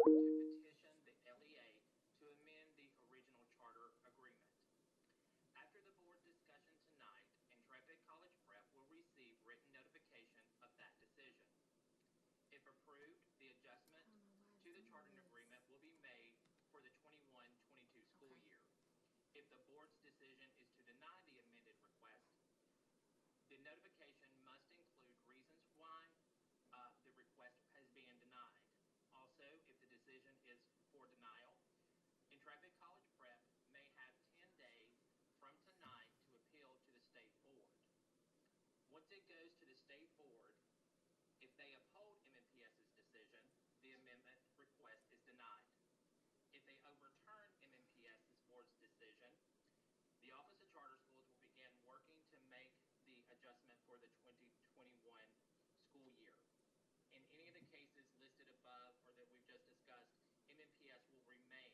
to petition the LEA to amend the original charter agreement. After the board discussion tonight, Intrepid College Prep will receive written notification of that decision. If approved, the adjustment to the chartering agreement will be made for the 21-22 school year. If the board's decision is to deny the amended request, the notification must include reasons why the request has been denied. Also, if the decision is for denial, Intrepid College Prep may have 10 days from tonight to appeal to the state board. Once it goes to the state board, if they uphold MNPS's decision, the amendment request is denied. If they overturn MNPS's board's decision, the Office of Charter Schools will begin working to make the adjustment for the 2021 school year. In any of the cases listed above or that we've just discussed, MNPS will remain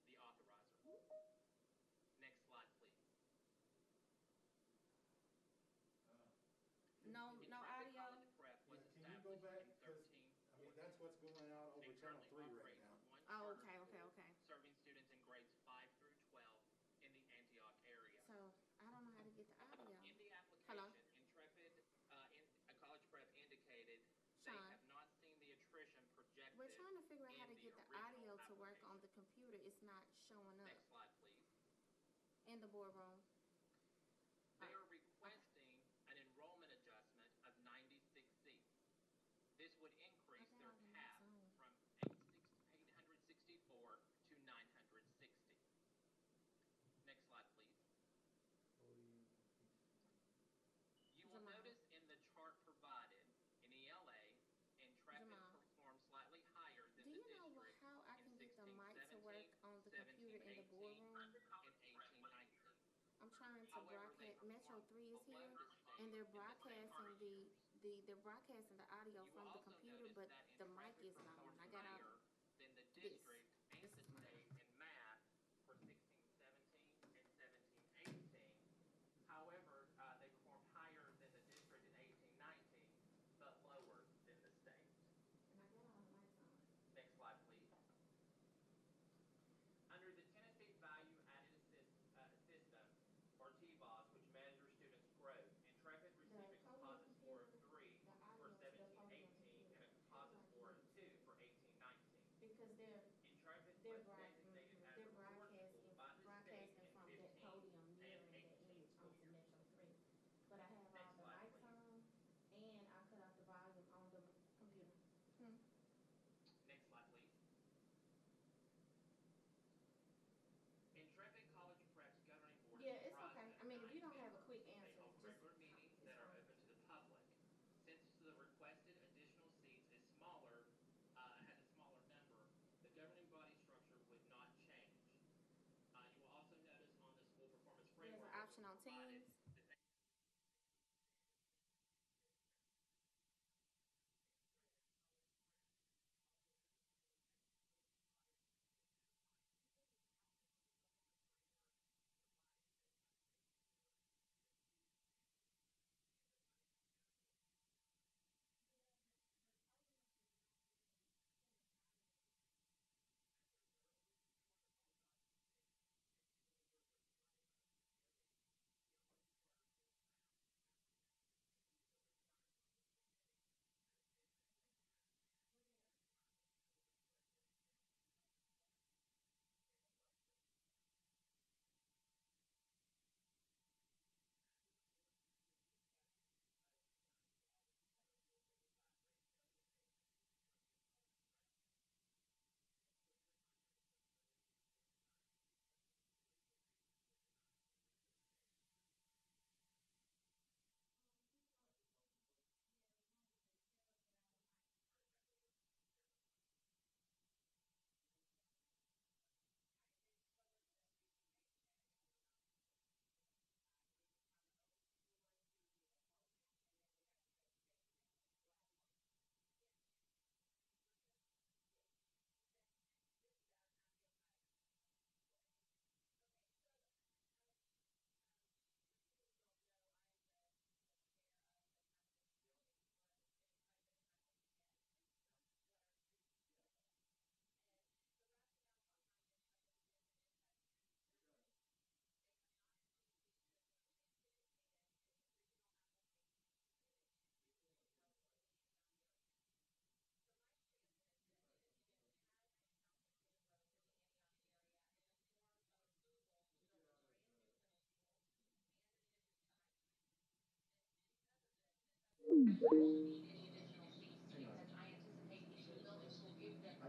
the authorizer. Next slide, please. No audio. Can you go back? Because I mean, that's what's going out over Channel 3 right now. Oh, okay. Serving students in grades 5 through 12 in the Antioch area. So I don't know how to get the audio. In the application, Intrepid College Prep indicated they have not seen the attrition projected. We're trying to figure out how to get the audio to work on the computer. It's not showing up. Next slide, please. In the boardroom. They are requesting an enrollment adjustment of 96 seats. This would increase their cap from 864 to 960. Next slide, please. You will notice in the chart provided in ELA, Intrepid performed slightly higher than the district. Do you know how I can get the mic to work on the computer in the boardroom? In 1819. I'm trying to broadcast. Metro 3 is here, and they're broadcasting they're broadcasting the audio from the computer, but the mic is not on. I got out than the district and the state in math for 1617 and 1718. However, they performed higher than the district in 1819, but lower than the state. And I got all the lights on. Next slide, please. Under the Tennessee Value Added System, or TVAS, which measures students' growth, Intrepid received a composite score of 3 for 1718 and a composite score of 2 for 1819. Because they're broadcasting from that podium near the image onto Metro 3. But I have all the lights on, and I cut off the volume on the computer. Next slide, please. Intrepid College Prep's governing board. Yeah, it's okay. I mean, if you don't have a quick answer, they hold regular meetings that are open to the public. Since the requested additional seats is smaller, has a smaller number, the governing body structure would not change. You will also notice on the school performance framework. There's an option on Teams. I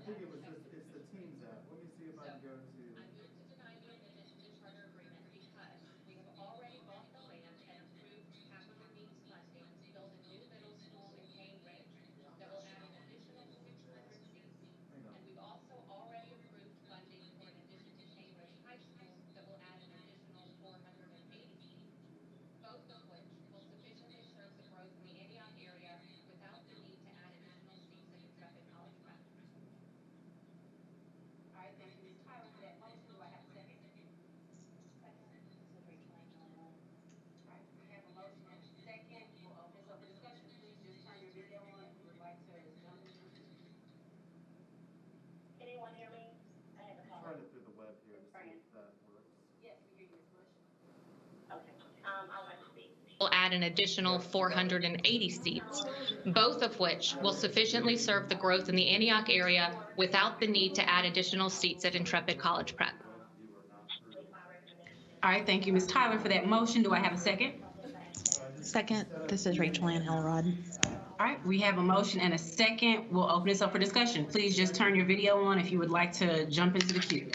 think it was just, it's the Teams app. Let me see if I can go to. I move to deny the amendment to the charter agreement because we have already bought the land and approved capital needs funding to build a new middle school in Cambridge that will add an additional 600 seats. Hang on. And we've also already approved funding for an addition to Cambridge High School that will add an additional 480 seats, both of which will sufficiently serve the growth in the Antioch area without the need to add additional seats at Intrepid College Prep. All right, thank you, Ms. Tyler, for that motion. Do I have a second? Second, this is Rachel Ann Hillrod. All right, we have a motion and a second. We'll open this up for discussion. Please just turn your video on if you would like to jump into the queue. Can anyone hear me? I had to call. Trying it through the web here to see Brian. if that works. Yes, we hear you, Ms. Bush. Okay, I would like to speak. Will add an additional 480 seats, both of which will sufficiently serve the growth in the Antioch area without the need to add additional seats at Intrepid College Prep. All right, thank you, Ms. Tyler, for that motion. Do I have a second? Second, this is Rachel Ann Hillrod. All right, we have a motion and a second. We'll open this up for discussion. Please just turn your video on if you would like to jump into the queue.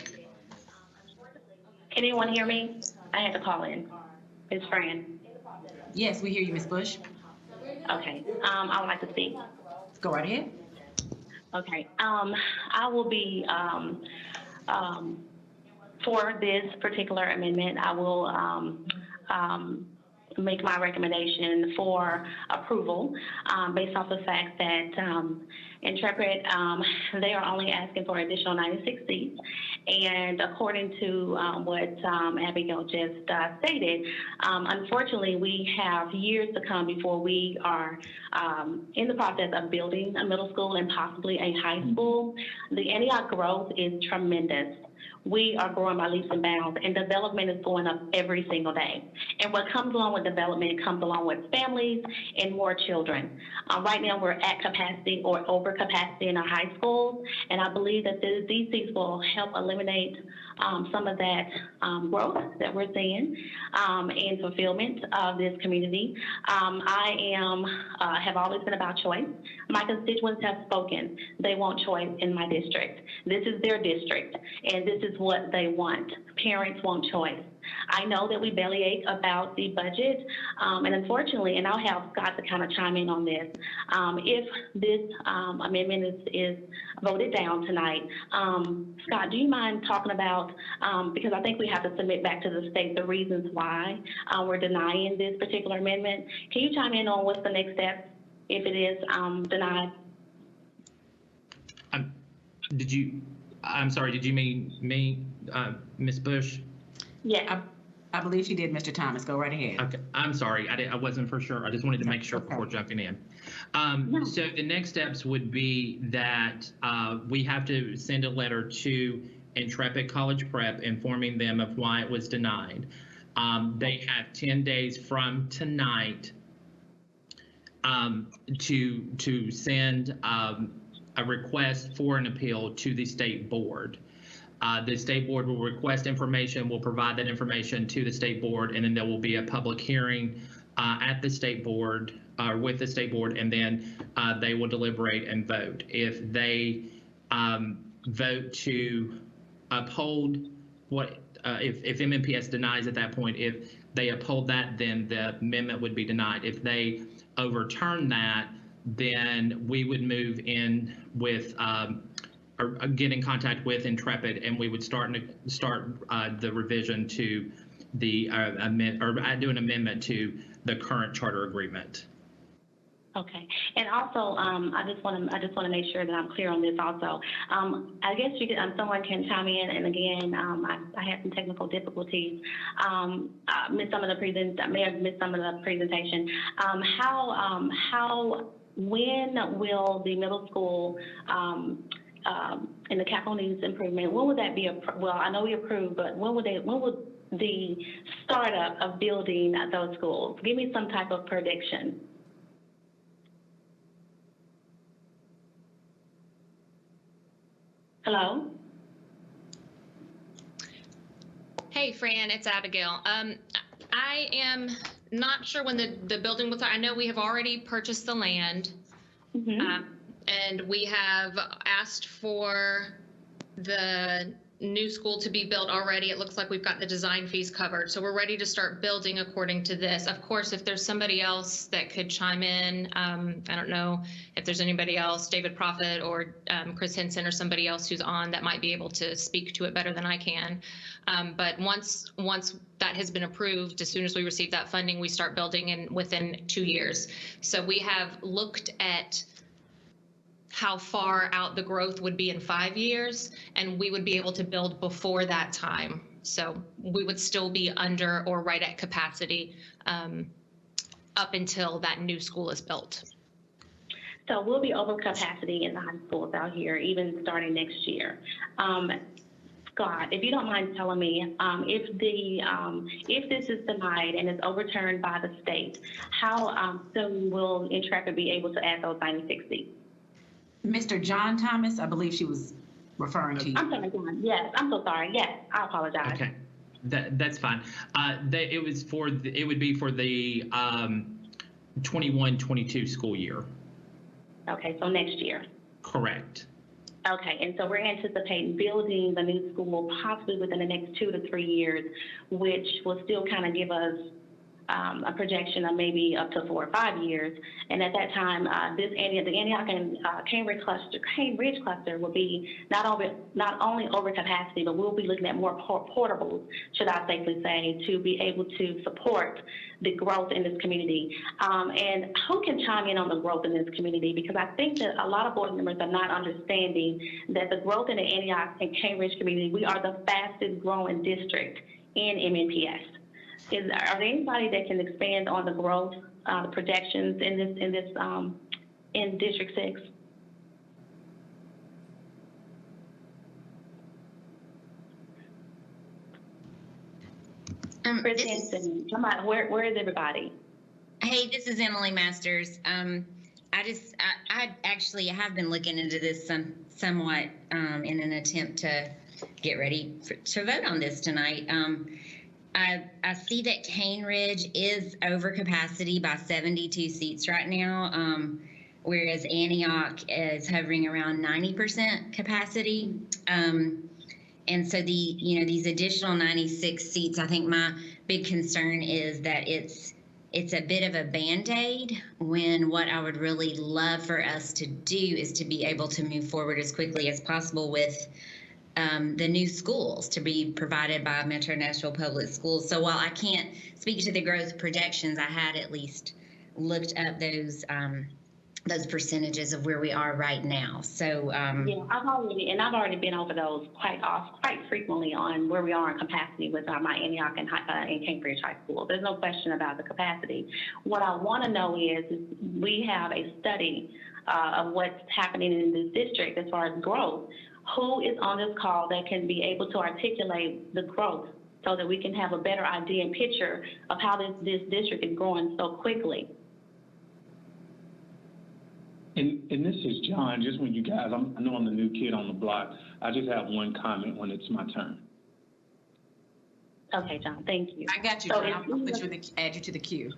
Can anyone hear me? I had to call in. It's Fran. Yes, we hear you, Ms. Bush. Okay, I would like to speak. Go right ahead. Okay, I will be, for this particular amendment, I will, make my recommendation for approval, based off the fact that, Intrepid, they are only asking for additional 96 seats. And according to what Abigail just stated, unfortunately, we have years to come before we are in the process of building a middle school and possibly a high school. The Antioch growth is tremendous. We are growing by leaps and bounds, and development is going up every single day. And what comes along with development comes along with families and more children. Right now, we're at capacity or over capacity in our high schools, and I believe that these seats will help eliminate some of that growth that we're seeing and fulfillment of this community. I have always been about choice. My constituents have spoken. They want choice in my district. This is their district, and this is what they want. Parents want choice. I know that we bellyache about the budget, and unfortunately, and I'll have Scott to kind of chime in on this, if this amendment is voted down tonight, Scott, do you mind talking about, because I think we have to submit back to the state the reasons why we're denying this particular amendment. Can you chime in on what's the next step if it is denied? I'm sorry, did you mean me, Ms. Bush? Yeah. I believe she did, Mr. Thomas. Go right ahead. Okay, I'm sorry, I wasn't for sure. I just wanted to make sure before jumping in. So the next steps would be that we have to send a letter to Intrepid College Prep informing them of why it was denied. They have 10 days from tonight to send a request for an appeal to the state board. The state board will request information, will provide that information to the state board, and then there will be a public hearing at the state board, with the state board, and then they will deliberate and vote. If they vote to uphold what, if MNPS denies at that point, if they uphold that, then the amendment would be denied. If they overturn that, then we would move in with or get in contact with Intrepid, and we would start the revision to the do an amendment to the current charter agreement. Okay, and also, I just want to make sure that I'm clear on this. Also, I guess you could, someone can chime in. And again, I had some technical difficulties. Missed some of the may have missed some of the presentation. When will the middle school and the capital needs improvement? When would that be? Well, I know we approved, but when would the startup of building those schools? Give me some type of prediction. Hello? Hey, Fran, it's Abigail. I am not sure when the building will start. I know we have already purchased the land, and we have asked for the new school to be built already. It looks like we've got the design fees covered. So we're ready to start building according to this. Of course, if there's somebody else that could chime in, I don't know if there's anybody else, David Prophet or Chris Henson or somebody else who's on that might be able to speak to it better than I can. But once that has been approved, as soon as we receive that funding, we start building within 2 years. So we have looked at how far out the growth would be in 5 years, and we would be able to build before that time. So we would still be under or right at capacity up until that new school is built. So we'll be over capacity in the high schools out here, even starting next year. Scott, if you don't mind telling me, if this is denied and is overturned by the state, how soon will Intrepid be able to add those 96 seats? Mr. John Thomas, I believe she was referring to you. I'm sorry, John. Yes, I'm so sorry. Yes, I apologize. Okay, that's fine. It would be for the 21-22 school year. Okay, so next year. Correct. Okay, and so we're anticipating building the new school possibly within the next 2 to 3 years, which will still kind of give us a projection of maybe up to 4 or 5 years. And at that time, the Antioch and Cambridge cluster will be not only over capacity, but we'll be looking at more portables, should I safely say, to be able to support the growth in this community. And who can chime in on the growth in this community? Because I think that a lot of board members are not understanding that the growth in the Antioch and Cambridge community, we are the fastest growing district in MNPS. Are there anybody that can expand on the growth, the projections in District 6? Where is everybody? Hey, this is Emily Masters. I actually have been looking into this somewhat in an attempt to get ready to vote on this tonight. I see that Cane Ridge is over capacity by 72 seats right now, whereas Antioch is hovering around 90% capacity. And so these additional 96 seats, I think my big concern is that it's a bit of a Band-Aid, when what I would really love for us to do is to be able to move forward as quickly as possible with the new schools to be provided by Metro Nashville Public Schools. So while I can't speak to the growth projections, I had at least looked up those percentages of where we are right now. So yeah, I've already been over those quite frequently on where we are in capacity with my Antioch and Cambridge High School. There's no question about the capacity. What I want to know is we have a study of what's happening in this district as far as growth. Who is on this call that can be able to articulate the growth so that we can have a better idea and picture of how this district is growing so quickly? And this is John. Just when you guys, I know I'm the new kid on the block. I just have one comment when it's my turn. Okay, John. Thank you. I got you, John. I'll add you to the queue.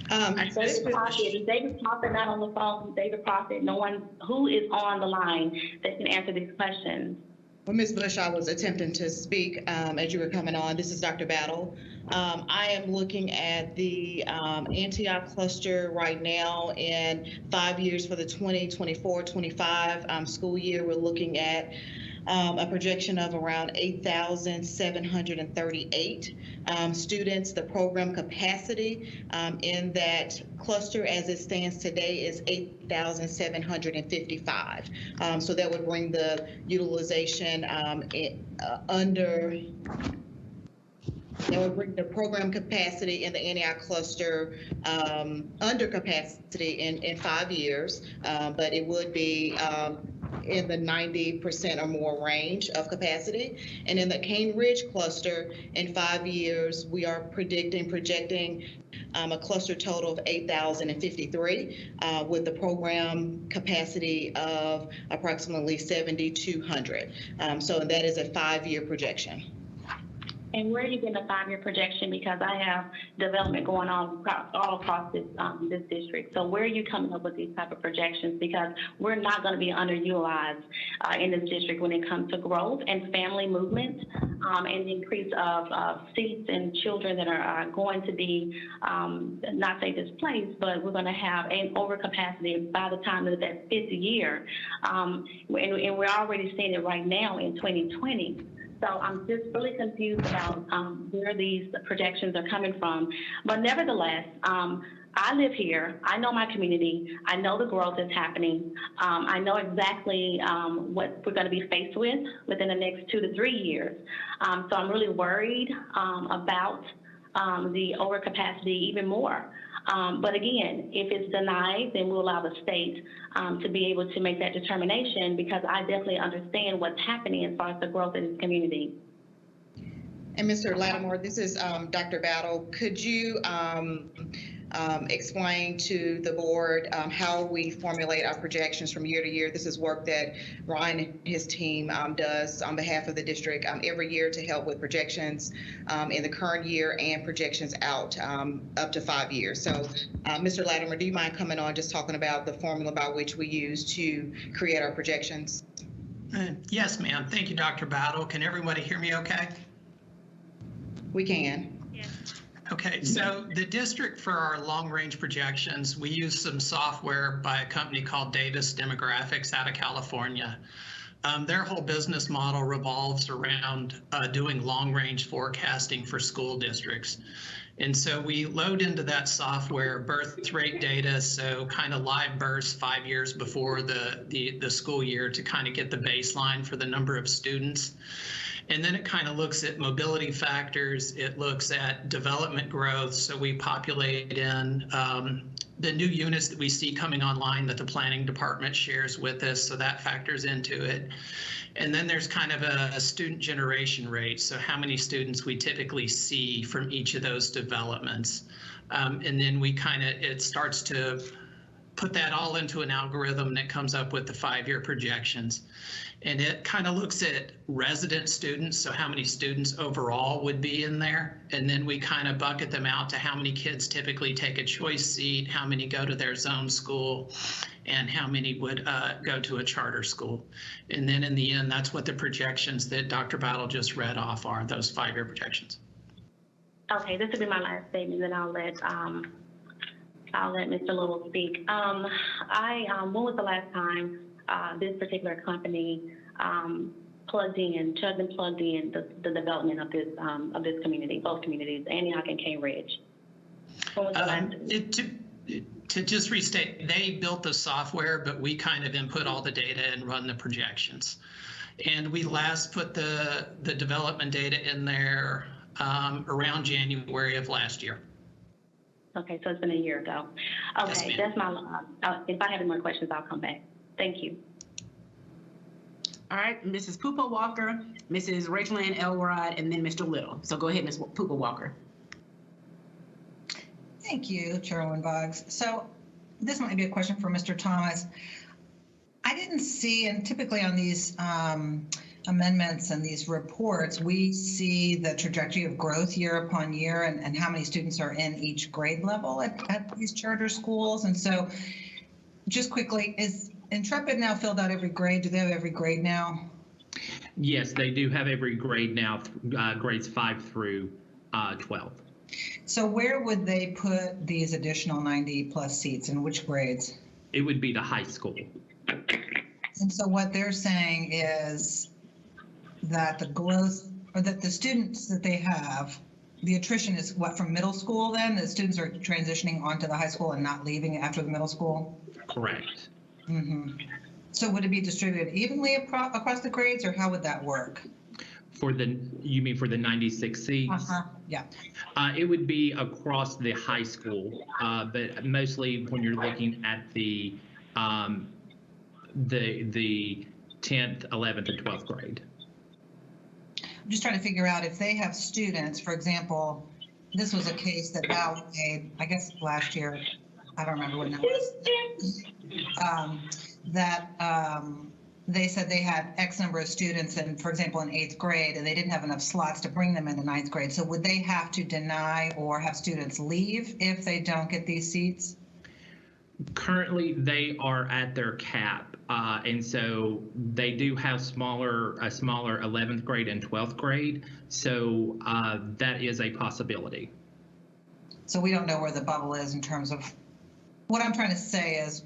David Prophet not on the phone. David Prophet, no one who is on the line that can answer these questions. Well, Ms. Bush, I was attempting to speak as you were coming on. This is Dr. Battle. I am looking at the Antioch cluster right now, and 5 years for the 2024-25 school year. We're looking at a projection of around 8,738 students. The program capacity in that cluster as it stands today is 8,755. So that would bring the utilization that would bring the program capacity in the Antioch cluster under capacity in 5 years, but it would be in the 90% or more range of capacity. And in the Cane Ridge cluster, in 5 years, we are projecting a cluster total of 8,053 with the program capacity of approximately 7,200. So that is a 5-year projection. And where are you getting the 5-year projection? Because I have development going on all across this this district. So where are you coming up with these type of projections? Because we're not going to be underutilized in this district when it comes to growth and family movement and the increase of seats and children that are going to be not say displaced, but we're going to have an overcapacity by the time of that 5th year, and we're already seeing it right now in 2020. So I'm just really confused about where these projections are coming from. But nevertheless, I live here. I know my community. I know the growth is happening. I know exactly what we're going to be faced with within the next 2 to 3 years. So I'm really worried about the overcapacity even more. But again, if it's denied, then we'll allow the state to be able to make that determination, because I definitely understand what's happening as far as the growth in this community. And Mr. Lattimore, this is Dr. Battle. Could you explain to the board how we formulate our projections from year to year? This is work that Ryan and his team does on behalf of the district every year to help with projections in the current year and projections out up to 5 years. So Mr. Lattimore, do you mind coming on just talking about the formula by which we use to create our projections? Yes, ma'am. Thank you, Dr. Battle. Can everybody hear me okay? We can. Yes. Okay, so the district, for our long-range projections, we use some software by a company called Davis Demographics out of California. Their whole business model revolves around doing long-range forecasting for school districts. And so we load into that software birth rate data, so kind of live births 5 years before the school year to kind of get the baseline for the number of students. And then it kind of looks at mobility factors. It looks at development growth. So we populate in the new units that we see coming online that the planning department shares with us. So that factors into it. And then there's kind of a student generation rate. So how many students we typically see from each of those developments. And then we it starts to put that all into an algorithm that comes up with the 5-year projections. And it kind of looks at resident students, so how many students overall would be in there. And then we kind of bucket them out to how many kids typically take a choice seat, how many go to their zone school, and how many would go to a charter school. And then in the end, that's what the projections that Dr. Battle just read off are, those 5-year projections. Okay, this will be my last statement, then I'll let Mr. Little speak. When was the last time this particular company plugged in the development of this community, both communities, Antioch and Cane Ridge? When was the last? To just restate, they built the software, but we kind of input all the data and run the projections. And we last put the development data in there around January of last year. Okay, so it's been a year ago. Okay, yes, that's my, if I have any more questions, I'll come back. Thank you. All right, Mrs. Poopa Walker, Mrs. Rachel Ann Elrod, and then Mr. Little. So go ahead, Ms. Poopa Walker. Thank you, Chairwoman Boggs. So this might be a question for Mr. Thomas. I didn't see, and typically on these amendments and these reports, we see the trajectory of growth year upon year and how many students are in each grade level at these charter schools. And so just quickly, is Intrepid now filled out every grade? Do they have every grade now? Yes, they do have every grade now, grades 5 through 12. So where would they put these additional 90 plus seats, in which grades? It would be the high school. And so what they're saying is that the growth, or that the students that they have, the attrition is what, from middle school then? The students are transitioning onto the high school and not leaving after the middle school? Correct. Mm-hmm. So would it be distributed evenly across the grades, or how would that work? You mean for the 96 seats? Uh-huh, yeah. It would be across the high school, but mostly when you're looking at the 10th, 11th, and 12th grade. I'm just trying to figure out if they have students, for example, this was a case that Val made, I guess last year, I don't remember when that was, that they said they had X number of students and, for example, in 8th grade, and they didn't have enough slots to bring them into 9th grade. So would they have to deny or have students leave if they don't get these seats? Currently, they are at their cap, and so they do have a smaller 11th grade and 12th grade. So that is a possibility. So we don't know where the bubble is in terms of, what I'm trying to say is,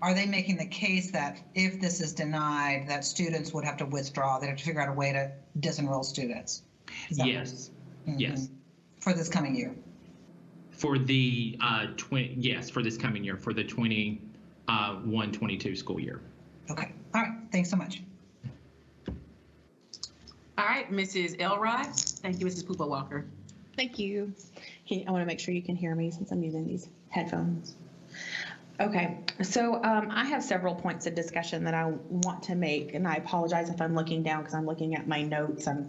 are they making the case that if this is denied, that students would have to withdraw? They have to figure out a way to disenroll students? Yes. Yes. For this coming year? For the yes, for this coming year, for the 21-22 school year. Okay. All right. Thanks so much. All right, Mrs. Elrod. Thank you, Mrs. Poopa Walker. Thank you. I want to make sure you can hear me since I'm using these headphones. Okay, so I have several points of discussion that I want to make, and I apologize if I'm looking down because I'm looking at my notes. I've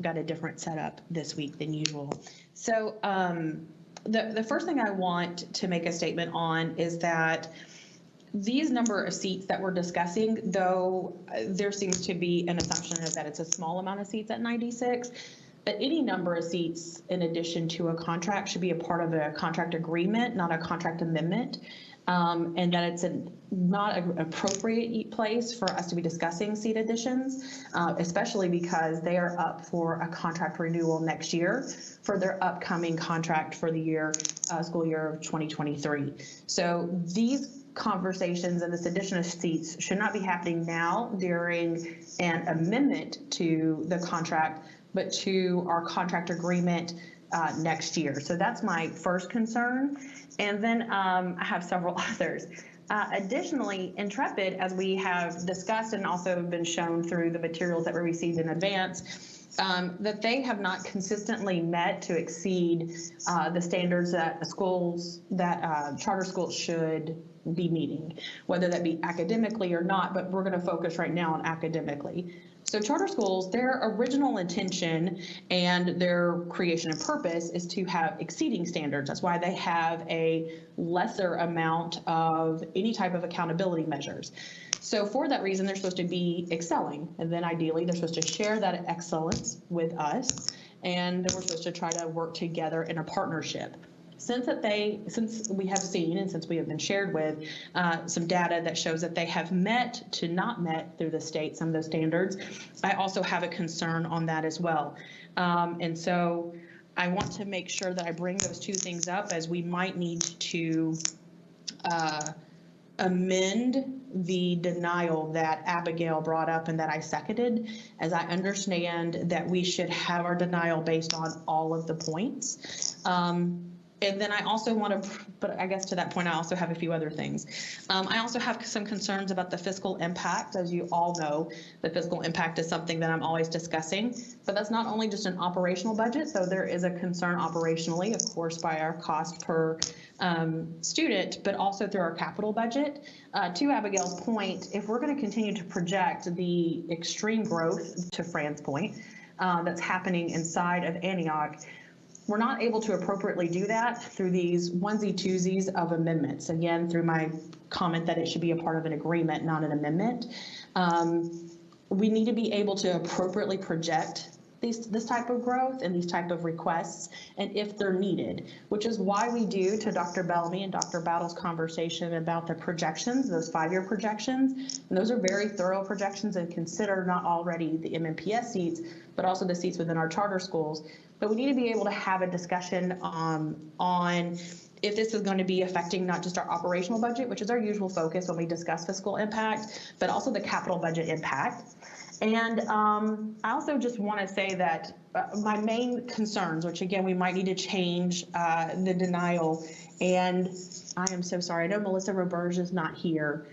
got a different setup this week than usual. So the first thing I want to make a statement on is that these number of seats that we're discussing, though there seems to be an assumption that it's a small amount of seats at 96, but any number of seats in addition to a contract should be a part of a contract agreement, not a contract amendment. And that it's not an appropriate place for us to be discussing seat additions, especially because they are up for a contract renewal next year for their upcoming contract for the year, school year of 2023. So these conversations and this addition of seats should not be happening now during an amendment to the contract, but to our contract agreement next year. So that's my first concern. And then I have several others. Additionally, Intrepid, as we have discussed and also been shown through the materials that were received in advance, that they have not consistently met to exceed the standards that schools, that charter schools should be meeting, whether that be academically or not, but we're going to focus right now on academically. So charter schools, their original intention and their creation and purpose is to have exceeding standards. That's why they have a lesser amount of any type of accountability measures. So for that reason, they're supposed to be excelling. And then ideally, they're supposed to share that excellence with us. And then we're supposed to try to work together in a partnership. Since we have seen and since we have been shared with some data that shows that they have met to not met through the state some of those standards, I also have a concern on that as well. And so I want to make sure that I bring those two things up, as we might need to amend the denial that Abigail brought up and that I seconded, as I understand that we should have our denial based on all of the points. And then I also want to, but I guess to that point, I also have a few other things. I also have some concerns about the fiscal impact. As you all know, the fiscal impact is something that I'm always discussing, but that's not only just an operational budget. So there is a concern operationally, of course, by our cost per student, but also through our capital budget. To Abigail's point, if we're going to continue to project the extreme growth, to Fran's point, that's happening inside of Antioch, we're not able to appropriately do that through these onesie-twosies of amendments. Again, through my comment that it should be a part of an agreement, not an amendment. We need to be able to appropriately project this type of growth and these type of requests, and if they're needed, which is why we do, to Dr. Bellamy and Dr. Battle's conversation about the projections, those 5-year projections, and those are very thorough projections and consider not already the MNPS seats, but also the seats within our charter schools. But we need to be able to have a discussion on if this is going to be affecting not just our operational budget, which is our usual focus when we discuss fiscal impact, but also the capital budget impact. And I also just want to say that my main concerns, which again, we might need to change the denial, and I am so sorry. I know Melissa Roberge is not here,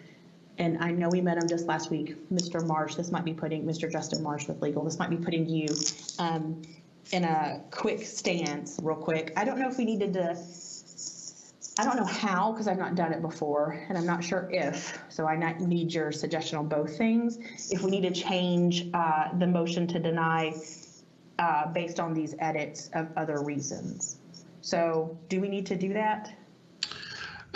and I know we met him just last week. Mr. Marsh, this might be putting, Mr. Justin Marsh with legal, this might be putting you in a quick stance real quick. I don't know if we needed to, I don't know how, because I've not done it before, and I'm not sure if, so I need your suggestion on both things. If we need to change the motion to deny based on these edits of other reasons. So do we need to do that?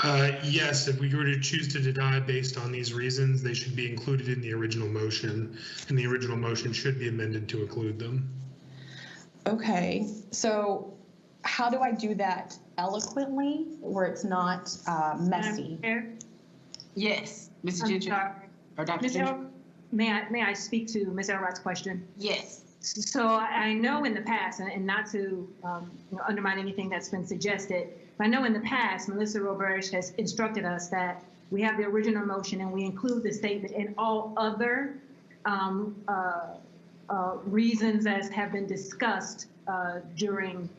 Yes, if we were to choose to deny based on these reasons, they should be included in the original motion, and the original motion should be amended to include them. Okay, so how do I do that eloquently where it's not messy? Yes, Mrs. I'm Gentry. sorry. Or Dr. Ms. Gentry? May I speak to Ms. Elrod's question? Yes. So I know in the past, and not to undermine anything that's been suggested, but I know in the past, Melissa Roberge has instructed us that we have the original motion and we include the statement in all other reasons as have been discussed during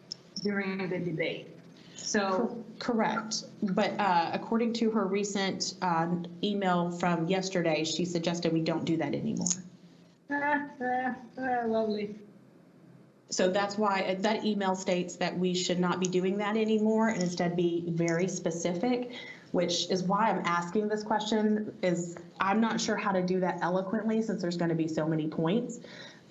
the debate. So correct, but according to her recent email from yesterday, she suggested we don't do that anymore. Lovely. So that's why that email states that we should not be doing that anymore and instead be very specific, which is why I'm asking this question. Is I'm not sure how to do that eloquently since there's going to be so many points.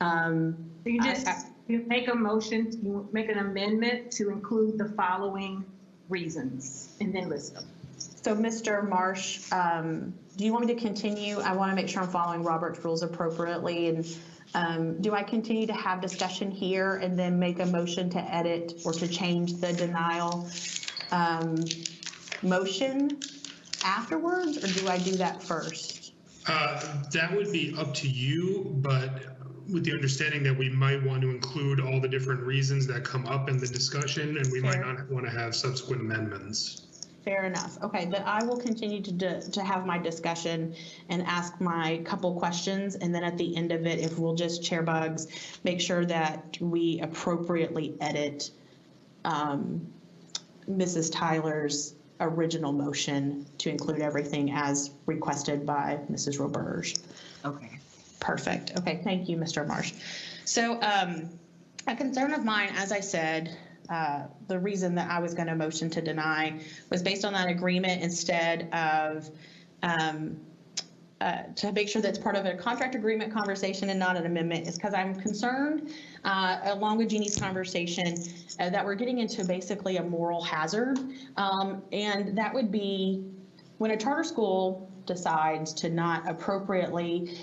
You just you make a motion, you make an amendment to include the following reasons and then list them. So Mr. Marsh, do you want me to continue? I want to make sure I'm following Robert's rules appropriately. And do I continue to have discussion here and then make a motion to edit or to change the denial motion afterwards, or do I do that first? That would be up to you, but with the understanding that we might want to include all the different reasons that come up in the discussion, and we might not want to have subsequent amendments. Fair enough. Okay, then I will continue to have my discussion and ask my couple questions, and then at the end of it, if we'll just chair bugs, make sure that we appropriately edit Mrs. Tyler's original motion to include everything as requested by Mrs. Roberge. Okay. Perfect. Okay, thank you, Mr. Marsh. So a concern of mine, as I said, the reason that I was going to motion to deny was based on that agreement instead of to make sure that's part of a contract agreement conversation and not an amendment is because I'm concerned, along with Jeannie's conversation, that we're getting into basically a moral hazard. And that would be when a charter school decides to not appropriately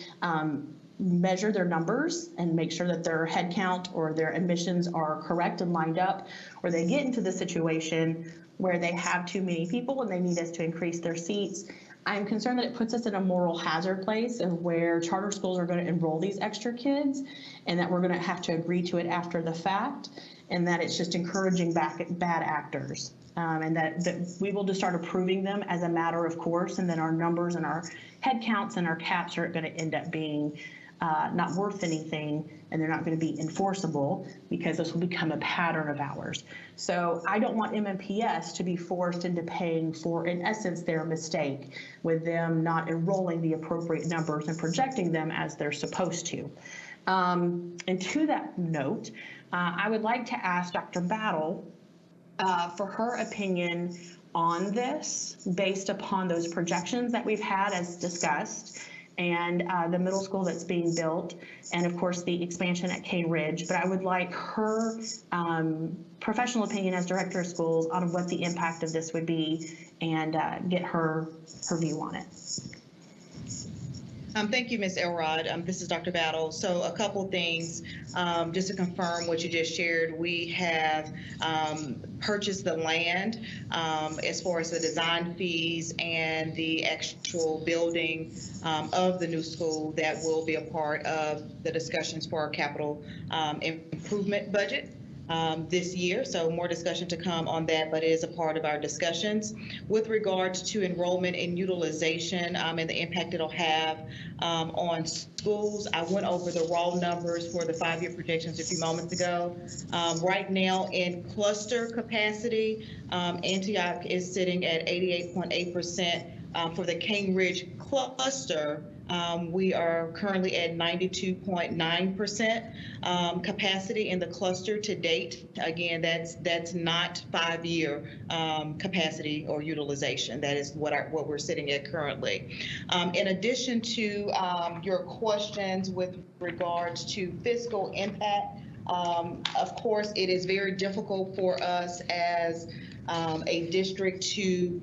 measure their numbers and make sure that their head count or their admissions are correct and lined up, or they get into the situation where they have too many people and they need us to increase their seats. I'm concerned that it puts us in a moral hazard place of where charter schools are going to enroll these extra kids and that we're going to have to agree to it after the fact, and that it's just encouraging bad actors. And that we will just start approving them as a matter of course, and then our numbers and our head counts and our caps are going to end up being not worth anything, and they're not going to be enforceable because this will become a pattern of ours. So I don't want MNPS to be forced into paying for, in essence, their mistake with them not enrolling the appropriate numbers and projecting them as they're supposed to. And to that note, I would like to ask Dr. Battle for her opinion on this based upon those projections that we've had as discussed, and the middle school that's being built, and of course the expansion at K Ridge. But I would like her professional opinion as director of schools on what the impact of this would be, and get her view on it. Thank you, Ms. Elrod. This is Dr. Battle. So a couple things, just to confirm what you just shared. We have purchased the land as far as the design fees and the actual building of the new school that will be a part of the discussions for our capital improvement budget this year. So more discussion to come on that, but it is a part of our discussions. With regards to enrollment and utilization and the impact it'll have on schools, I went over the raw numbers for the 5-year projections a few moments ago. Right now in cluster capacity, Antioch is sitting at 88.8%. For the Cane Ridge cluster, we are currently at 92.9% capacity in the cluster to date. Again, that's not 5-year capacity or utilization. That is what we're sitting at currently. In addition to your questions with regards to fiscal impact, of course, it is very difficult for us as a district to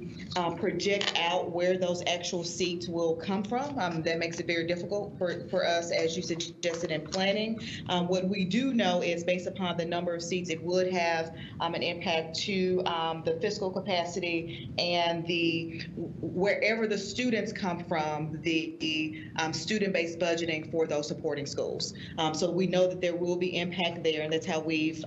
project out where those actual seats will come from. That makes it very difficult for us, as you suggested, in planning. What we do know is based upon the number of seats, it would have an impact to the fiscal capacity and wherever the students come from, the student-based budgeting for those supporting schools. So we know that there will be impact there, and that's how we've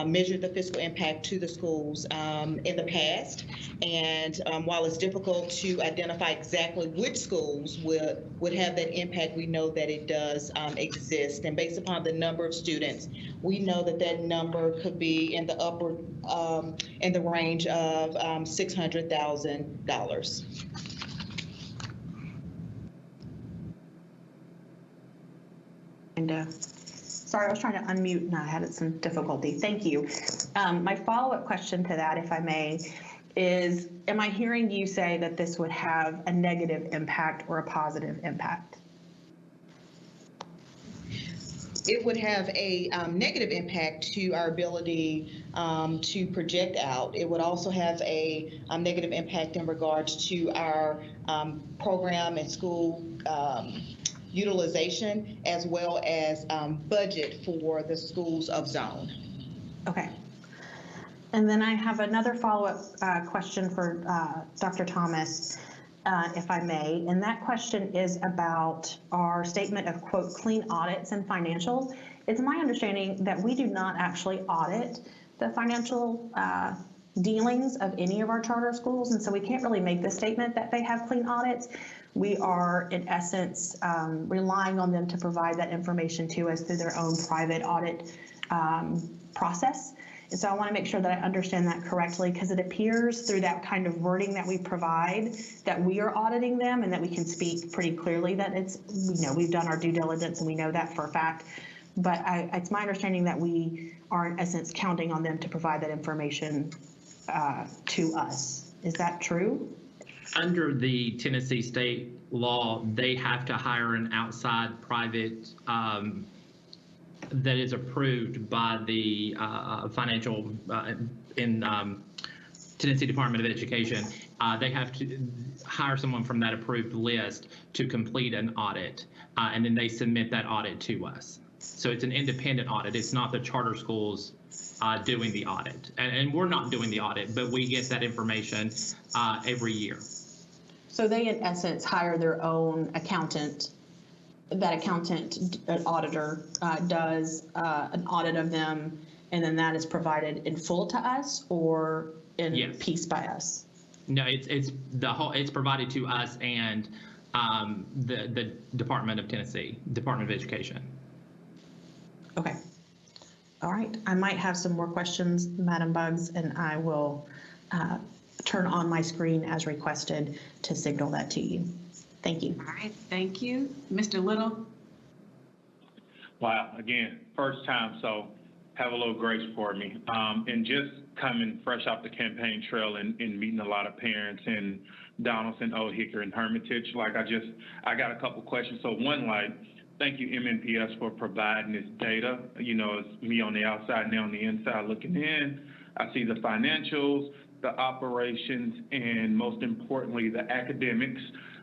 measured the fiscal impact to the schools in the past. And while it's difficult to identify exactly which schools would have that impact, we know that it does exist. And based upon the number of students, we know that that number could be in the in the range of $600,000. Sorry, I was trying to unmute and I had some difficulty. Thank you. My follow-up question to that, if I may, is, am I hearing you say that this would have a negative impact or a positive impact? It would have a negative impact to our ability to project out. It would also have a negative impact in regards to our program and school utilization, as well as budget for the schools of zone. Okay. And then I have another follow-up question for Dr. Thomas, if I may. And that question is about our statement of, quote, clean audits and financials. It's my understanding that we do not actually audit the financial dealings of any of our charter schools. And so we can't really make the statement that they have clean audits. We are, in essence, relying on them to provide that information to us through their own private audit process. And so I want to make sure that I understand that correctly, because it appears through that kind of wording that we provide that we are auditing them and that we can speak pretty clearly that it's, we've done our due diligence and we know that for a fact. But it's my understanding that we are, in essence, counting on them to provide that information to us. Is that true? Under the Tennessee state law, they have to hire an outside private that is approved by the financial in Tennessee Department of Education. They have to hire someone from that approved list to complete an audit, and then they submit that audit to us. So it's an independent audit. It's not the charter schools doing the audit. And we're not doing the audit, but we get that information every year. So they, in essence, hire their own accountant. That accountant, an auditor, does an audit of them, and then that is provided in full to us, or in piece by us? No, it's provided to us and the Department of Tennessee, Department of Education. Okay. All right. I might have some more questions, Madam Buggs, and I will turn on my screen as requested to signal that to you. Thank you. All right, thank you. Mr. Little? Wow, again, first time, so have a little grace for me. And just coming fresh off the campaign trail and meeting a lot of parents in Donaldson, Old Hickory, and Hermitage, I got a couple questions. So one, thank you, MNPS, for providing this data. It's me on the outside and on the inside looking in. I see the financials, the operations, and most importantly, the academics.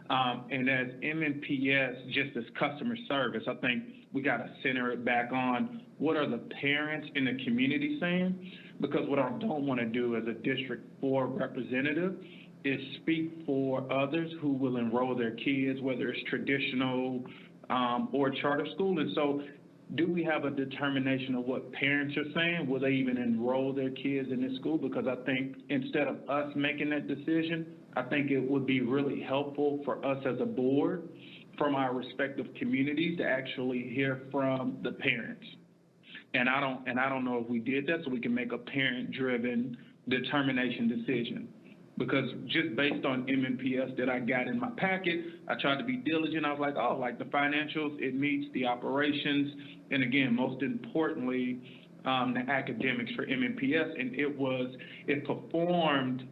And as MNPS, just as customer service, I think we got to center it back on what are the parents in the community saying? Because what I don't want to do as a District 4 representative is speak for others who will enroll their kids, whether it's traditional or charter school. And so do we have a determination of what parents are saying? Will they even enroll their kids in this school? Because I think instead of us making that decision, I think it would be really helpful for us as a board from our respective communities to actually hear from the parents. And I don't know if we did that so we can make a parent-driven determination decision. Because just based on MNPS that I got in my packet, I tried to be diligent. I was like, oh, the financials, it meets the operations. And again, most importantly, the academics for MNPS. And it performed,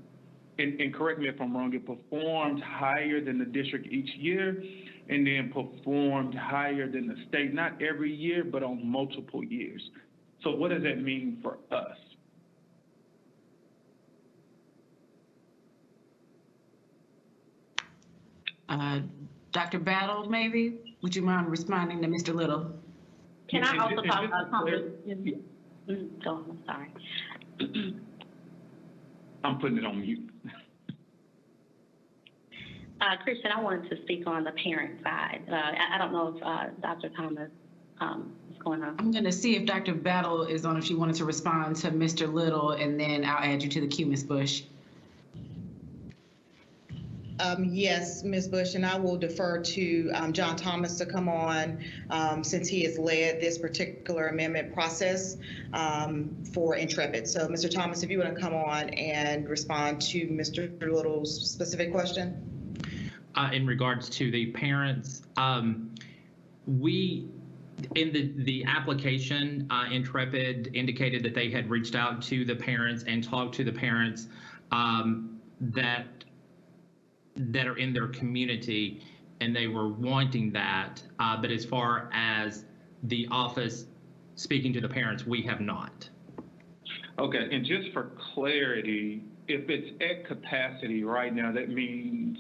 and correct me if I'm wrong, it performed higher than the district each year, and then performed higher than the state, not every year, but on multiple years. So what does that mean for us? Dr. Battle, maybe? Would you mind responding to Mr. Little? Can I also talk about Go Go on, I'm sorry. I'm putting it on mute. Christian, I wanted to speak on the parent side. I don't know if Dr. Thomas is going on. I'm going to see if Dr. Battle is on, if she wanted to respond to Mr. Little, and then I'll add you to the queue, Ms. Bush. Yes, Ms. Bush, and I will defer to John Thomas to come on since he has led this particular amendment process for Intrepid. So, Mr. Thomas, if you want to come on and respond to Mr. Little's specific question. In regards to the parents, we, in the application, Intrepid indicated that they had reached out to the parents and talked to the parents that are in their community, and they were wanting that. But as far as the office speaking to the parents, we have not. Okay, and just for clarity, if it's at capacity right now, that means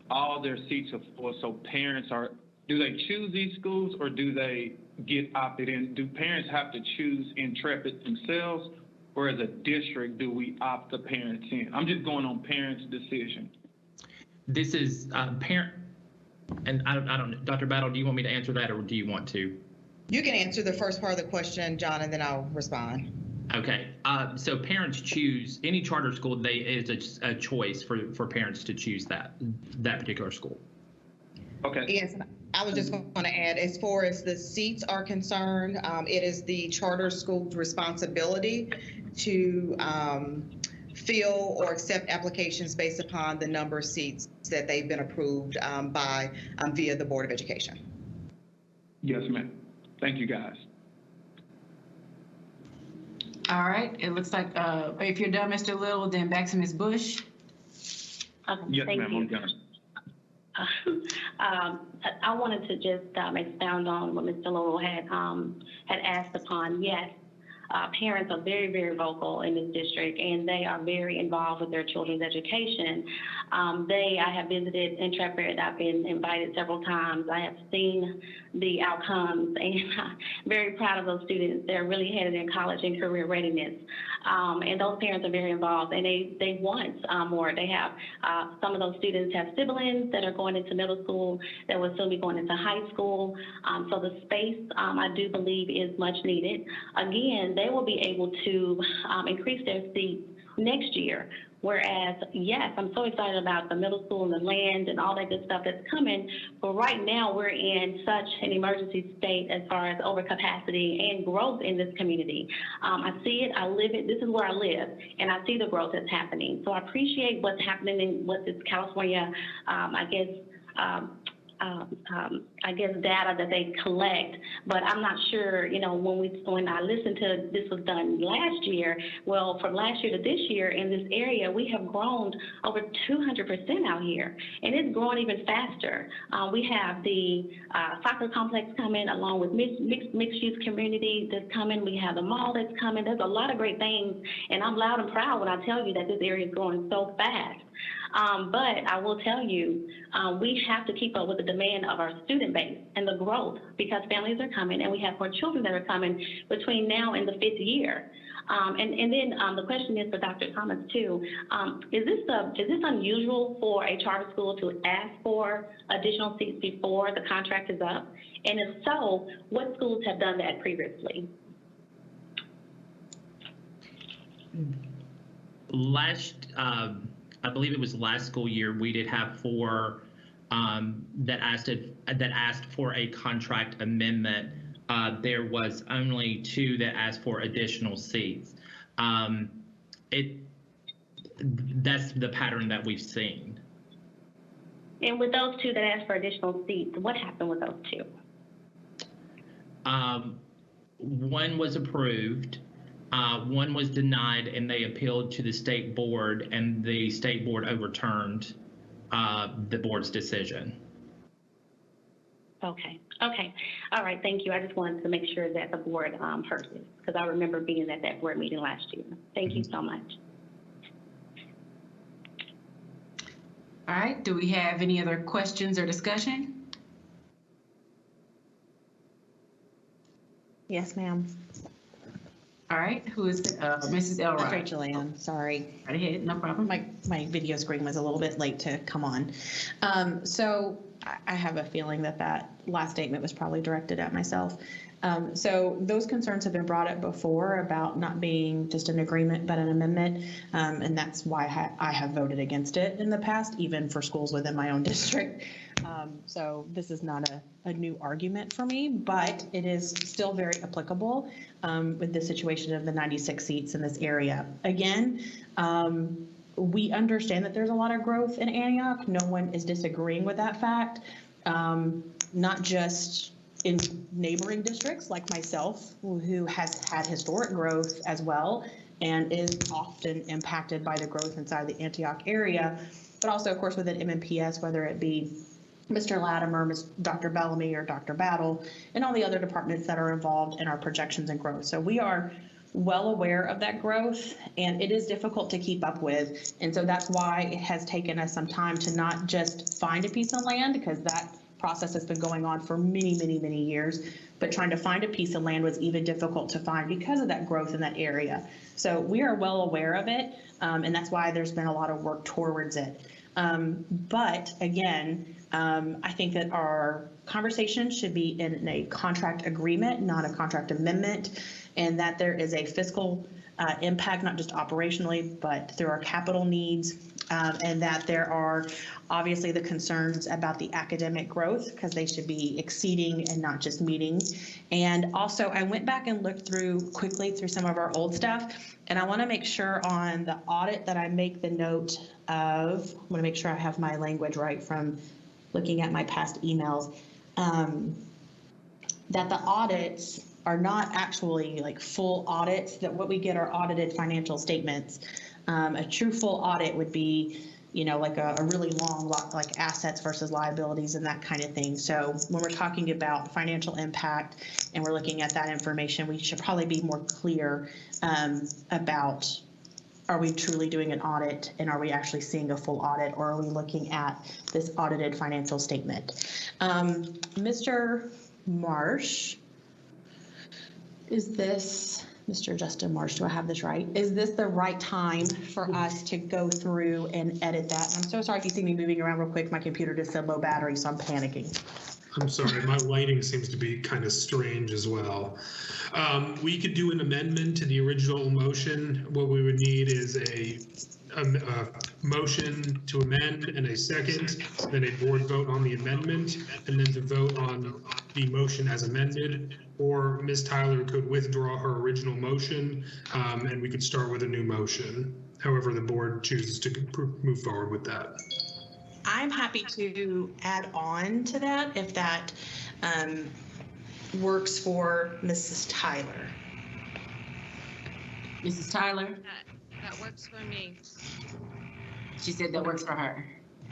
all their seats are full. So parents do they choose these schools or do they get opted in? Do parents have to choose Intrepid themselves, or as a district, do we opt the parents in? I'm just going on parents' decision. This is parent, and I don't know, Dr. Battle, do you want me to answer that, or do you want to? You can answer the first part of the question, John, and then I'll respond. Okay, so parents choose any charter school. Is a choice for parents to choose that particular school. Okay. Yes, I was just going to add, as far as the seats are concerned, it is the charter school's responsibility to fill or accept applications based upon the number of seats that they've been approved by via the Board of Education. Yes, ma'am. Thank you, guys. All right, it looks like if you're done, Mr. Little, then back to Ms. Bush. Yes, ma'am, I'm done. I wanted to just expound on what Mr. Little had asked upon. Yes, parents are very, very vocal in this district, and they are very involved with their children's education. I have visited Intrepid. I've been invited several times. I have seen the outcomes, and I'm very proud of those students. They're really headed in college and career readiness. And those parents are very involved, and they want more. They have, some of those students have siblings that are going into middle school, that will soon be going into high school. So the space, I do believe, is much needed. Again, they will be able to increase their seats next year. Whereas, yes, I'm so excited about the middle school and the land and all that good stuff that's coming. But right now, we're in such an emergency state as far as overcapacity and growth in this community. I see it, I live it. This is where I live, and I see the growth that's happening. So I appreciate what's happening in what this California, data that they collect, but I'm not sure, when I listened to this was done last year, well, from last year to this year in this area, we have grown over 200% out here, and it's growing even faster. We have the soccer complex coming along with mixed use community that's coming. We have the mall that's coming. There's a lot of great things, and I'm loud and proud when I tell you that this area is growing so fast. But I will tell you, we have to keep up with the demand of our student base and the growth, because families are coming and we have more children that are coming between now and the 5th year. And then the question is for Dr. Thomas too. Is this unusual for a charter school to ask for additional seats before the contract is up? And if so, what schools have done that previously? I believe it was last school year, we did have 4 that asked for a contract amendment. There was only 2 that asked for additional seats. That's the pattern that we've seen. And with those 2 that asked for additional seats, what happened with those 2? One was approved. One was denied, and they appealed to the state board, and the state board overturned the board's decision. Okay. All right. Thank you. I just wanted to make sure that the board heard this, because I remember being at that board meeting last year. Thank you so much. All right, do we have any other questions or discussion? Yes, ma'am. All right, who is Mrs. Elrod? Rachel Ann, sorry. Right ahead, no problem. My video screen was a little bit late to come on. So I have a feeling that last statement was probably directed at myself. So those concerns have been brought up before about not being just an agreement, but an amendment. And that's why I have voted against it in the past, even for schools within my own district. So this is not a new argument for me, but it is still very applicable with the situation of the 96 seats in this area. Again, we understand that there's a lot of growth in Antioch. No one is disagreeing with that fact, not just in neighboring districts like myself, who has had historic growth as well and is often impacted by the growth inside the Antioch area, but also, of course, within MNPS, whether it be Mr. Latimer, Dr. Bellamy, or Dr. Battle, and all the other departments that are involved in our projections and growth. So we are well aware of that growth, and it is difficult to keep up with. And so that's why it has taken us some time to not just find a piece of land, because that process has been going on for many, many, many years, but trying to find a piece of land was even difficult to find because of that growth in that area. So we are well aware of it, and that's why there's been a lot of work towards it. But again, I think that our conversation should be in a contract agreement, not a contract amendment, and that there is a fiscal impact, not just operationally, but through our capital needs, and that there are obviously the concerns about the academic growth, because they should be exceeding and not just meeting. And also, I went back and looked quickly through some of our old stuff, and I want to make sure on the audit that I make the note of, I want to make sure I have my language right from looking at my past emails, that the audits are not actually like full audits, that what we get are audited financial statements. A true full audit would be, like a really long, like assets versus liabilities and that kind of thing. So when we're talking about financial impact and we're looking at that information, we should probably be more clear about, are we truly doing an audit, and are we actually seeing a full audit, or are we looking at this audited financial statement? Mr. Marsh, is this, Mr. Justin Marsh, do I have this right? Is this the right time for us to go through and edit that? I'm so sorry if you see me moving around real quick. My computer just said low battery, so I'm panicking. I'm sorry, my lighting seems to be kind of strange as well. We could do an amendment to the original motion. What we would need is a motion to amend and a second, then a board vote on the amendment, and then to vote on the motion as amended. Or Ms. Tyler could withdraw her original motion, and we could start with a new motion. However, the board chooses to move forward with that. I'm happy to add on to that if that works for Mrs. Tyler. Mrs. Tyler? That works for me. She said that works for her.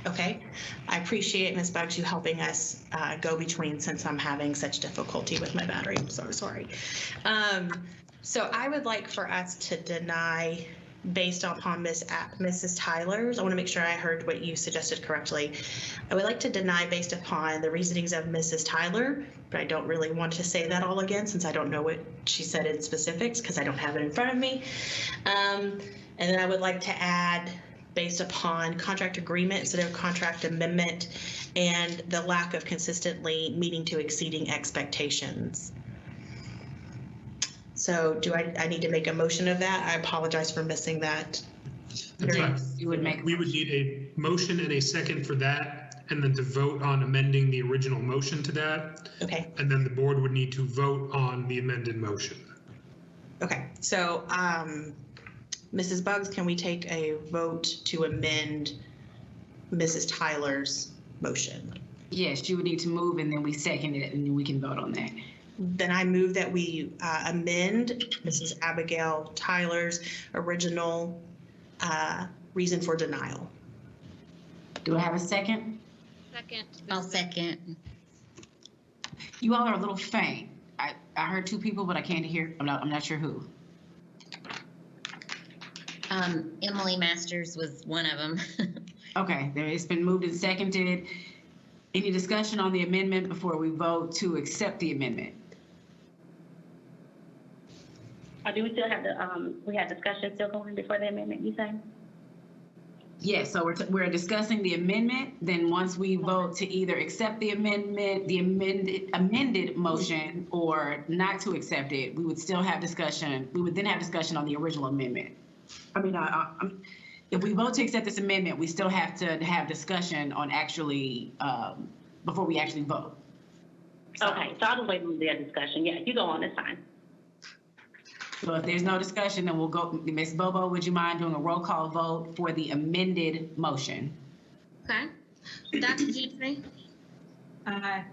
Okay. I appreciate, Ms. Bugs, you helping us go between, since I'm having such difficulty with my battery. I'm so sorry. So I would like for us to deny based upon Mrs. Tyler's. I want to make sure I heard what you suggested correctly. I would like to deny based upon the reasonings of Mrs. Tyler, but I don't really want to say that all again since I don't know what she said in specifics because I don't have it in front of me. And then I would like to add based upon contract agreement instead of contract amendment and the lack of consistently meeting to exceeding expectations. So do I need to make a motion of that? I apologize for missing that. You would make. We would need a motion and a second for that, and then to vote on amending the original motion to that. Okay. And then the board would need to vote on the amended motion. Okay. So Mrs. Bugs, can we take a vote to amend Mrs. Tyler's motion? Yes, you would need to move, and then we second it, and then we can vote on that. Then I move that we amend Mrs. Abigail Tyler's original reason for denial. Do I have a second? Second. I'll second. You all are a little faint. I heard two people, but I can't hear. I'm not sure who. Emily Masters was one of them. Okay, then it's been moved and seconded. Any discussion on the amendment before we vote to accept the amendment? Or do we still have we have discussion still going before the amendment, you say? Yes, so we're discussing the amendment, then once we vote to either accept the amendment, the amended motion, or not to accept it, we would still have discussion. We would then have discussion on the original amendment. I mean, if we vote to accept this amendment, we still have to have discussion on actually, before we actually vote. So, okay, so I'll just wait on the discussion. Yeah, you go on, it's fine. So if there's no discussion, then we'll go. Ms. Bobo, would you mind doing a roll call vote for the amended motion? Okay. Dr. Gentry? Aye.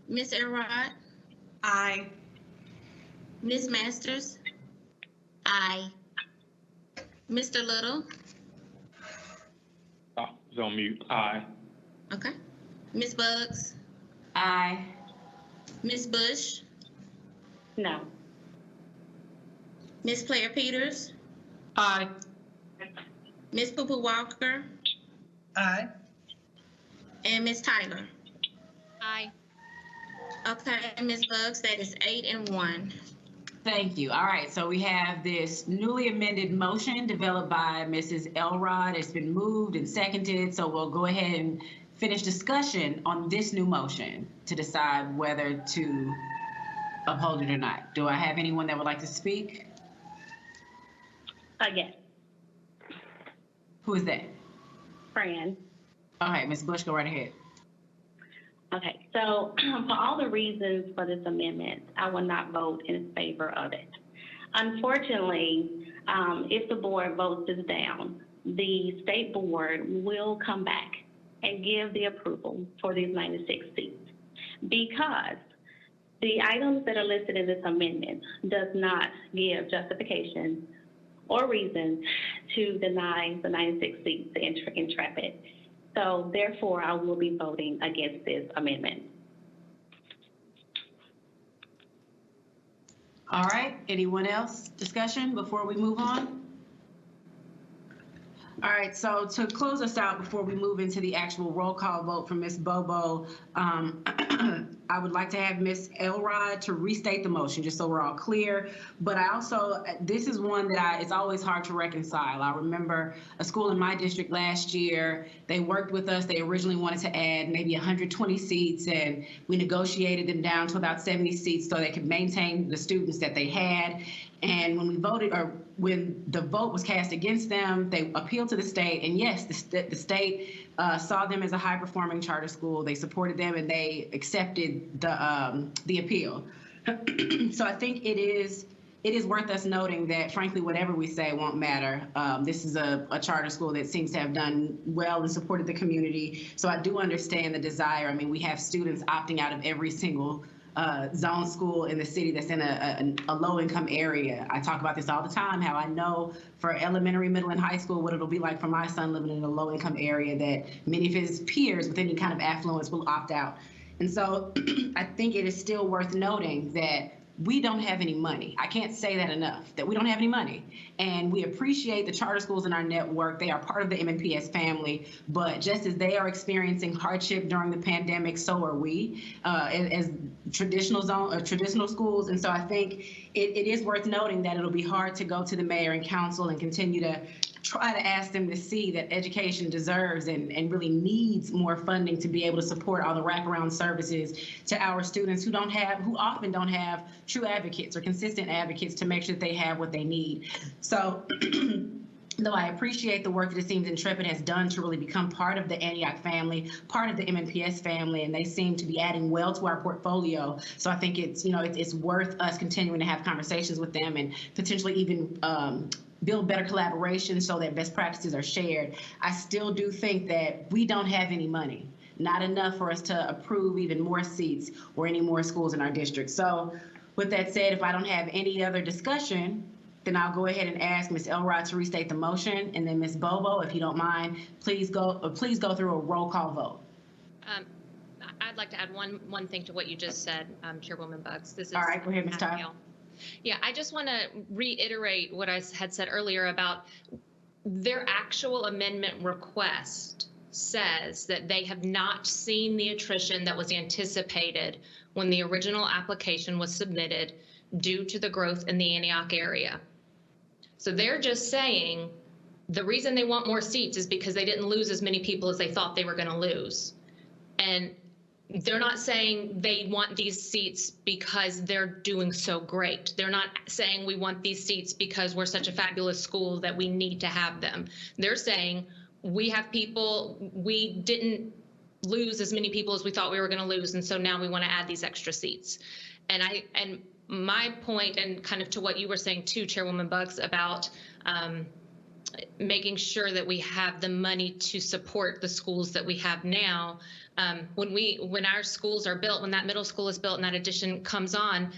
Ms. Elrod? Aye. Ms. Masters? Aye. Mr. Little? Oh, it's on mute. Aye. Okay. Ms. Buggs? Aye. Ms. Bush? No. Ms. Player Peters? Aye. Ms. Poo Poo Walker? Aye. And Ms. Tyler? Aye. Okay, Ms. Buggs, that is 8 and 1. Thank you. All right, so we have this newly amended motion developed by Mrs. Elrod. It's been moved and seconded, so we'll go ahead and finish discussion on this new motion to decide whether to uphold it or not. Do I have anyone that would like to speak? Yes. Who is that? Fran. Okay, Ms. Bush, go right ahead. Okay, so for all the reasons for this amendment, I will not vote in favor of it. Unfortunately, if the board votes this down, the state board will come back and give the approval for these 96 seats because the items that are listed in this amendment does not give justification or reason to deny the 96 seats to Intrepid. So therefore, I will be voting against this amendment. All right, anyone else discussion before we move on? All right, so to close us out before we move into the actual roll call vote from Ms. Bobo, I would like to have Ms. Elrod to restate the motion, just so we're all clear. But I also, this is one that it's always hard to reconcile. I remember a school in my district last year, they worked with us. They originally wanted to add maybe 120 seats, and we negotiated them down to about 70 seats so they could maintain the students that they had. And when we voted, or when the vote was cast against them, they appealed to the state. And yes, the state saw them as a high-performing charter school. They supported them, and they accepted the appeal. So I think it is worth us noting that, frankly, whatever we say won't matter. This is a charter school that seems to have done well and supported the community. So I do understand the desire. I mean, we have students opting out of every single zone school in the city that's in a low-income area. I talk about this all the time, how I know for elementary, middle, and high school what it'll be like for my son living in a low-income area, that many of his peers with any kind of affluence will opt out. And so I think it is still worth noting that we don't have any money. I can't say that enough, that we don't have any money. And we appreciate the charter schools in our network. They are part of the MNPS family, but just as they are experiencing hardship during the pandemic, so are we as traditional schools. And so I think it is worth noting that it'll be hard to go to the mayor and council and continue to try to ask them to see that education deserves and really needs more funding to be able to support all the wraparound services to our students who often don't have true advocates or consistent advocates to make sure that they have what they need. So though I appreciate the work that it seems Intrepid has done to really become part of the Antioch family, part of the MNPS family, and they seem to be adding well to our portfolio. So I think it's worth us continuing to have conversations with them and potentially even build better collaboration so that best practices are shared. I still do think that we don't have any money, not enough for us to approve even more seats or any more schools in our district. So with that said, if I don't have any other discussion, then I'll go ahead and ask Ms. Elrod to restate the motion, and then Ms. Bobo, if you don't mind, please go through a roll call vote. I'd like to add one thing to what you just said, Chairwoman Buggs. This is all right. Go ahead, Ms. Tyler. Yeah, I just want to reiterate what I had said earlier about their actual amendment request says that they have not seen the attrition that was anticipated when the original application was submitted due to the growth in the Antioch area. So they're just saying the reason they want more seats is because they didn't lose as many people as they thought they were going to lose. And they're not saying they want these seats because they're doing so great. They're not saying we want these seats because we're such a fabulous school that we need to have them. They're saying we have people, we didn't lose as many people as we thought we were going to lose, and so now we want to add these extra seats. And my point, and kind of to what you were saying too, Chairwoman Bucks, about making sure that we have the money to support the schools that we have now. When our schools are built, when that middle school is built and that addition comes on,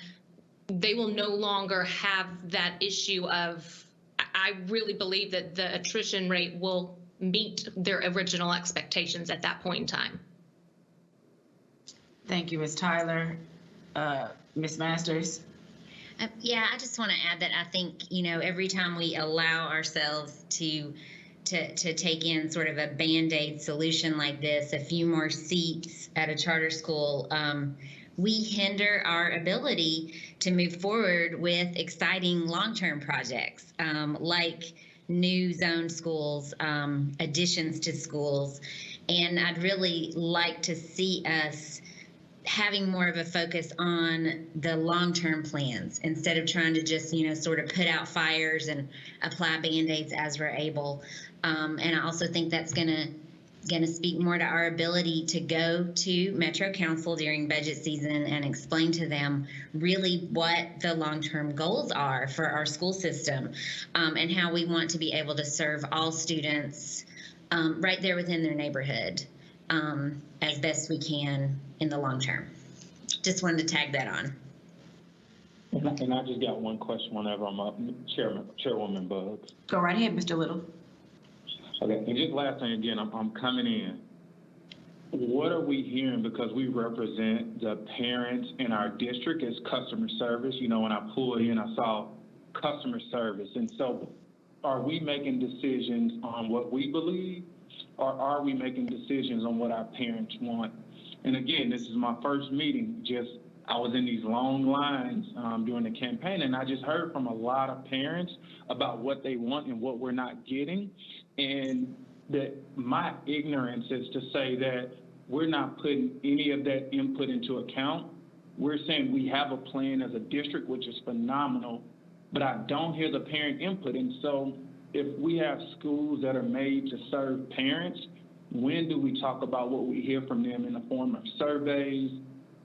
they will no longer have that issue of, I really believe that the attrition rate will meet their original expectations at that point in time. Thank you, Ms. Tyler. Ms. Masters? Yeah, I just want to add that I think, you know, every time we allow ourselves to take in sort of a Band-Aid solution like this, a few more seats at a charter school, we hinder our ability to move forward with exciting long-term projects like new zone schools, additions to schools. And I'd really like to see us having more of a focus on the long-term plans instead of trying to just, you know, sort of put out fires and apply Band-Aids as we're able. And I also think that's gonna speak more to our ability to go to Metro Council during budget season and explain to them really what the long-term goals are for our school system, and how we want to be able to serve all students right there within their neighborhood as best we can in the long term. Just wanted to tag that on. And I just got one question whenever I'm up, Chairwoman Buggs. Go right ahead, Mr. Little. Okay, and just last thing again, I'm coming in. What are we hearing? Because we represent the parents in our district as customer service. You know, when I pulled in, I saw customer service. And so are we making decisions on what we believe, or are we making decisions on what our parents want? And again, this is my first meeting. I was in these long lines during the campaign, and I just heard from a lot of parents about what they want and what we're not getting. And that my ignorance is to say that we're not putting any of that input into account. We're saying we have a plan as a district, which is phenomenal, but I don't hear the parent input. And so if we have schools that are made to serve parents, when do we talk about what we hear from them in the form of surveys,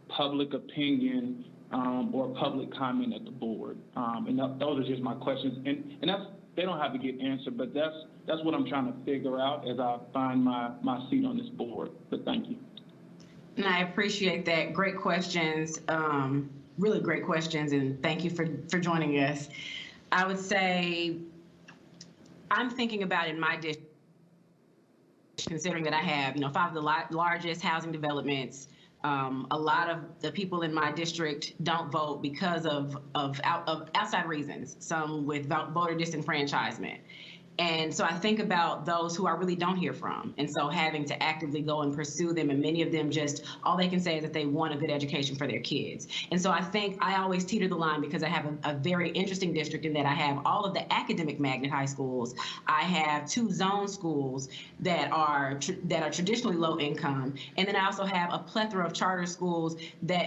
public opinion, or public comment at the board? And those are just my questions. And they don't have to get answered, but that's what I'm trying to figure out as I find my seat on this board. But thank you. And I appreciate that. Great questions, really great questions, and thank you for joining us. I would say I'm thinking about in my district, considering that I have, 5 of the largest housing developments. A lot of the people in my district don't vote because of outside reasons, some with voter disenfranchisement. And so I think about those who I really don't hear from. And so having to actively go and pursue them, and many of them just, all they can say is that they want a good education for their kids. And so I think I always teeter the line because I have a very interesting district in that I have all of the academic magnet high schools. I have 2 zone schools that are traditionally low income. And then I also have a plethora of charter schools,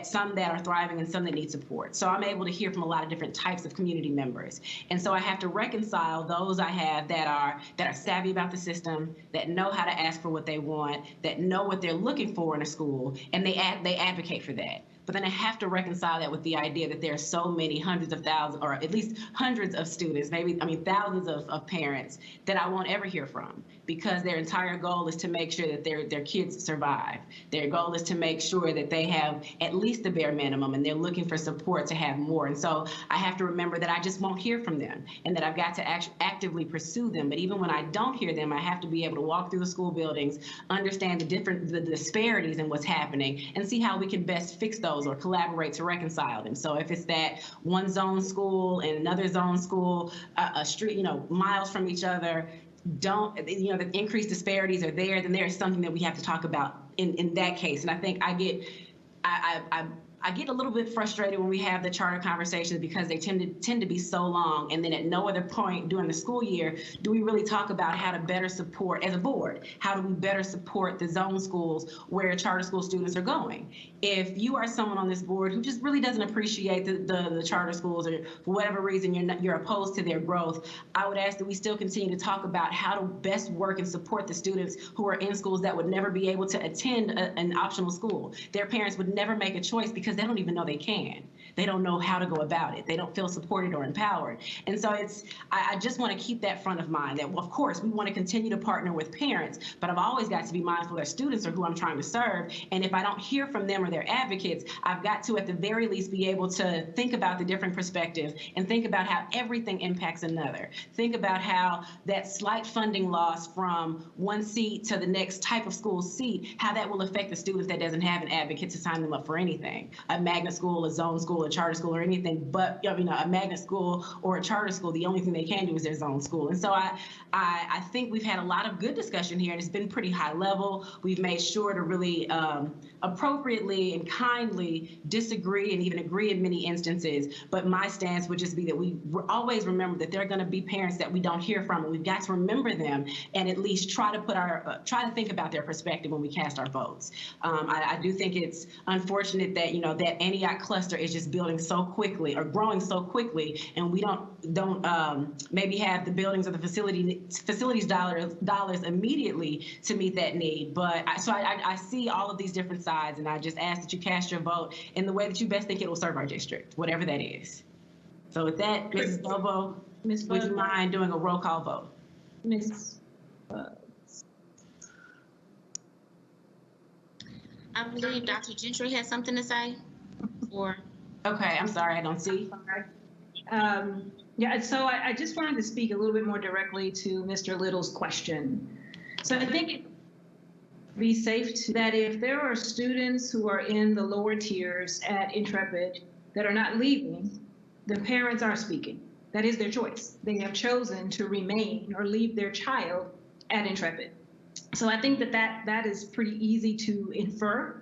some that are thriving and some that need support. So I'm able to hear from a lot of different types of community members. And so I have to reconcile those I have that are savvy about the system, that know how to ask for what they want, that know what they're looking for in a school, and they advocate for that. But then I have to reconcile that with the idea that there are so many hundreds of thousands, or at least hundreds of students, thousands of parents that I won't ever hear from, because their entire goal is to make sure that their kids survive. Their goal is to make sure that they have at least the bare minimum, and they're looking for support to have more. And so I have to remember that I just won't hear from them, and that I've got to actively pursue them. But even when I don't hear them, I have to be able to walk through the school buildings, understand the disparities in what's happening, and see how we can best fix those or collaborate to reconcile them. So if it's that one zone school and another zone school, a street, miles from each other, the increased disparities are there, then there's something that we have to talk about in that case. And I think I get a little bit frustrated when we have the charter conversations because they tend to be so long, and then at no other point during the school year do we really talk about how to better support, as a board, how do we better support the zone schools where charter school students are going. If you are someone on this board who just really doesn't appreciate the charter schools, or for whatever reason you're opposed to their growth, I would ask that we still continue to talk about how to best work and support the students who are in schools that would never be able to attend an optional school. Their parents would never make a choice because they don't even know they can. They don't know how to go about it. They don't feel supported or empowered. And so I just want to keep that front of mind, that of course we want to continue to partner with parents, but I've always got to be mindful that students are who I'm trying to serve. And if I don't hear from them or their advocates, I've got to at the very least be able to think about the different perspectives and think about how everything impacts another. Think about how that slight funding loss from one seat to the next type of school seat, how that will affect the students that doesn't have an advocate to sign them up for anything. A magnet school, a zone school, a charter school, or anything but a magnet school or a charter school, the only thing they can do is their zone school. And so I think we've had a lot of good discussion here, and it's been pretty high level. We've made sure to really appropriately and kindly disagree and even agree in many instances. But my stance would just be that we always remember that there are going to be parents that we don't hear from, and we've got to remember them and at least try to think about their perspective when we cast our votes. I do think it's unfortunate that that Antioch cluster is just building so quickly or growing so quickly, and we don't maybe have the buildings or the facilities dollars immediately to meet that need. But I see all of these different sides, and I just ask that you cast your vote in the way that you best think it will serve our district, whatever that is. So with that, Mrs. Bobo, would you mind doing a roll call vote? Ms. I believe Dr. Gentry has something to say. Okay, I'm sorry, I don't see. Yeah, so I just wanted to speak a little bit more directly to Mr. Little's question. So I think it would be safe that if there are students who are in the lower tiers at Intrepid that are not leaving, the parents are speaking. That is their choice. They have chosen to remain or leave their child at Intrepid. So I think that is pretty easy to infer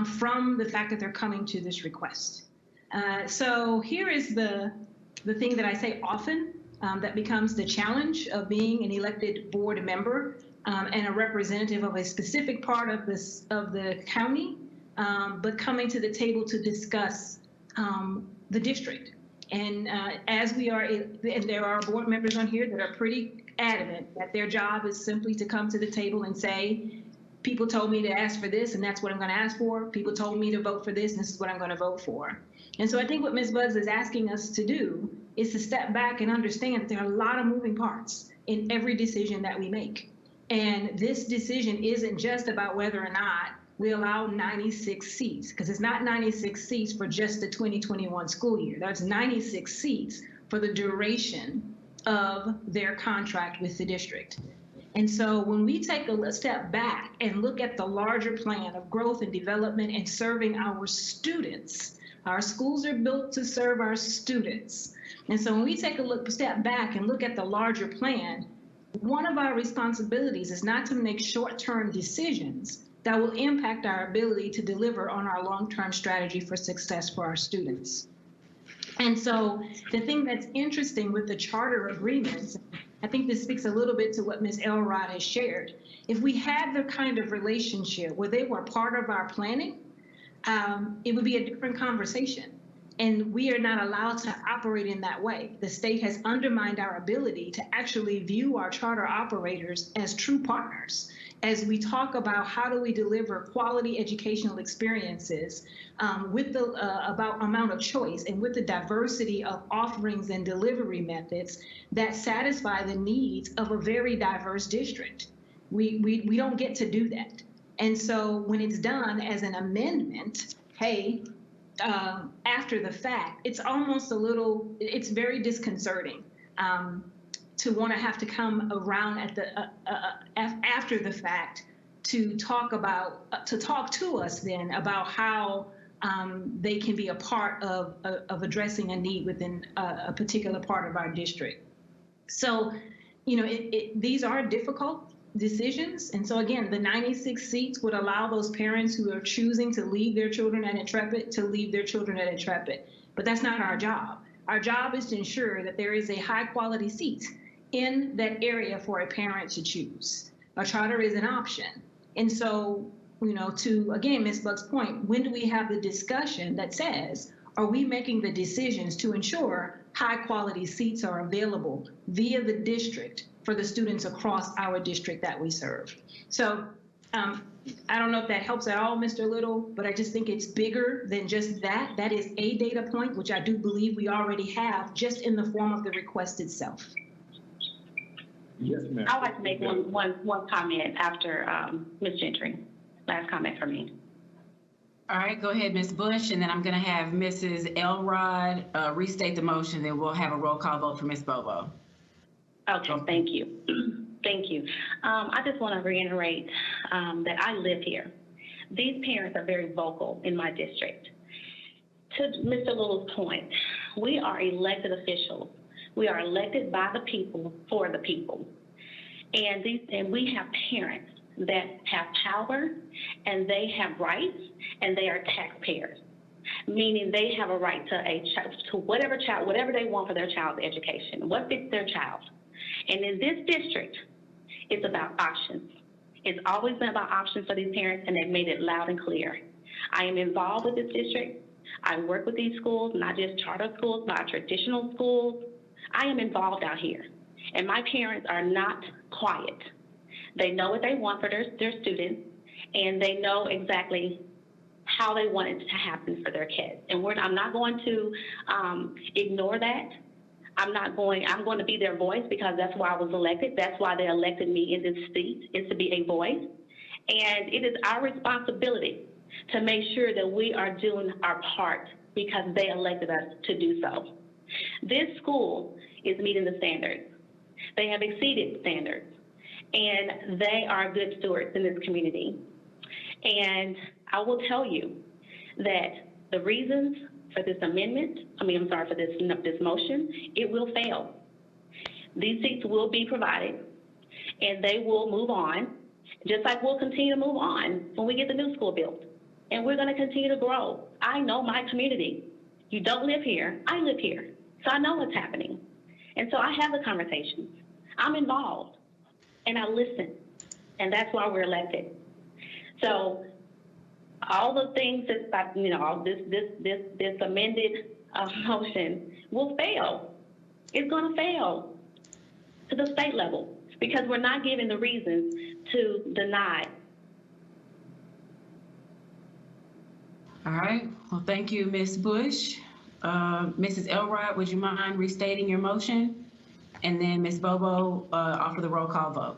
from the fact that they're coming to this request. So here is the thing that I say often that becomes the challenge of being an elected board member and a representative of a specific part of the county, but coming to the table to discuss the district. And as we are, and there are board members on here that are pretty adamant that their job is simply to come to the table and say, people told me to ask for this, and that's what I'm going to ask for. People told me to vote for this, and this is what I'm going to vote for. And so I think what Ms. Buds is asking us to do is to step back and understand that there are a lot of moving parts in every decision that we make. And this decision isn't just about whether or not we allow 96 seats, because it's not 96 seats for just the 2021 school year. That's 96 seats for the duration of their contract with the district. And so when we take a step back and look at the larger plan of growth and development and serving our students, our schools are built to serve our students. And so when we take a step back and look at the larger plan, one of our responsibilities is not to make short-term decisions that will impact our ability to deliver on our long-term strategy for success for our students. And so the thing that's interesting with the charter agreements, I think this speaks a little bit to what Ms. Elrod has shared. If we had the kind of relationship where they were part of our planning, it would be a different conversation. And we are not allowed to operate in that way. The state has undermined our ability to actually view our charter operators as true partners. As we talk about how do we deliver quality educational experiences with the about amount of choice and with the diversity of offerings and delivery methods that satisfy the needs of a very diverse district. We don't get to do that. And so when it's done as an amendment, hey, after the fact, it's almost it's very disconcerting. To want to have to come around at the after the fact to talk to us then about how they can be a part of addressing a need within a particular part of our district. So these are difficult decisions. And so again, the 96 seats would allow those parents who are choosing to leave their children at Intrepid to leave their children at Intrepid. But that's not our job. Our job is to ensure that there is a high quality seat in that area for a parent to choose. A charter is an option. And so, to, again, Ms. Buck's point, when do we have the discussion that says, are we making the decisions to ensure high quality seats are available via the district for the students across our district that we serve? So I don't know if that helps at all, Mr. Little, but I just think it's bigger than just that. That is a data point, which I do believe we already have just in the form of the request itself. Yes, ma'am. I'd like to make one comment after Ms. Gentry. Last comment for me. All right, go ahead, Ms. Bush, and then I'm going to have Mrs. Elrod restate the motion, then we'll have a roll call vote for Ms. Bobo. Okay, thank you. Thank you. I just want to reiterate that I live here. These parents are very vocal in my district. To Mr. Little's point, we are elected officials. We are elected by the people for the people. And we have parents that have power and they have rights and they are taxpayers, meaning they have a right to whatever they want for their child's education, what fits their child. And in this district, it's about options. It's always been about options for these parents, and they've made it loud and clear. I am involved with this district. I work with these schools, not just charter schools, but traditional schools. I am involved out here, and my parents are not quiet. They know what they want for their students, and they know exactly how they want it to happen for their kids. And I'm not going to ignore that. I'm going to be their voice because that's why I was elected. That's why they elected me in this seat, is to be a voice. And it is our responsibility to make sure that we are doing our part because they elected us to do so. This school is meeting the standards. They have exceeded standards, and they are good stewards in this community. And I will tell you that the reasons for this for this motion, it will fail. These seats will be provided, and they will move on, just like we'll continue to move on when we get the new school built. And we're going to continue to grow. I know my community. You don't live here. I live here. So I know what's happening. And so I have the conversations. I'm involved, and I listen, and that's why we're elected. So all the things that, this amended motion will fail. It's going to fail to the state level because we're not given the reasons to deny. All right. Well, thank you, Ms. Bush. Mrs. Elrod, would you mind restating your motion? And then Ms. Bobo, offer the roll call vote.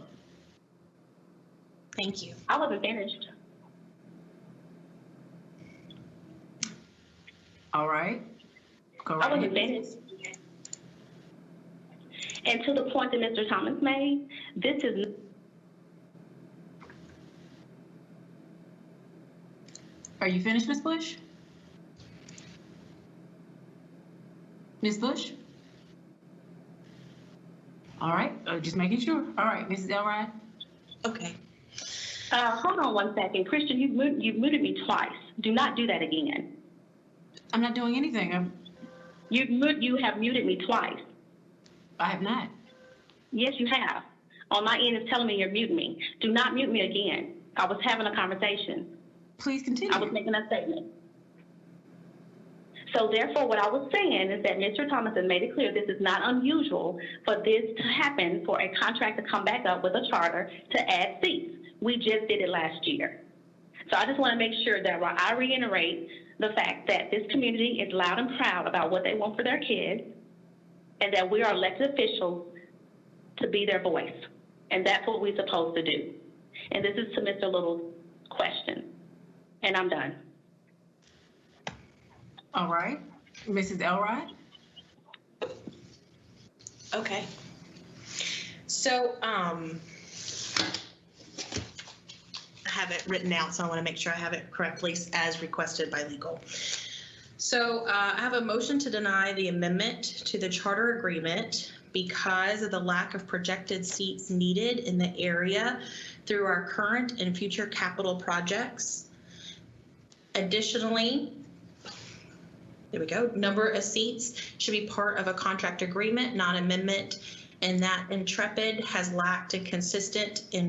Thank you. I wasn't finished. All right. Go right I wasn't ahead. finished. And to the point that Mr. Thomas made, this is. Are you finished, Ms. Bush? Ms. Bush? All right, just making sure. All right, Mrs. Elrod? Okay. Hold on one second. Christian, you've muted me twice. Do not do that again. I'm not doing anything. You have muted me twice. I have not. Yes, you have. On my end, it's telling me you're muting me. Do not mute me again. I was having a conversation. Please continue. I was making a statement. So therefore, what I was saying is that Mr. Thomas has made it clear this is not unusual for this to happen, for a contract to come back up with a charter to add seats. We just did it last year. So I just want to make sure that I reiterate the fact that this community is loud and proud about what they want for their kids, and that we are elected officials to be their voice. And that's what we're supposed to do. And this is to Mr. Little's question. And I'm done. All right. Mrs. Elrod? Okay. So, I have it written out, so I want to make sure I have it correctly as requested by legal. So I have a motion to deny the amendment to the charter agreement because of the lack of projected seats needed in the area through our current and future capital projects. Additionally, there we go, number of seats should be part of a contract agreement, not amendment, and that Intrepid has lacked in consistently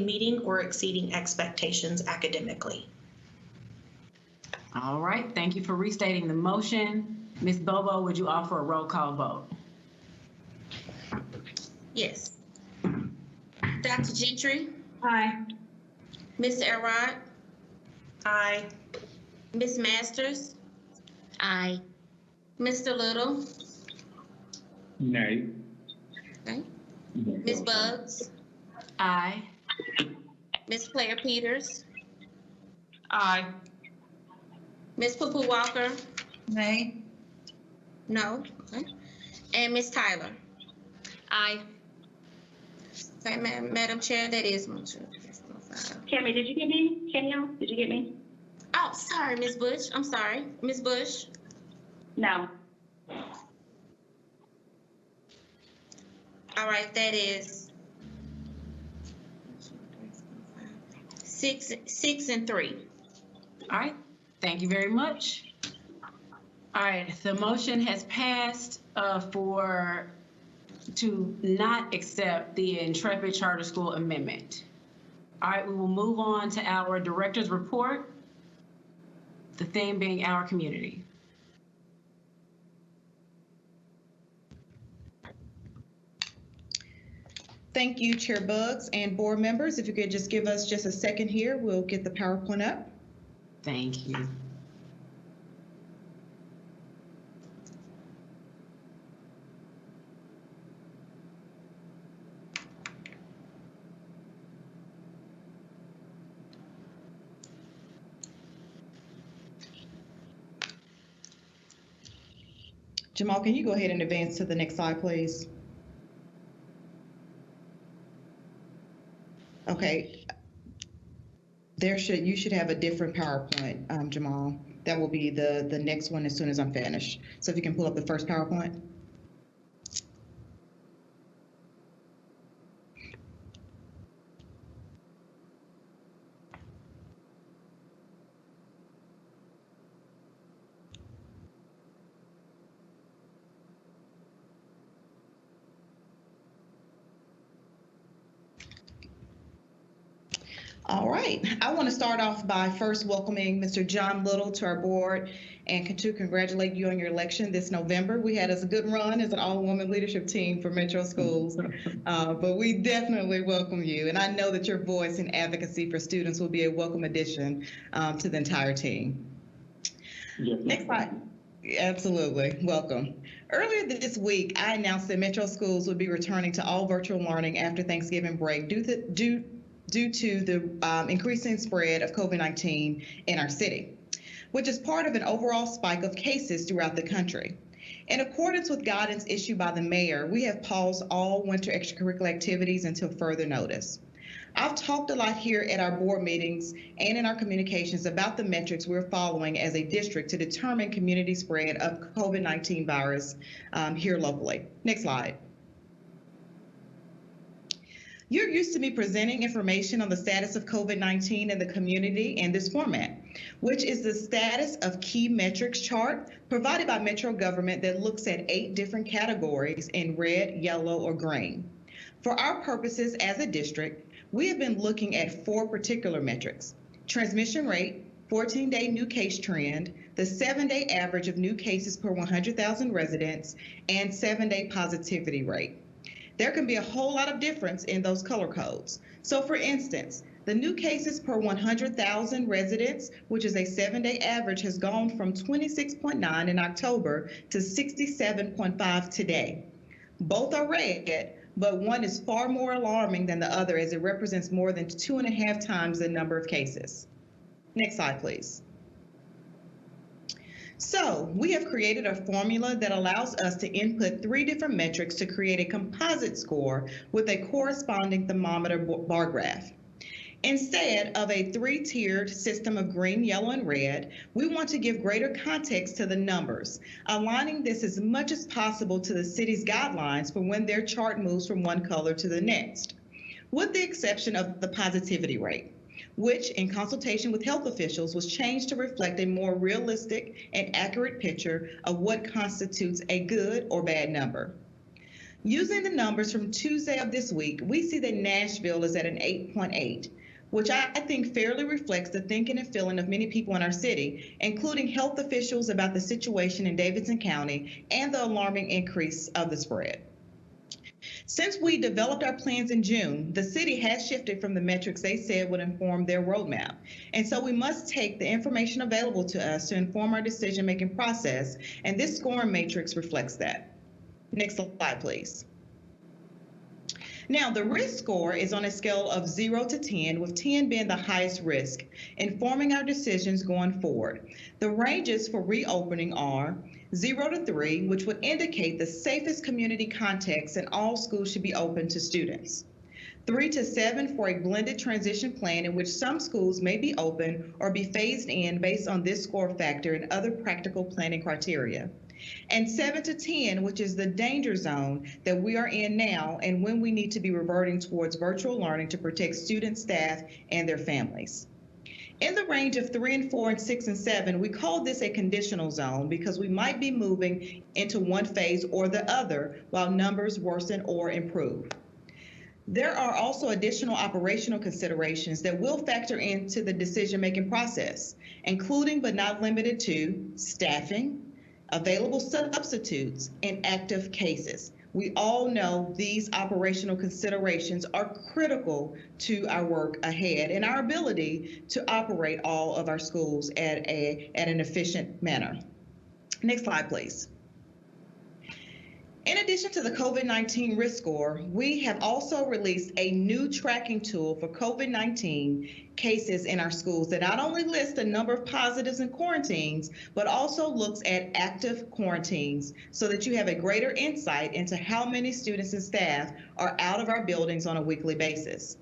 meeting or exceeding expectations academically. All right, thank you for restating the motion. Ms. Bobo, would you offer a roll call vote? Yes. Dr. Gentry? Aye. Ms. Elrod? Aye. Ms. Masters? Aye. Mr. Little? Nay. Okay. Ms. Bugs? Aye. Ms. Claire Peters? Aye. Ms. Poo Walker? Nay. No. Okay. And Ms. Tyler? Aye. Okay, Madam Chair, that is motion. Tammy, did you get me? Danielle, did you get me? Oh, sorry, Ms. Bush. I'm sorry. Ms. Bush? No. All right, that is 6 and 3. All right, thank you very much. All right, the motion has passed to not accept the Intrepid Charter School amendment. All right, we will move on to our director's report, the theme being our community. Thank you, Chair Bugs and board members. If you could just give us just a second here, we'll get the PowerPoint up. Thank you. Jamal, can you go ahead and advance to the next slide, please? Okay. You should have a different PowerPoint, Jamal. That will be the next one as soon as I'm finished. So if you can pull up the first PowerPoint. All right, I want to start off by first welcoming Mr. John Little to our board and to congratulate you on your election this November. We had a good run as an all-woman leadership team for Metro Schools, but we definitely welcome you. And I know that your voice and advocacy for students will be a welcome addition to the entire team. Yes. Next slide. Absolutely, welcome. Earlier this week, I announced that Metro Schools would be returning to all virtual learning after Thanksgiving break due to the increasing spread of COVID-19 in our city, which is part of an overall spike of cases throughout the country. In accordance with guidance issued by the mayor, we have paused all winter extracurricular activities until further notice. I've talked a lot here at our board meetings and in our communications about the metrics we're following as a district to determine community spread of COVID-19 virus here locally. Next slide. You're used to me presenting information on the status of COVID-19 in the community in this format, which is the status of key metrics chart provided by Metro government that looks at 8 different categories in red, yellow, or green. For our purposes as a district, we have been looking at 4 particular metrics: transmission rate, 14-day new case trend, the 7-day average of new cases per 100,000 residents, and 7-day positivity rate. There can be a whole lot of difference in those color codes. So for instance, the new cases per 100,000 residents, which is a 7-day average, has gone from 26.9 in October to 67.5 today. Both are red, but one is far more alarming than the other as it represents more than 2.5 times the number of cases. Next slide, please. So we have created a formula that allows us to input 3 different metrics to create a composite score with a corresponding thermometer bar graph. Instead of a three-tiered system of green, yellow, and red, we want to give greater context to the numbers, aligning this as much as possible to the city's guidelines for when their chart moves from one color to the next, with the exception of the positivity rate, which, in consultation with health officials, was changed to reflect a more realistic and accurate picture of what constitutes a good or bad number. Using the numbers from Tuesday of this week, we see that Nashville is at an 8.8, which I think fairly reflects the thinking and feeling of many people in our city, including health officials about the situation in Davidson County and the alarming increase of the spread. Since we developed our plans in June, the city has shifted from the metrics they said would inform their roadmap. And so we must take the information available to us to inform our decision-making process, and this scoring matrix reflects that. Next slide, please. Now, the risk score is on a scale of 0 to 10, with 10 being the highest risk, informing our decisions going forward. The ranges for reopening are 0 to 3, which would indicate the safest community context and all schools should be open to students. 3 to 7 for a blended transition plan in which some schools may be open or be phased in based on this score factor and other practical planning criteria. And 7 to 10, which is the danger zone that we are in now and when we need to be reverting towards virtual learning to protect students, staff, and their families. In the range of 3 and 4 and 6 and 7, we call this a conditional zone because we might be moving into one phase or the other while numbers worsen or improve. There are also additional operational considerations that will factor into the decision-making process, including but not limited to staffing, available substitutes, and active cases. We all know these operational considerations are critical to our work ahead and our ability to operate all of our schools at an efficient manner. Next slide, please. In addition to the COVID-19 risk score, we have also released a new tracking tool for COVID-19 cases in our schools that not only lists the number of positives and quarantines, but also looks at active quarantines so that you have a greater insight into how many students and staff are out of our buildings on a weekly basis.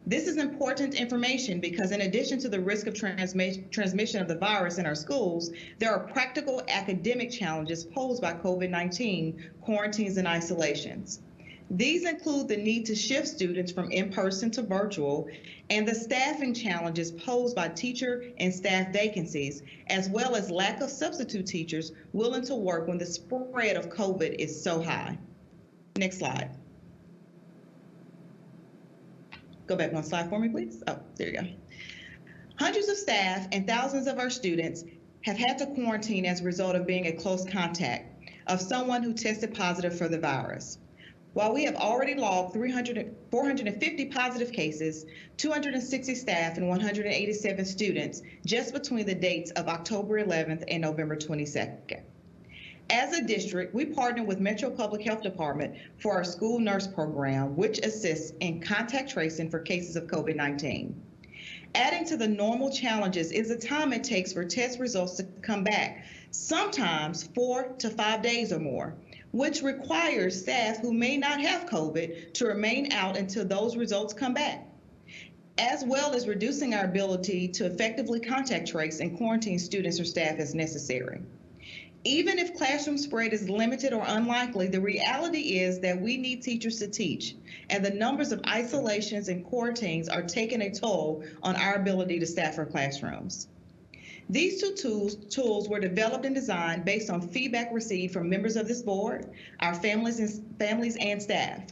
This is important information because in addition to the risk of transmission of the virus in our schools, there are practical academic challenges posed by COVID-19 quarantines and isolations. These include the need to shift students from in-person to virtual and the staffing challenges posed by teacher and staff vacancies, as well as lack of substitute teachers willing to work when the spread of COVID is so high. Next slide. Go back one slide for me, please. Oh, there you go. Hundreds of staff and thousands of our students have had to quarantine as a result of being a close contact of someone who tested positive for the virus. While we have already logged 450 positive cases, 260 staff, and 187 students just between the dates of October 11th and November 22nd. As a district, we partner with Metro Public Health Department for our school nurse program, which assists in contact tracing for cases of COVID-19. Adding to the normal challenges is the time it takes for test results to come back, sometimes 4 to 5 days or more, which requires staff who may not have COVID to remain out until those results come back, as well as reducing our ability to effectively contact trace and quarantine students or staff as necessary. Even if classroom spread is limited or unlikely, the reality is that we need teachers to teach, and the numbers of isolations and quarantines are taking a toll on our ability to staff our classrooms. These two tools were developed and designed based on feedback received from members of this board, our families and staff.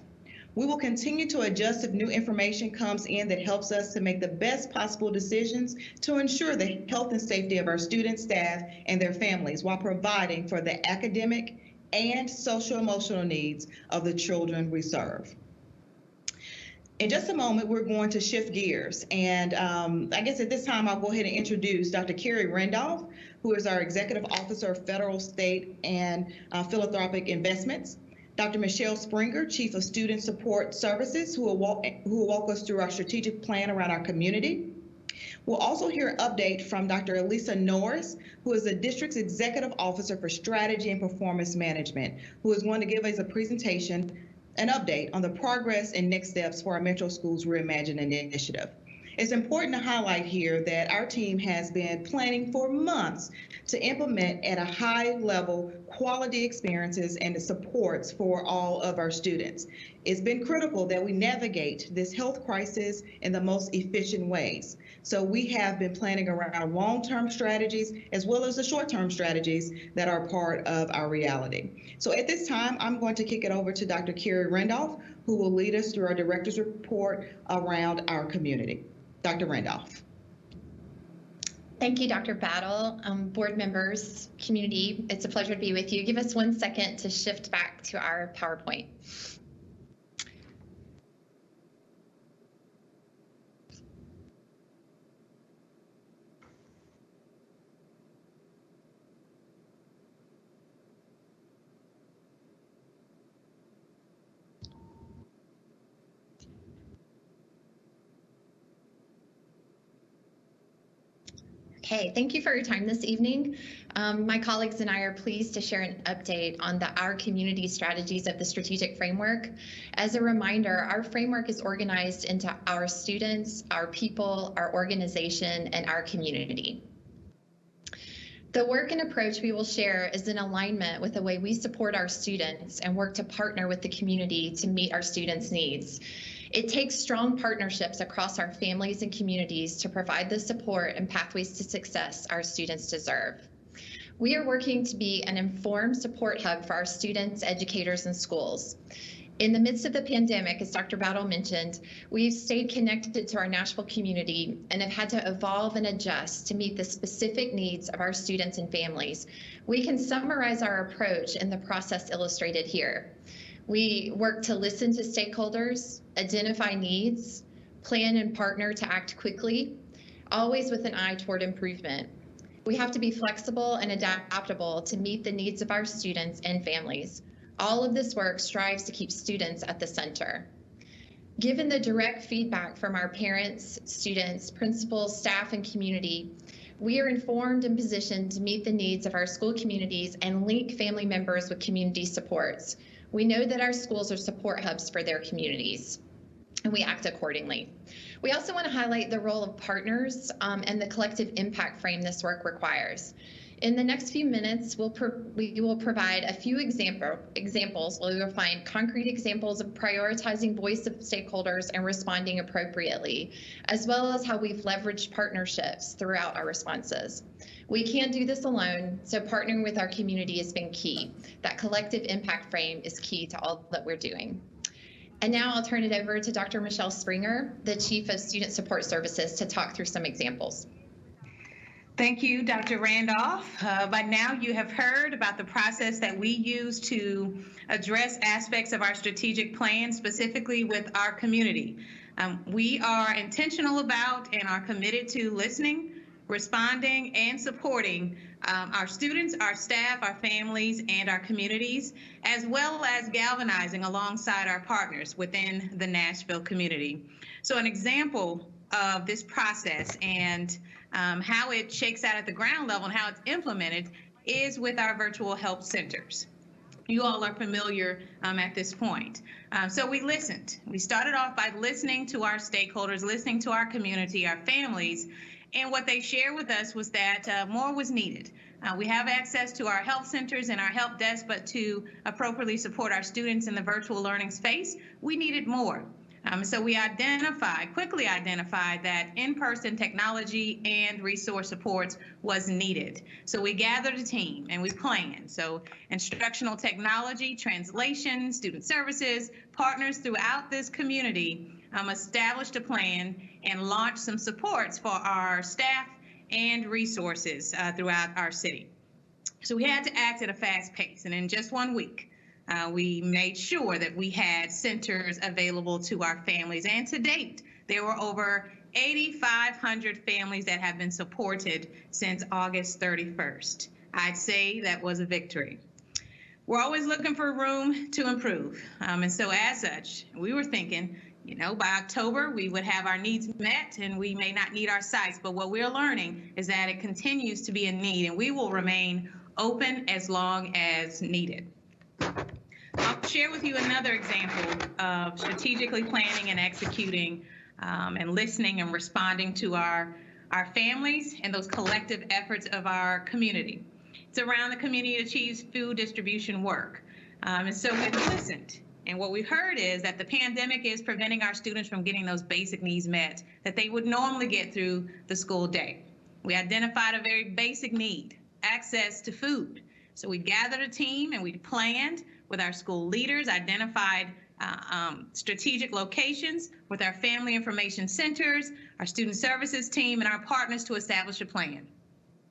We will continue to adjust if new information comes in that helps us to make the best possible decisions to ensure the health and safety of our students, staff, and their families while providing for the academic and social-emotional needs of the children we serve. In just a moment, we're going to shift gears. And I guess at this time, I'll go ahead and introduce Dr. Carrie Randolph, who is our Executive Officer of Federal, State, and Philanthropic Investments. Dr. Michelle Springer, Chief of Student Support Services, who will walk us through our strategic plan around our community. We'll also hear an update from Dr. Elisa Norris, who is the district's Executive Officer for Strategy and Performance Management, who is going to give us a presentation, an update on the progress and next steps for our Metro Schools Reimagining initiative. It's important to highlight here that our team has been planning for months to implement at a high level quality experiences and supports for all of our students. It's been critical that we navigate this health crisis in the most efficient ways. So we have been planning around long-term strategies as well as the short-term strategies that are part of our reality. So at this time, I'm going to kick it over to Dr. Carrie Randolph, who will lead us through our director's report around our community. Dr. Randolph. Thank you, Dr. Battle. Board members, community, it's a pleasure to be with you. Give us 1 second to shift back to our PowerPoint. Okay, thank you for your time this evening. My colleagues and I are pleased to share an update on our community strategies of the strategic framework. As a reminder, our framework is organized into our students, our people, our organization, and our community. The work and approach we will share is in alignment with the way we support our students and work to partner with the community to meet our students' needs. It takes strong partnerships across our families and communities to provide the support and pathways to success our students deserve. We are working to be an informed support hub for our students, educators, and schools. In the midst of the pandemic, as Dr. Battle mentioned, we've stayed connected to our Nashville community and have had to evolve and adjust to meet the specific needs of our students and families. We can summarize our approach in the process illustrated here. We work to listen to stakeholders, identify needs, plan and partner to act quickly, always with an eye toward improvement. We have to be flexible and adaptable to meet the needs of our students and families. All of this work strives to keep students at the center. Given the direct feedback from our parents, students, principals, staff, and community, we are informed and positioned to meet the needs of our school communities and link family members with community supports. We know that our schools are support hubs for their communities, and we act accordingly. We also want to highlight the role of partners and the collective impact frame this work requires. In the next few minutes, we will provide a few examples where we will find concrete examples of prioritizing voice of stakeholders and responding appropriately, as well as how we've leveraged partnerships throughout our responses. We can't do this alone, so partnering with our community has been key. That collective impact frame is key to all that we're doing. And now I'll turn it over to Dr. Michelle Springer, the Chief of Student Support Services, to talk through some examples. Thank you, Dr. Randolph. By now you have heard about the process that we use to address aspects of our strategic plan, specifically with our community. We are intentional about and are committed to listening, responding, and supporting our students, our staff, our families, and our communities, as well as galvanizing alongside our partners within the Nashville community. So an example of this process and how it shakes out at the ground level and how it's implemented is with our virtual help centers. You all are familiar at this point. So we listened. We started off by listening to our stakeholders, listening to our community, our families, and what they shared with us was that more was needed. We have access to our health centers and our help desk, but to appropriately support our students in the virtual learning space, we needed more. So we quickly identified that in-person technology and resource supports was needed. So we gathered a team and we planned. So instructional technology, translation, student services, partners throughout this community established a plan and launched some supports for our staff and resources throughout our city. So we had to act at a fast pace, and in just 1 week, we made sure that we had centers available to our families. And to date, there were over 8,500 families that have been supported since August 31st. I'd say that was a victory. We're always looking for room to improve. And so as such, we were thinking, by October, we would have our needs met and we may not need our sites. But what we're learning is that it continues to be a need, and we will remain open as long as needed. I'll share with you another example of strategically planning and executing and listening and responding to our families and those collective efforts of our community. It's around the community achieves food distribution work. And so we've listened. And what we've heard is that the pandemic is preventing our students from getting those basic needs met that they would normally get through the school day. We identified a very basic need, access to food. So we gathered a team and we planned with our school leaders, identified strategic locations with our family information centers, our student services team, and our partners to establish a plan.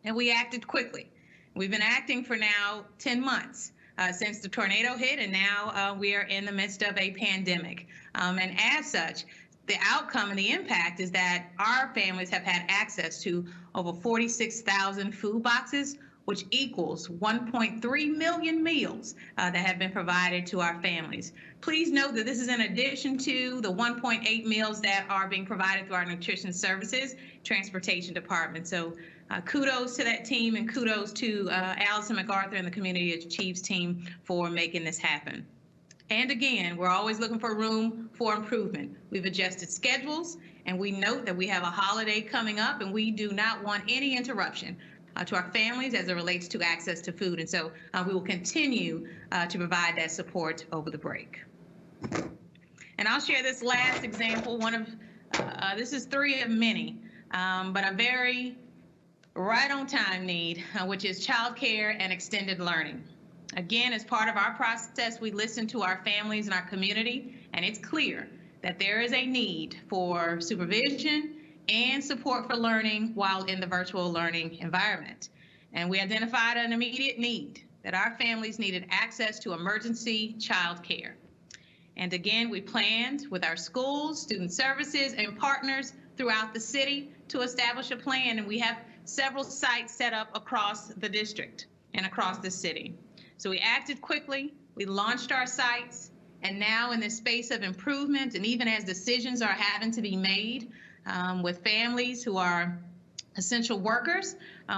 And we acted quickly. We've been acting for now 10 months since the tornado hit, and now we are in the midst of a pandemic. And as such, the outcome and the impact is that our families have had access to over 46,000 food boxes, which equals 1.3 million meals that have been provided to our families. Please note that this is in addition to the 1.8 meals that are being provided through our nutrition services transportation department. So kudos to that team, and kudos to Allison MacArthur and the Community Achieves team for making this happen. And again, we're always looking for room for improvement. We've adjusted schedules, and we note that we have a holiday coming up, and we do not want any interruption to our families as it relates to access to food. And so we will continue to provide that support over the break. And I'll share this last example. This is 3 of many, but a very right on time need, which is childcare and extended learning. Again, as part of our process, we listen to our families and our community, and it's clear that there is a need for supervision and support for learning while in the virtual learning environment. And we identified an immediate need that our families needed access to emergency childcare. And again, we planned with our schools, student services, and partners throughout the city to establish a plan, and we have several sites set up across the district and across the city. So we acted quickly, we launched our sites, and now in this space of improvement, and even as decisions are having to be made with families who are essential workers,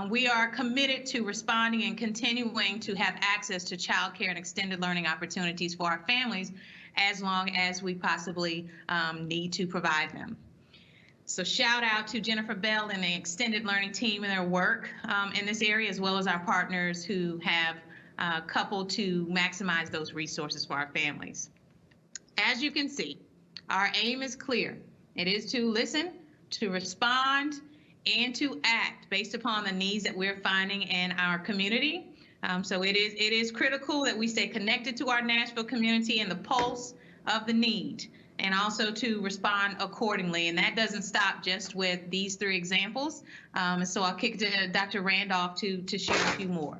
we are committed to responding and continuing to have access to childcare and extended learning opportunities for our families as long as we possibly need to provide them. So shout out to Jennifer Bell and the extended learning team and their work in this area, as well as our partners who have coupled to maximize those resources for our families. As you can see, our aim is clear. It is to listen, to respond, and to act based upon the needs that we're finding in our community. So it is critical that we stay connected to our Nashville community and the pulse of the need, and also to respond accordingly. And that doesn't stop just with these 3 examples. So I'll kick it to Dr. Randolph to share a few more.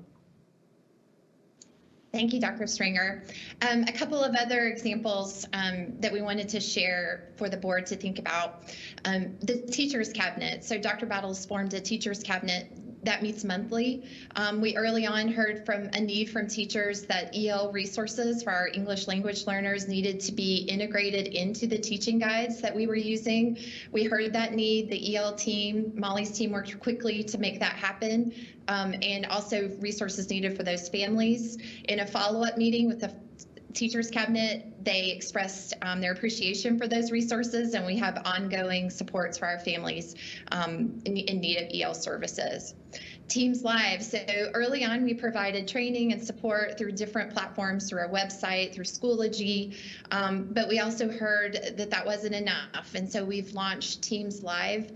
Thank you, Dr. Stringer. A couple of other examples that we wanted to share for the board to think about. The Teachers Cabinet. So Dr. Battles formed a Teachers Cabinet that meets monthly. We early on heard from a need from teachers that EL resources for our English language learners needed to be integrated into the teaching guides that we were using. We heard that need. The EL team, Molly's team, worked quickly to make that happen, and also resources needed for those families. In a follow-up meeting with the Teachers Cabinet, they expressed their appreciation for those resources, and we have ongoing supports for our families in need of EL services. Teams Live. So early on, we provided training and support through different platforms, through our website, through Schoology, but we also heard that that wasn't enough. And so we've launched Teams Live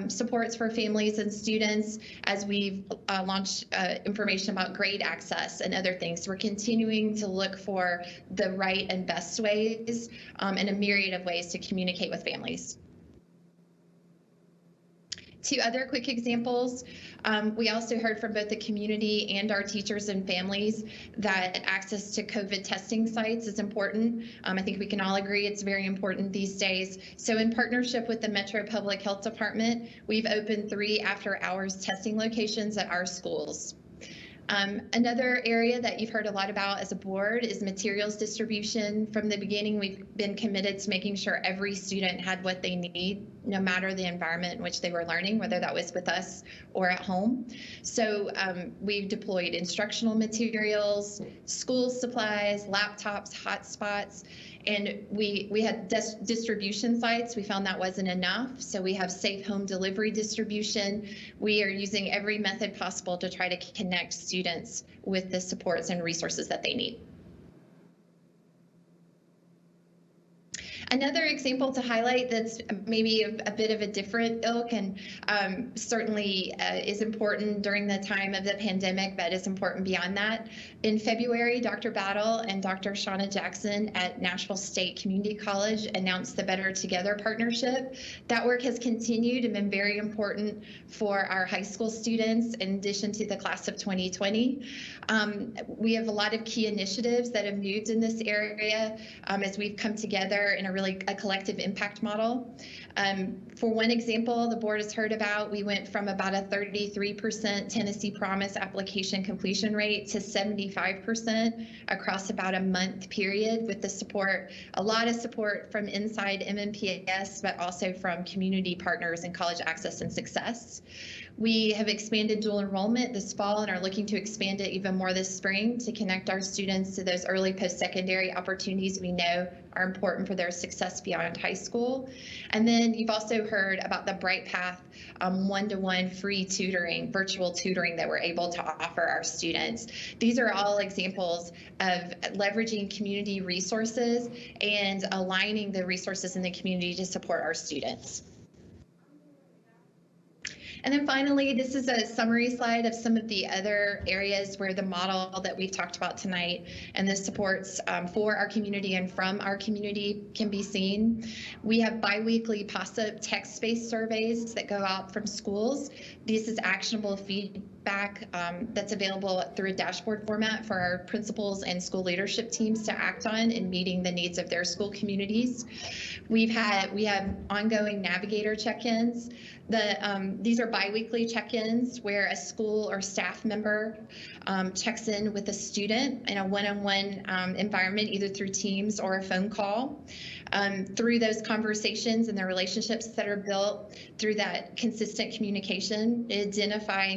supports for families and students, as we've launched information about grade access and other things. So we're continuing to look for the right and best ways and a myriad of ways to communicate with families. 2 other quick examples. We also heard from both the community and our teachers and families that access to COVID testing sites is important. I think we can all agree it's very important these days. So in partnership with the Metro Public Health Department, we've opened 3 after-hours testing locations at our schools. Another area that you've heard a lot about as a board is materials distribution. From the beginning, we've been committed to making sure every student had what they no matter the environment in which they were learning, whether that was with us or at home. So we've deployed instructional materials, school supplies, laptops, hotspots, and we had distribution sites. We found that wasn't enough, so we have safe home delivery distribution. We are using every method possible to try to connect students with the supports and resources that they need. Another example to highlight that's maybe a bit of a different ilk and certainly is important during the time of the pandemic, but is important beyond that. In February, Dr. Battle and Dr. Shauna Jackson at Nashville State Community College announced the Better Together partnership. That work has continued and been very important for our high school students in addition to the class of 2020. We have a lot of key initiatives that have moved in this area as we've come together in a collective impact model. For one example, the board has heard about, we went from about a 33% Tennessee Promise application completion rate to 75% across about a month period with the support, a lot of support from inside MNPS, but also from community partners in College Access and Success. We have expanded dual enrollment this fall and are looking to expand it even more this spring to connect our students to those early post-secondary opportunities we know are important for their success beyond high school. And then you've also heard about the Bright Path one-to-one free tutoring, virtual tutoring that we're able to offer our students. These are all examples of leveraging community resources and aligning the resources in the community to support our students. And then finally, this is a summary slide of some of the other areas where the model that we've talked about tonight and the supports for our community and from our community can be seen. We have biweekly PASA text-based surveys that go out from schools. This is actionable feedback that's available through a dashboard format for our principals and school leadership teams to act on in meeting the needs of their school communities. We have ongoing navigator check-ins. These are biweekly check-ins where a school or staff member checks in with a student in a one-on-one environment, either through Teams or a phone call. Through those conversations and the relationships that are built through that consistent communication, identify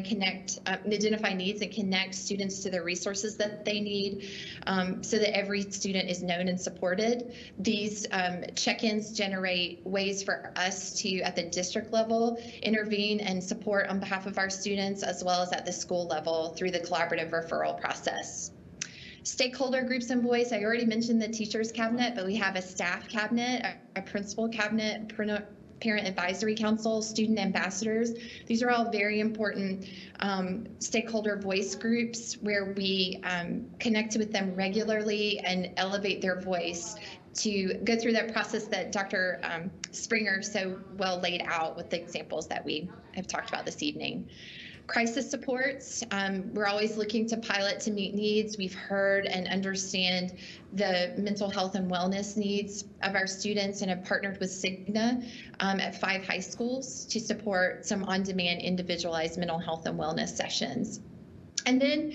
needs and connect students to the resources that they need so that every student is known and supported. These check-ins generate ways for us to, at the district level, intervene and support on behalf of our students, as well as at the school level through the collaborative referral process. Stakeholder groups and voice, I already mentioned the teachers cabinet, but we have a staff cabinet, a principal cabinet, parent advisory council, student ambassadors. These are all very important stakeholder voice groups where we connect with them regularly and elevate their voice to go through that process that Dr. Springer so well laid out with the examples that we have talked about this evening. Crisis supports, we're always looking to pilot to meet needs. We've heard and understand the mental health and wellness needs of our students and have partnered with Cigna at 5 high schools to support some on-demand individualized mental health and wellness sessions. And then,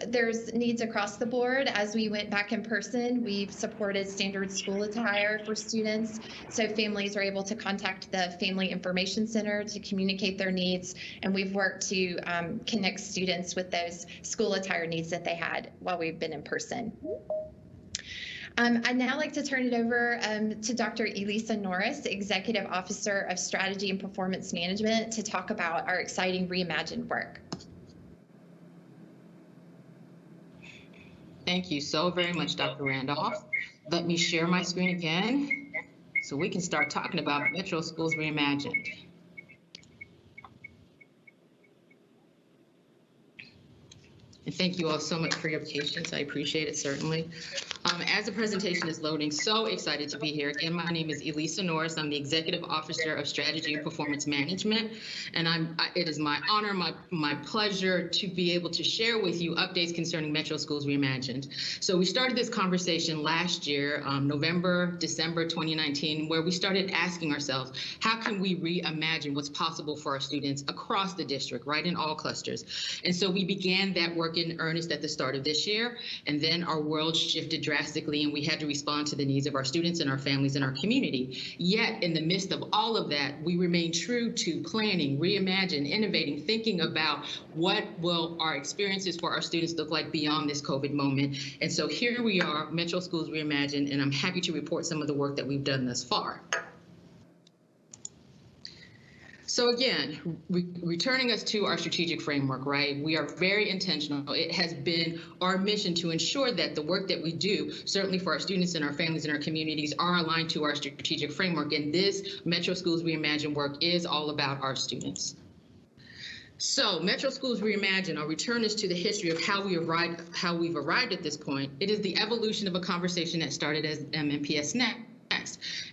there's needs across the board. As we went back in person, we've supported standard school attire for students, so families are able to contact the Family Information Center to communicate their needs, and we've worked to connect students with those school attire needs that they had while we've been in person. I'd now like to turn it over to Dr. Elisa Norris, Executive Officer of Strategy and Performance Management, to talk about our exciting Reimagined work. Thank you so very much, Dr. Randolph. Let me share my screen again so we can start talking about Metro Schools Reimagined. And thank you all so much for your patience. I appreciate it, certainly. As the presentation is loading, so excited to be here. Again, my name is Elisa Norris. I'm the Executive Officer of Strategy and Performance Management. And it is my honor, my pleasure to be able to share with you updates concerning Metro Schools Reimagined. So we started this conversation last year, December 2019, where we started asking ourselves, how can we reimagine what's possible for our students across the district, right, in all clusters? And so we began that work in earnest at the start of this year, and then our world shifted drastically drastically, and we had to respond to the needs of our students and our families and our community. Yet, in the midst of all of that, we remain true to planning, reimagine, innovating, thinking about what will our experiences for our students look like beyond this COVID moment. And so here we are, Metro Schools Reimagined, and I'm happy to report some of the work that we've done thus far. So again, returning us to our strategic framework, right? We are very intentional. It has been our mission to ensure that the work that we do, certainly for our students and our families and our communities, are aligned to our strategic framework. And this Metro Schools Reimagined work is all about our students. So Metro Schools Reimagined, I'll return us to the history of how we've arrived at this point. It is the evolution of a conversation that started as MNPS Next.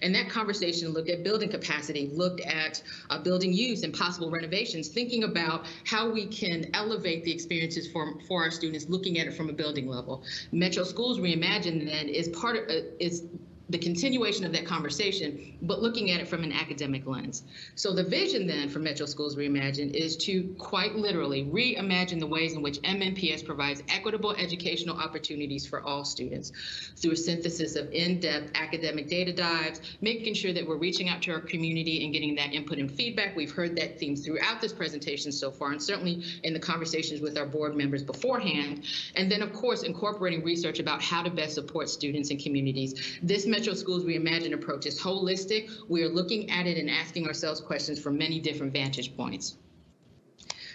And that conversation looked at building capacity, looked at building use and possible renovations, thinking about how we can elevate the experiences for our students, looking at it from a building level. Metro Schools Reimagined then is the continuation of that conversation, but looking at it from an academic lens. So the vision then for Metro Schools Reimagined is to quite literally reimagine the ways in which MNPS provides equitable educational opportunities for all students through a synthesis of in-depth academic data dives, making sure that we're reaching out to our community and getting that input and feedback. We've heard that theme throughout this presentation so far, and certainly in the conversations with our board members beforehand. And then, of course, incorporating research about how to best support students and communities. This Metro Schools Reimagined approach is holistic. We are looking at it and asking ourselves questions from many different vantage points.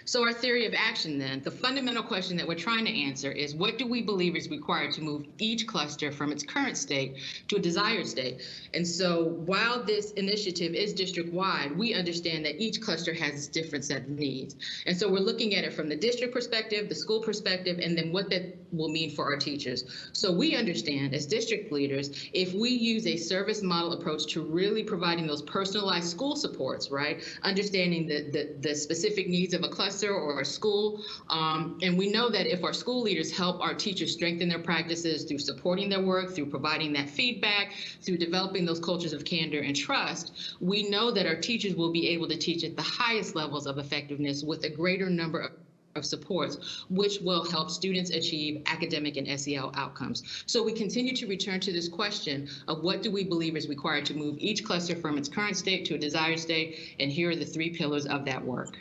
So our theory of action then, the fundamental question that we're trying to answer is, what do we believe is required to move each cluster from its current state to a desired state? And so while this initiative is district-wide, we understand that each cluster has its different set of needs. And so we're looking at it from the district perspective, the school perspective, and then what that will mean for our teachers. So we understand as district leaders, if we use a service model approach to really providing those personalized school supports, right? Understanding the specific needs of a cluster or a school. And we know that if our school leaders help our teachers strengthen their practices through supporting their work, through providing that feedback, through developing those cultures of candor and trust, we know that our teachers will be able to teach at the highest levels of effectiveness with a greater number of supports, which will help students achieve academic and SEL outcomes. So we continue to return to this question of what do we believe is required to move each cluster from its current state to a desired state, and here are the 3 pillars of that work.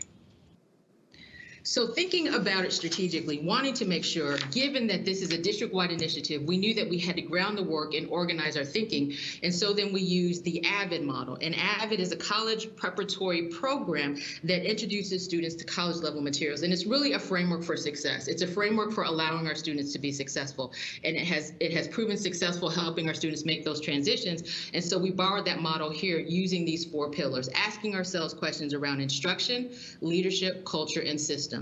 So thinking about it strategically, wanting to make sure, given that this is a district-wide initiative, we knew that we had to ground the work and organize our thinking. And so then we used the AVID model. And AVID is a college preparatory program that introduces students to college-level materials. And it's really a framework for success. It's a framework for allowing our students to be successful. And it has proven successful helping our students make those transitions. And so we borrowed that model here using these 4 pillars, asking ourselves questions around instruction, leadership, culture, and systems.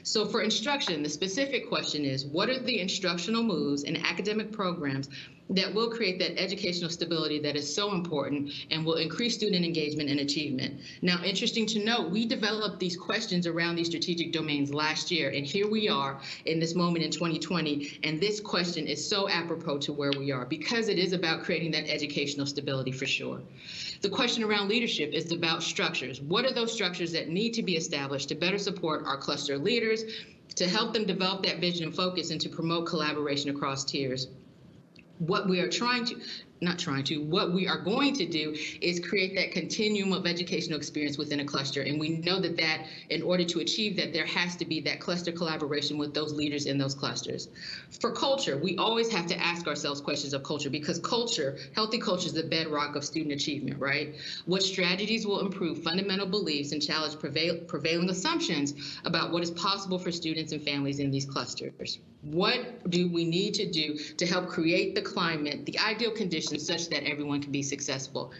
So for instruction, the specific question is, what are the instructional moves and academic programs that will create that educational stability that is so important and will increase student engagement and achievement? Now, interesting to note, we developed these questions around these strategic domains last year, and here we are in this moment in 2020, and this question is so apropos to where we are because it is about creating that educational stability for sure. The question around leadership is about structures. What are those structures that need to be established to better support our cluster leaders, to help them develop that vision and focus, and to promote collaboration across tiers? What we are what we are going to do is create that continuum of educational experience within a cluster. And we know that in order to achieve that, there has to be that cluster collaboration with those leaders in those clusters. For culture, we always have to ask ourselves questions of culture because culture, healthy culture is the bedrock of student achievement, right? What strategies will improve fundamental beliefs and challenge prevailing assumptions about what is possible for students and families in these clusters? What do we need to do to help create the climate, the ideal conditions such that everyone can be successful?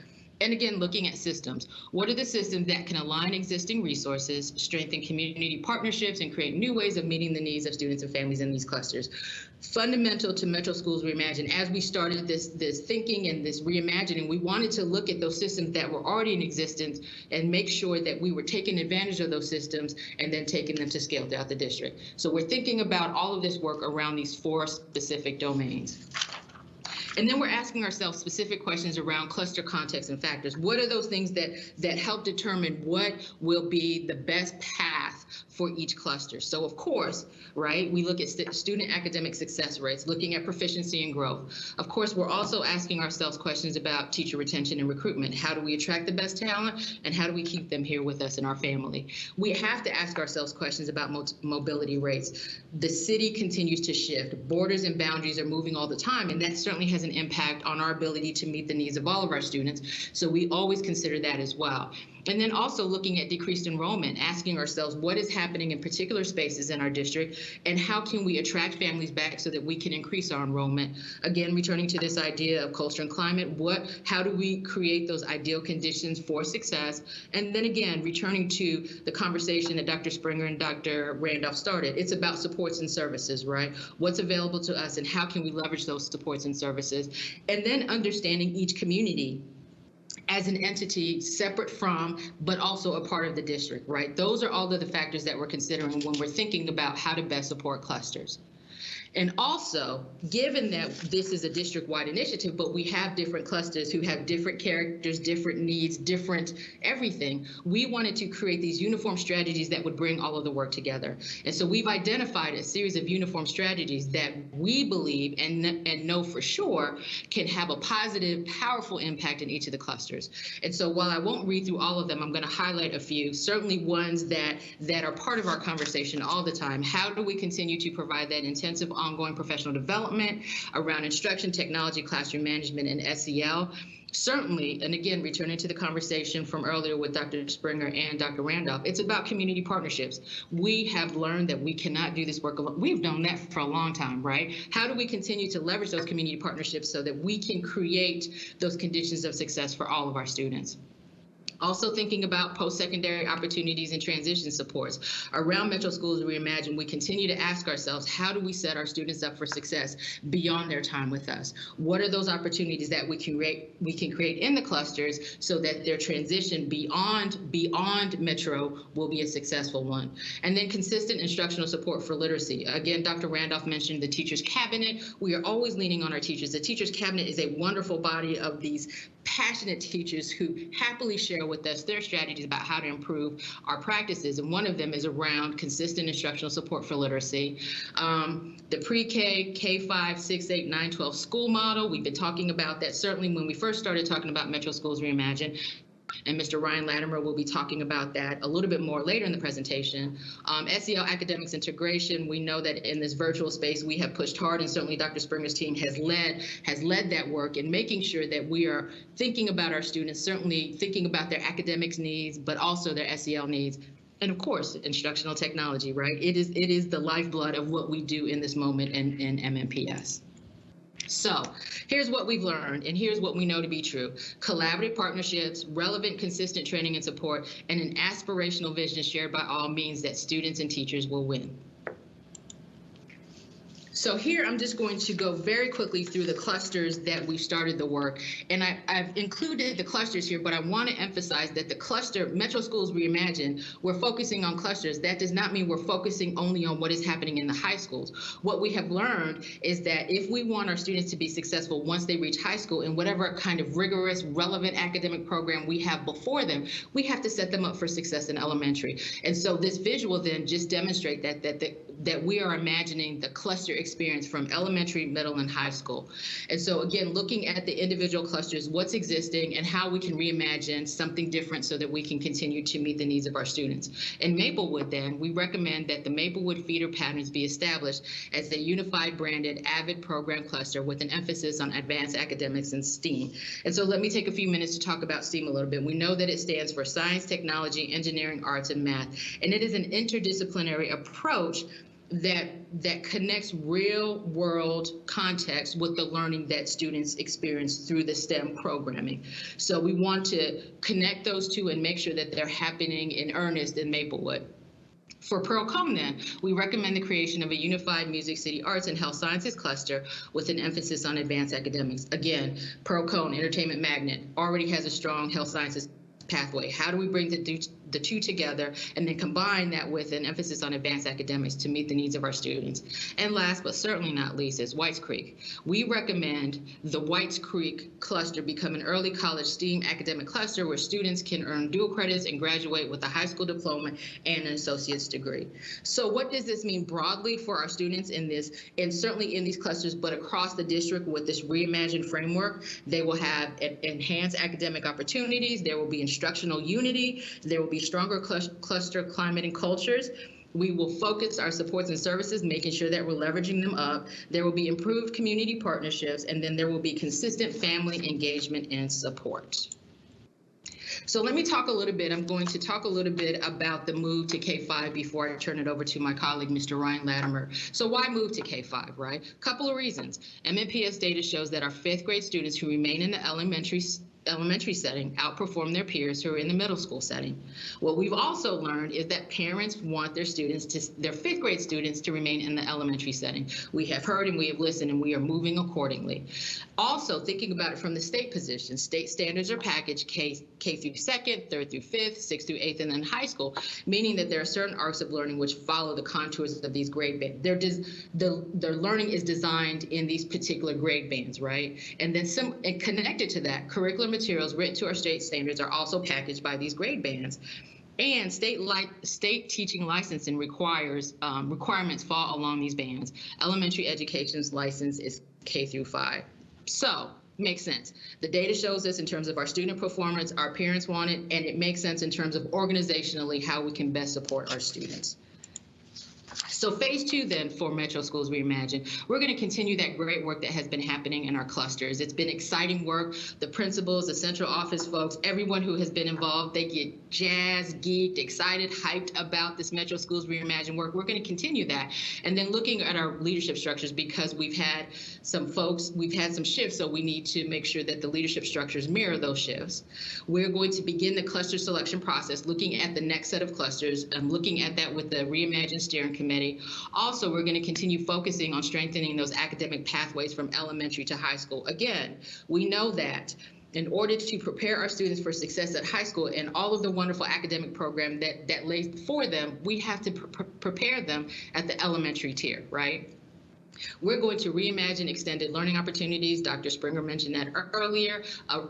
And again, looking at systems. What are the systems that can align existing resources, strengthen community partnerships, and create new ways of meeting the needs of students and families in these clusters? Fundamental to Metro Schools Reimagined, as we started this thinking and this reimagining, we wanted to look at those systems that were already in existence and make sure that we were taking advantage of those systems and then taking them to scale throughout the district. So we're thinking about all of this work around these 4 specific domains. And then we're asking ourselves specific questions around cluster context and factors. What are those things that help determine what will be the best path for each cluster. So of course, right, we look at student academic success rates, looking at proficiency and growth. Of course, we're also asking ourselves questions about teacher retention and recruitment. How do we attract the best talent, and how do we keep them here with us in our family? We have to ask ourselves questions about mobility rates. The city continues to shift. Borders and boundaries are moving all the time, and that certainly has an impact on our ability to meet the needs of all of our students. So we always consider that as well. And then also looking at decreased enrollment, asking ourselves what is happening in particular spaces in our district, and how can we attract families back so that we can increase our enrollment. Again, returning to this idea of culture and climate, how do we create those ideal conditions for success? And then again, returning to the conversation that Dr. Springer and Dr. Randolph started, it's about supports and services, right? What's available to us, and how can we leverage those supports and services? And then understanding each community as an entity separate from, but also a part of the district, right? Those are all of the factors that we're considering when we're thinking about how to best support clusters. And also, given that this is a district-wide initiative, but we have different clusters who have different characters, different needs, different everything, we wanted to create these uniform strategies that would bring all of the work together. And so we've identified a series of uniform strategies that we believe and know for sure can have a positive, powerful impact in each of the clusters. And so while I won't read through all of them, I'm going to highlight a few, certainly ones that are part of our conversation all the time. How do we continue to provide that intensive ongoing professional development around instruction, technology, classroom management, and SEL? Certainly, and again, returning to the conversation from earlier with Dr. Springer and Dr. Randolph, it's about community partnerships. We have learned that we cannot do this work alone. We've known that for a long time, right? How do we continue to leverage those community partnerships so that we can create those conditions of success for all of our students? Also thinking about post-secondary opportunities and transition supports. Around Metro Schools Reimagined, we continue to ask ourselves, how do we set our students up for success beyond their time with us? What are those opportunities that we can create in the clusters so that their transition beyond Metro will be a successful one? And then consistent instructional support for literacy. Again, Dr. Randolph mentioned the Teachers Cabinet. We are always leaning on our teachers. The Teachers Cabinet is a wonderful body of these passionate teachers who happily share with us their strategies about how to improve our practices. And one of them is around consistent instructional support for literacy. The pre-K, K-5, 6, 8, 9, 12 school model, we've been talking about that certainly when we first started talking about Metro Schools Reimagined. And Mr. Ryan Latimer will be talking about that a little bit more later in the presentation. SEL academics integration, we know that in this virtual space we have pushed hard, and certainly Dr. Springer's team has led that work in making sure that we are thinking about our students, certainly thinking about their academics needs, but also their SEL needs. And of course, instructional technology, right? It is the lifeblood of what we do in this moment in MNPS. So here's what we've learned, and here's what we know to be true. Collaborative partnerships, relevant, consistent training and support, and an aspirational vision shared by all means that students and teachers will win. So here I'm just going to go very quickly through the clusters that we've started the work. And I've included the clusters here, but I want to emphasize that the cluster, Metro Schools Reimagined, we're focusing on clusters. That does not mean we're focusing only on what is happening in the high schools. What we have learned is that if we want our students to be successful once they reach high school in whatever kind of rigorous, relevant academic program we have before them, we have to set them up for success in elementary. And so this visual then just demonstrates that we are imagining the cluster experience from elementary, middle, and high school. And so again, looking at the individual clusters, what's existing and how we can reimagine something different so that we can continue to meet the needs of our students. In Maplewood then, we recommend that the Maplewood feeder patterns be established as the unified branded AVID program cluster with an emphasis on advanced academics and STEAM. And so let me take a few minutes to talk about STEAM a little bit. We know that it stands for science, technology, engineering, arts, and math. And it is an interdisciplinary approach that connects real world context with the learning that students experience through the STEM programming. So we want to connect those two and make sure that they're happening in earnest in Maplewood. For Pearl-Cohn then, we recommend the creation of a unified Music City Arts and Health Sciences cluster with an emphasis on advanced academics. Again, Pearl-Cohn, entertainment magnet, already has a strong health sciences pathway? How do we bring the two together and then combine that with an emphasis on advanced academics to meet the needs of our students? And last but certainly not least is Whites Creek. We recommend the Whites Creek cluster become an early college STEAM academic cluster where students can earn dual credits and graduate with a high school diploma and an associate's degree. So what does this mean broadly for our students in this, and certainly in these clusters, but across the district with this reimagined framework? They will have enhanced academic opportunities. There will be instructional unity. There will be stronger cluster climate and cultures. We will focus our supports and services, making sure that we're leveraging them up. There will be improved community partnerships, and then there will be consistent family engagement and support. So let me talk a little bit. I'm going to talk a little bit about the move to K-5 before I turn it over to my colleague, Mr. Ryan Latimer. So why move to K-5, right? Couple of reasons. MNPS data shows that our 5th grade students who remain in the elementary setting outperform their peers who are in the middle school setting. What we've also learned is that parents want their students their 5th grade students to remain in the elementary setting. We have heard and we have listened, and we are moving accordingly. Also, thinking about it from the state position, state standards are packaged K through 2nd, 3rd through 5th, 6th through 8th, and then high school, meaning that there are certain arcs of learning which follow the contours of these grade bands. Their learning is designed in these particular grade bands, right? And then and connected to that, curriculum materials written to our state standards are also packaged by these grade bands. And state teaching licensing requirements fall along these bands. Elementary education's license is K through 5. So, makes sense. The data shows this in terms of our student performance, our parents want it, and it makes sense in terms of organizationally how we can best support our students. So phase 2 then for Metro Schools Reimagine, we're going to continue that great work that has been happening in our clusters. It's been exciting work. The principals, the central office folks, everyone who has been involved, they get jazzed, geeked, excited, hyped about this Metro Schools Reimagine work. We're going to continue that. And then looking at our leadership structures, because we've had some shifts, so we need to make sure that the leadership structures mirror those shifts. We're going to begin the cluster selection process, looking at the next set of clusters, looking at that with the Reimagine Steering Committee. Also, we're going to continue focusing on strengthening those academic pathways from elementary to high school. Again, we know that in order to prepare our students for success at high school and all of the wonderful academic program that lays before them, we have to prepare them at the elementary tier, right? We're going to reimagine extended learning opportunities. Dr. Springer mentioned that earlier.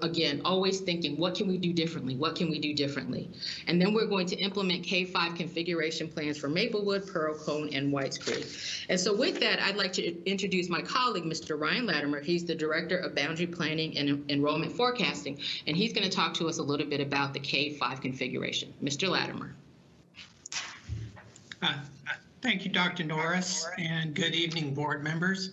Again, always thinking, what can we do differently? What can we do differently? And then we're going to implement K-5 configuration plans for Maplewood, Pearl Cone, and Whites Creek. And so with that, I'd like to introduce my colleague, Mr. Ryan Latimer. He's the Director of Boundary Planning and Enrollment Forecasting, and he's going to talk to us a little bit about the K-5 configuration. Mr. Latimer. Thank you, Dr. Norris, and good evening, board members.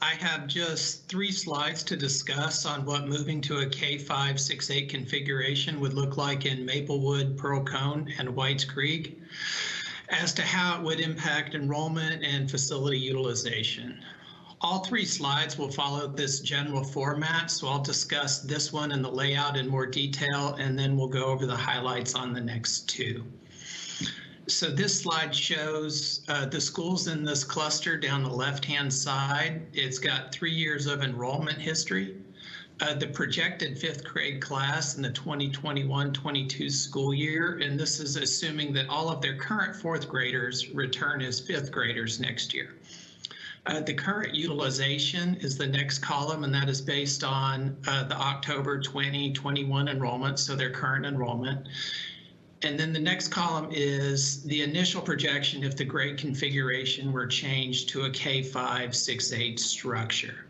I have just 3 slides to discuss on what moving to a K5-6-8 configuration would look like in Maplewood, Pearl Cone, and Whites Creek, as to how it would impact enrollment and facility utilization. All 3 slides will follow this general format, so I'll discuss this one and the layout in more detail, and then we'll go over the highlights on the next 2. So this slide shows the schools in this cluster down the left-hand side. It's got 3 years of enrollment history. The projected 5th grade class in the 2021-22 school year, and this is assuming that all of their current 4th graders return as 5th graders next year. The current utilization is the next column, and that is based on the October 2021 enrollment, so their current enrollment. And then the next column is the initial projection if the grade configuration were changed to a K5-6-8 structure.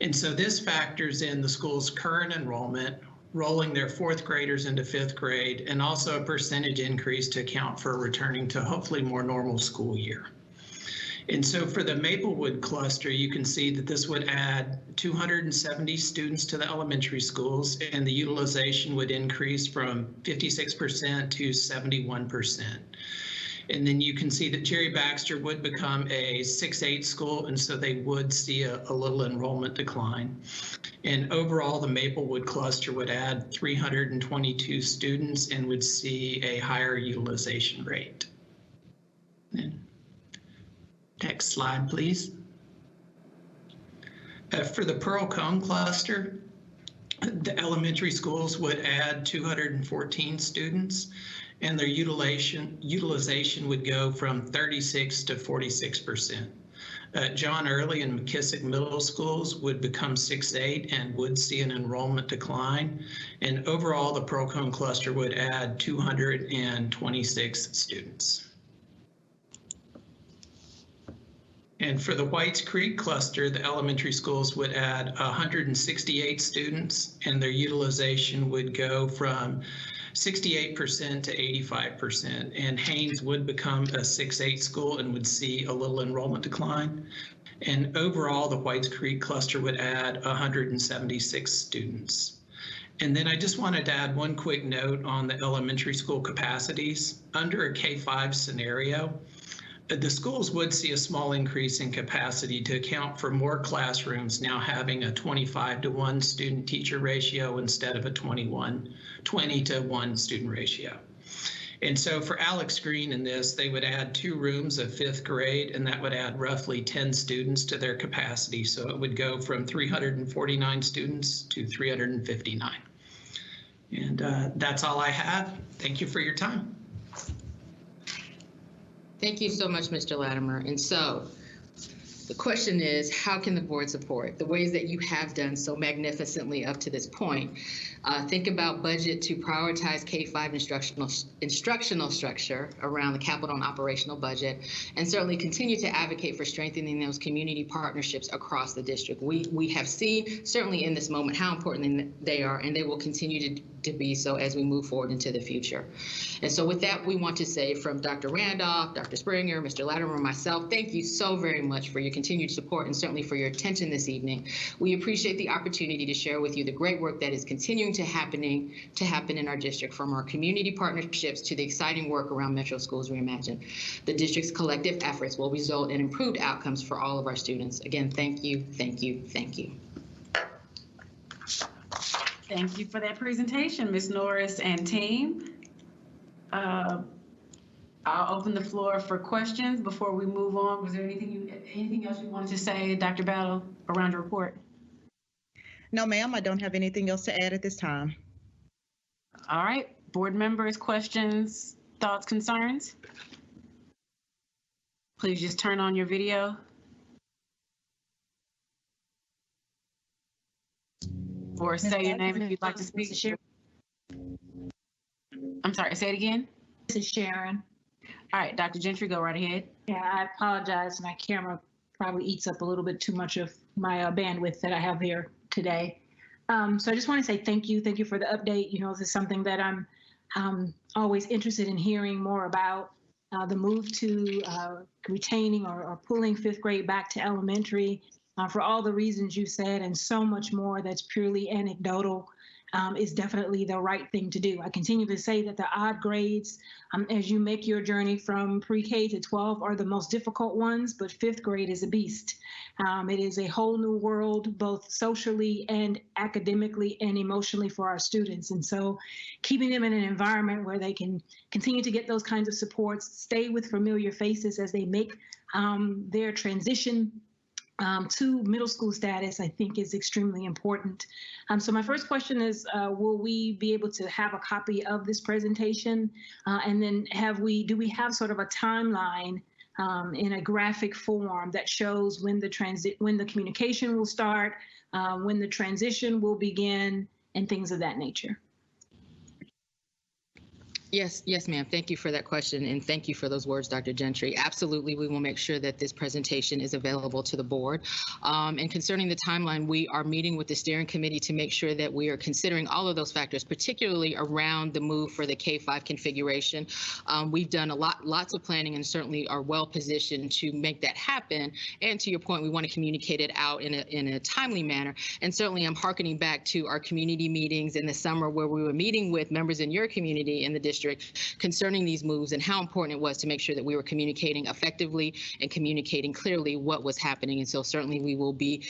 And so this factors in the school's current enrollment, rolling their 4th graders into 5th grade, and also a percentage increase to account for returning to hopefully more normal school year. And so for the Maplewood cluster, you can see that this would add 270 students to the elementary schools, and the utilization would increase from 56% to 71%. And then you can see that Jerry Baxter would become a 6-8 school, and so they would see a little enrollment decline. And overall, the Maplewood cluster would add 322 students and would see a higher utilization rate. Next slide, please. For the Pearl Cone cluster, the elementary schools would add 214 students, and their utilization would go from 36 to 46%. John Early and McKissick Middle Schools would become 6-8 and would see an enrollment decline. And overall, the Pearl-Cohn cluster would add 226 students. And for the Whites Creek cluster, the elementary schools would add 168 students, and their utilization would go from 68% to 85%. And Haynes would become a 6-8 school and would see a little enrollment decline. And overall, the Whites Creek cluster would add 176 students. And then I just wanted to add one quick note on the elementary school capacities. Under a K-5 scenario, the schools would see a small increase in capacity to account for more classrooms now having a 25-to-1 student-teacher ratio instead of a 20-to-1 student ratio. And so for Alex Green in this, they would add 2 rooms of 5th grade, and that would add roughly 10 students to their capacity. So it would go from 349 students to 359. And that's all I have. Thank you for your time. Thank you so much, Mr. Latimer. And so the question is, how can the board support the ways that you have done so magnificently up to this point? Think about budget to prioritize K-5 instructional structure around the capital and operational budget, and certainly continue to advocate for strengthening those community partnerships across the district. We have seen, certainly in this moment, how important they are, and they will continue to be so as we move forward into the future. And so with that, we want to say from Dr. Randolph, Dr. Springer, Mr. Latimer, myself, thank you so very much for your continued support and certainly for your attention this evening. We appreciate the opportunity to share with you the great work that is continuing to happen in our district, from our community partnerships to the exciting work around Metro Schools Reimagined. The district's collective efforts will result in improved outcomes for all of our students. Again, thank you, thank you, thank you. Thank you for that presentation, Ms. Norris and team. I'll open the floor for questions before we move on. Was there anything else you wanted to say, Dr. Battle, around your report? No, ma'am, I don't have anything else to add at this time. All right, board members, questions, thoughts, concerns? Please just turn on your video. Or say your name if you'd like to speak. I'm sorry, say it again. This is Sharon. All right, Dr. Gentry, go right ahead. Yeah, I apologize. My camera probably eats up a little bit too much of my bandwidth that I have here today. So I just want to say thank you. Thank you for the update. You know, this is something that I'm always interested in hearing more about. The move to retaining or pulling 5th grade back to elementary for all the reasons you said and so much more that's purely anecdotal is definitely the right thing to do. I continue to say that the odd grades, as you make your journey from pre-K to 12, are the most difficult ones, but 5th grade is a beast. It is a whole new world, both socially and academically and emotionally for our students. And so keeping them in an environment where they can continue to get those kinds of supports, stay with familiar faces as they make their transition to middle school status, I think is extremely important. So my first question is, will we be able to have a copy of this presentation? And then do we have sort of a timeline in a graphic form that shows when the communication will start, when the transition will begin, and things of that nature? Yes, ma'am. Thank you for that question, and thank you for those words, Dr. Gentry. Absolutely, we will make sure that this presentation is available to the board. And concerning the timeline, we are meeting with the steering committee to make sure that we are considering all of those factors, particularly around the move for the K-5 configuration. We've done lots of planning and certainly are well positioned to make that happen. And to your point, we want to communicate it out in a timely manner. And certainly, I'm hearkening back to our community meetings in the summer where we were meeting with members in your community in the district concerning these moves and how important it was to make sure that we were communicating effectively and communicating clearly what was happening. And so certainly we will be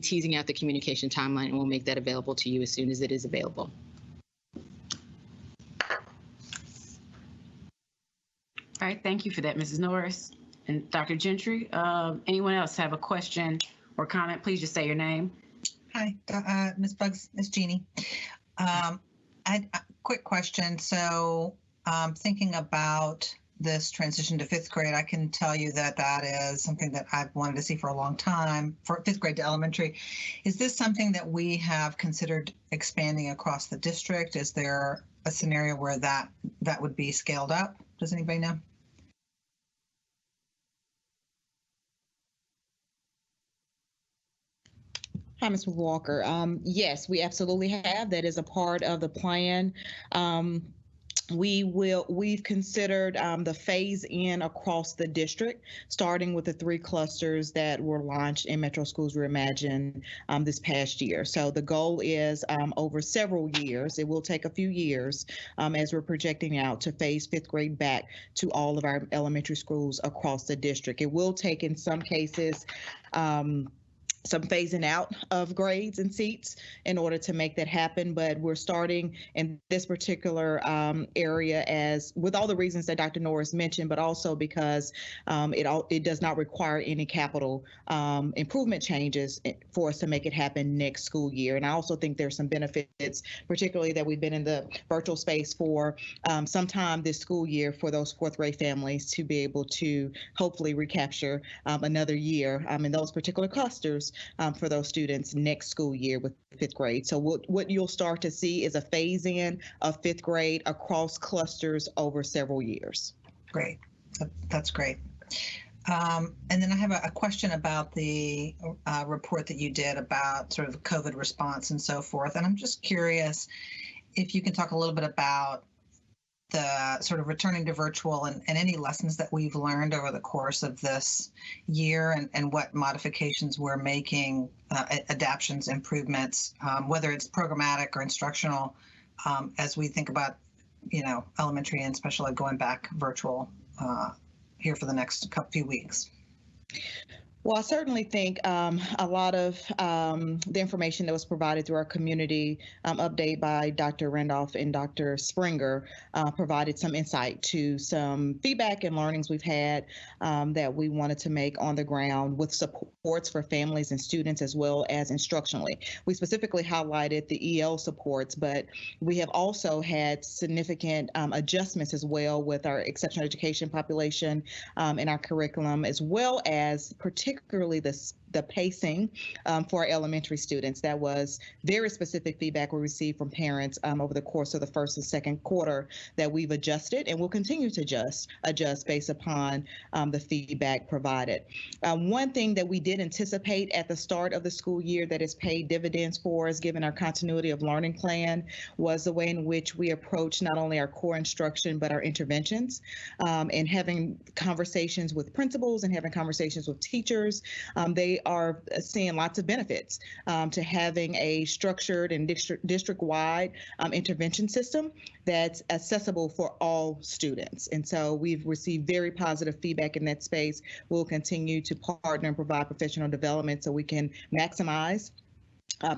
teasing out the communication timeline, and we'll make that available to you as soon as it is available. All right, thank you for that, Mrs. Norris and Dr. Gentry. Anyone else have a question or comment? Please just say your name. Hi, Ms. Bugs, Ms. Jeannie. Quick question. So thinking about this transition to fifth grade, I can tell you that that is something that I've wanted to see for a long time, for fifth grade to elementary. Is this something that we have considered expanding across the district? Is there a scenario where that would be scaled up? Does anybody know? Hi, Ms. Walker. Yes, we absolutely have. That is a part of the plan. We've considered the phase in across the district, starting with the 3 clusters that were launched in Metro Schools Reimagine this past year. So the goal is over several years, it will take a few years as we're projecting out to phase 5th grade back to all of our elementary schools across the district. It will take, in some cases, some phasing out of grades and seats in order to make that happen. But we're starting in this particular area as with all the reasons that Dr. Norris mentioned, but also because it does not require any capital improvement changes for us to make it happen next school year. And I also think there's some benefits, particularly that we've been in the virtual space for some time this school year for those 4th grade families to be able to hopefully recapture another year in those particular clusters for those students next school year with 5th grade. So what you'll start to see is a phase in of 5th grade across clusters over several years. Great. That's great. And then I have a question about the report that you did about sort of COVID response and so forth. And I'm just curious if you can talk a little bit about the sort of returning to virtual and any lessons that we've learned over the course of this year and what modifications we're making, adaptions, improvements, whether it's programmatic or instructional, as we think about, elementary and special ed going back virtual here for the next few weeks. Well, I certainly think a lot of the information that was provided through our community update by Dr. Randolph and Dr. Springer provided some insight to some feedback and learnings we've had that we wanted to make on the ground with supports for families and students as well as instructionally. We specifically highlighted the EL supports, but we have also had significant adjustments as well with our exceptional education population in our curriculum, as well as particularly the pacing for our elementary students. That was very specific feedback we received from parents over the course of the first and second quarter that we've adjusted and will continue to adjust based upon the feedback provided. One thing that we did anticipate at the start of the school year that has paid dividends for us, given our continuity of learning plan, was the way in which we approach not only our core instruction, but our interventions, and having conversations with principals and having conversations with teachers. They are seeing lots of benefits to having a structured and district-wide intervention system that's accessible for all students. And so we've received very positive feedback in that space. We'll continue to partner and provide professional development so we can maximize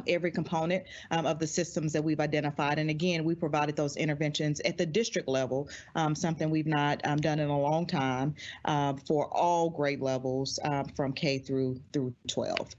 every component of the systems that we've identified. And again, we provided those interventions at the district level, something we've not done in a long time for all grade levels from K through 12.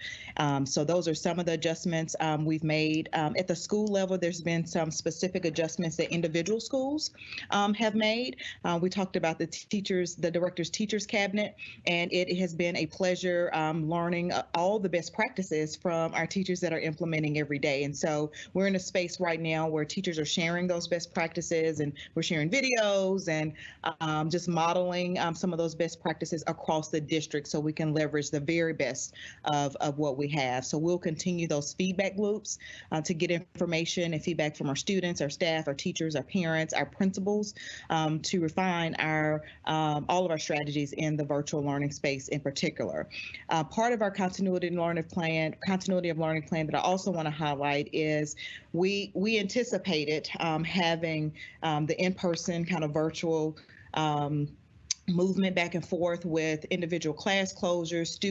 So those are some of the adjustments we've made. At the school level, there's been some specific adjustments that individual schools have made. We talked about the director's teachers cabinet, and it has been a pleasure learning all the best practices from our teachers that are implementing every day. And so we're in a space right now where teachers are sharing those best practices, and we're sharing videos and just modeling some of those best practices across the district so we can leverage the very best of what we have. So we'll continue those feedback loops to get information and feedback from our students, our staff, our teachers, our parents, our principals, to refine all of our strategies in the virtual learning space in particular. Part of our continuity of learning plan that I also want to highlight is we anticipated having the in-person kind of virtual movement back and forth with individual class closures,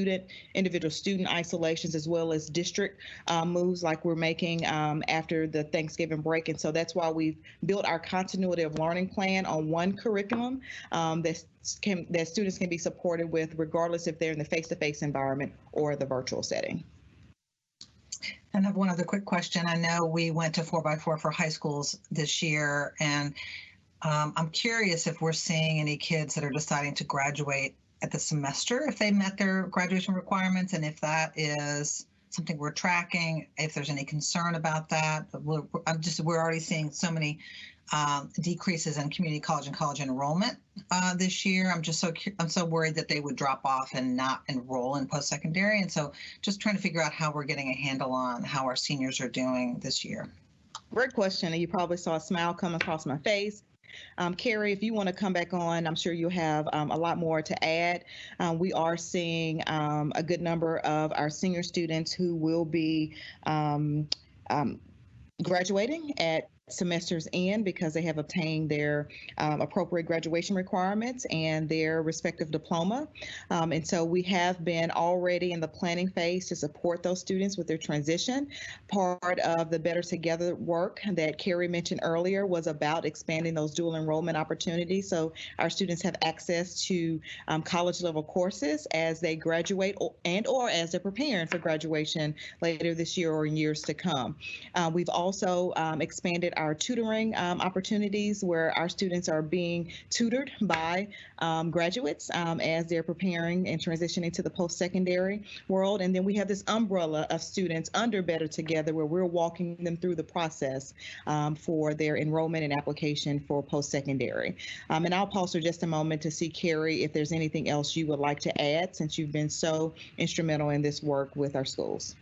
individual student isolations, as well as district moves like we're making after the Thanksgiving break. And so that's why we've built our continuity of learning plan on one curriculum that students can be supported with, regardless if they're in the face-to-face environment or the virtual setting. And I have one other quick question. I know we went to 4x4 for high schools this year, and I'm curious if we're seeing any kids that are deciding to graduate at the semester, if they met their graduation requirements, and if that is something we're tracking, if there's any concern about that. We're already seeing so many decreases in community college and college enrollment this year. I'm so worried that they would drop off and not enroll in post-secondary. And so just trying to figure out how we're getting a handle on how our seniors are doing this year. Great question. And you probably saw a smile come across my face. Carrie, if you want to come back on, I'm sure you'll have a lot more to add. We are seeing a good number of our senior students who will be graduating at semester's end because they have obtained their appropriate graduation requirements and their respective diploma. And so we have been already in the planning phase to support those students with their transition. Part of the Better Together work that Carrie mentioned earlier was about expanding those dual enrollment opportunities. So our students have access to college level courses as they graduate or as they're preparing for graduation later this year or in years to come. We've also expanded our tutoring opportunities where our students are being tutored by graduates as they're preparing and transitioning to the post-secondary world. And then we have this umbrella of students under Better Together where we're walking them through the process for their enrollment and application for post-secondary. And I'll pause for just a moment to see, Carrie, if there's anything else you would like to add since you've been so instrumental in this work with our schools.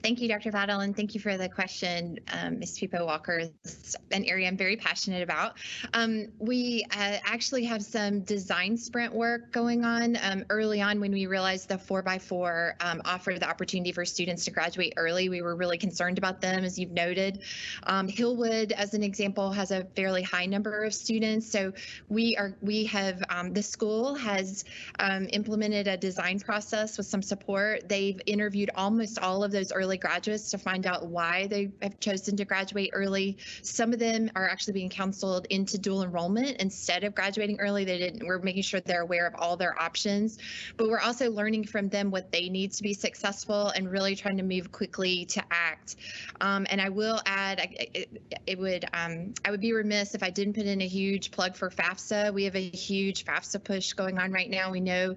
Thank you, Dr. Battle, and thank you for the question, Ms. Pipo Walker. It's an area I'm very passionate about. We actually have some design sprint work going on. Early on, when we realized the 4x4 offered the opportunity for students to graduate early, we were really concerned about them, as you've noted. Hillwood, as an example, has a fairly high number of students. So the school has implemented a design process with some support. They've interviewed almost all of those early graduates to find out why they have chosen to graduate early. Some of them are actually being counseled into dual enrollment instead of graduating early. We're making sure they're aware of all their options, but we're also learning from them what they need to be successful and really trying to move quickly to act. And I will add, I would be remiss if I didn't put in a huge plug for FAFSA. We have a huge FAFSA push going on right now. We know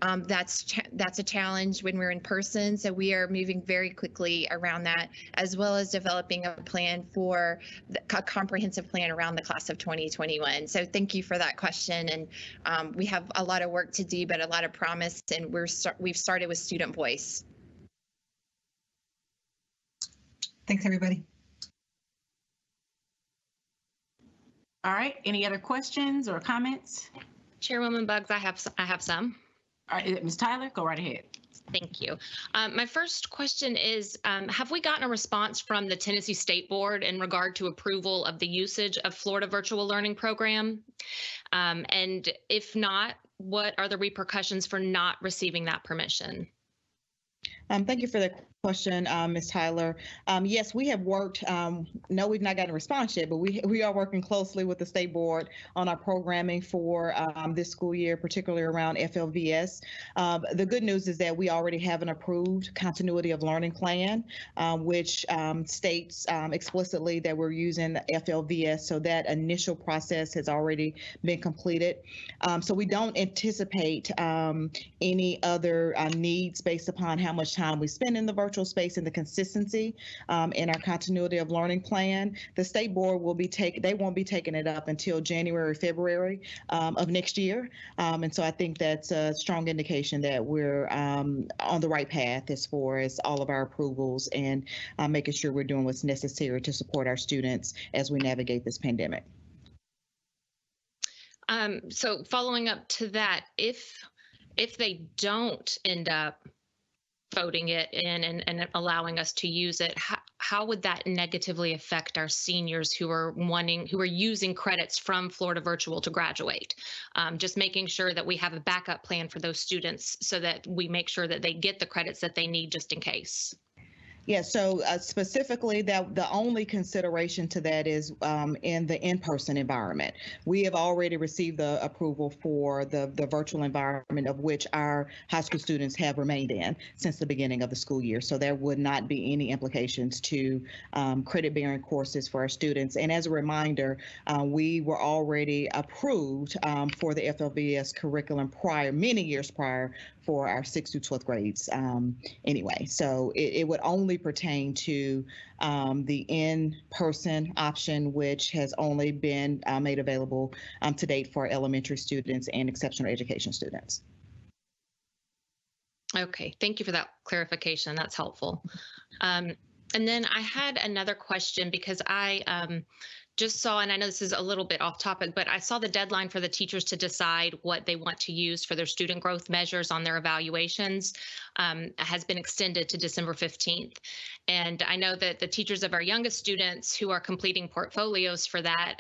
that's a challenge when we're in person, so we are moving very quickly around that, as well as developing a plan for a comprehensive plan around the class of 2021. So thank you for that question. And we have a lot of work to do, but a lot of promise, and we've started with student voice. Thanks, everybody. All right, any other questions or comments? Chairwoman Buggs, I have some. All right, Ms. Tyler, go right ahead. Thank you. My first question is, have we gotten a response from the Tennessee State Board in regard to approval of the usage of Florida Virtual Learning Program? And if not, what are the repercussions for not receiving that permission? Thank you for the question, Ms. Tyler. Yes, we have worked, no, we've not gotten a response yet, but we are working closely with the State Board on our programming for this school year, particularly around FLVS. The good news is that we already have an approved continuity of learning plan, which states explicitly that we're using FLVS, so that initial process has already been completed. So we don't anticipate any other needs based upon how much time we spend in the virtual space and the consistency in our continuity of learning plan. The State Board will be they won't be taking it up until January, February of next year. And so I think that's a strong indication that we're on the right path as far as all of our approvals and making sure we're doing what's necessary to support our students as we navigate this pandemic. So following up to that, if they don't end up voting it in and allowing us to use it, how would that negatively affect our seniors who are using credits from Florida Virtual to graduate? Just making sure that we have a backup plan for those students so that we make sure that they get the credits that they need just in case. Yeah, so specifically, that the only consideration to that is in the in-person environment. We have already received the approval for the virtual environment, of which our high school students have remained in since the beginning of the school year. So there would not be any implications to credit-bearing courses for our students. And as a reminder, we were already approved for the FLVS curriculum many years prior, for our 6th through 12th grades anyway. So it would only pertain to the in-person option, which has only been made available to date for elementary students and exceptional education students. Okay, thank you for that clarification. That's helpful. And then I had another question, because I just saw, and I know this is a little bit off topic, but I saw the deadline for the teachers to decide what they want to use for their student growth measures on their evaluations has been extended to December 15th. And I know that the teachers of our youngest students who are completing portfolios for that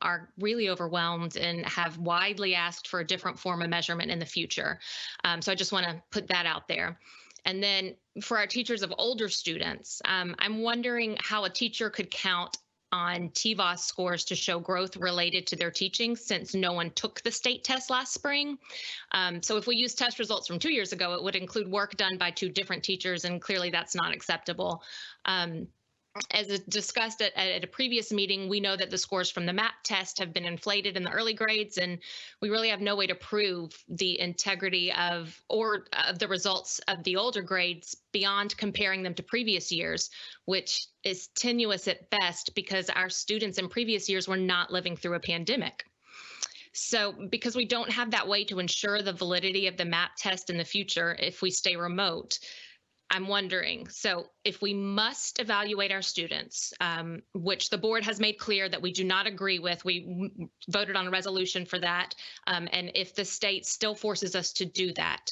are really overwhelmed and have widely asked for a different form of measurement in the future. So I just want to put that out there. And then for our teachers of older students, I'm wondering how a teacher could count on TVOS scores to show growth related to their teaching, since no one took the state test last spring. So if we use test results from 2 years ago, it would include work done by 2 different teachers, and clearly that's not acceptable. As discussed at a previous meeting, we know that the scores from the MAP test have been inflated in the early grades, and we really have no way to prove the integrity of the results of the older grades beyond comparing them to previous years, which is tenuous at best because our students in previous years were not living through a pandemic. So because we don't have that way to ensure the validity of the MAP test in the future if we stay remote, I'm wondering, so if we must evaluate our students, which the board has made clear that we do not agree with, we voted on a resolution for that, and if the state still forces us to do that,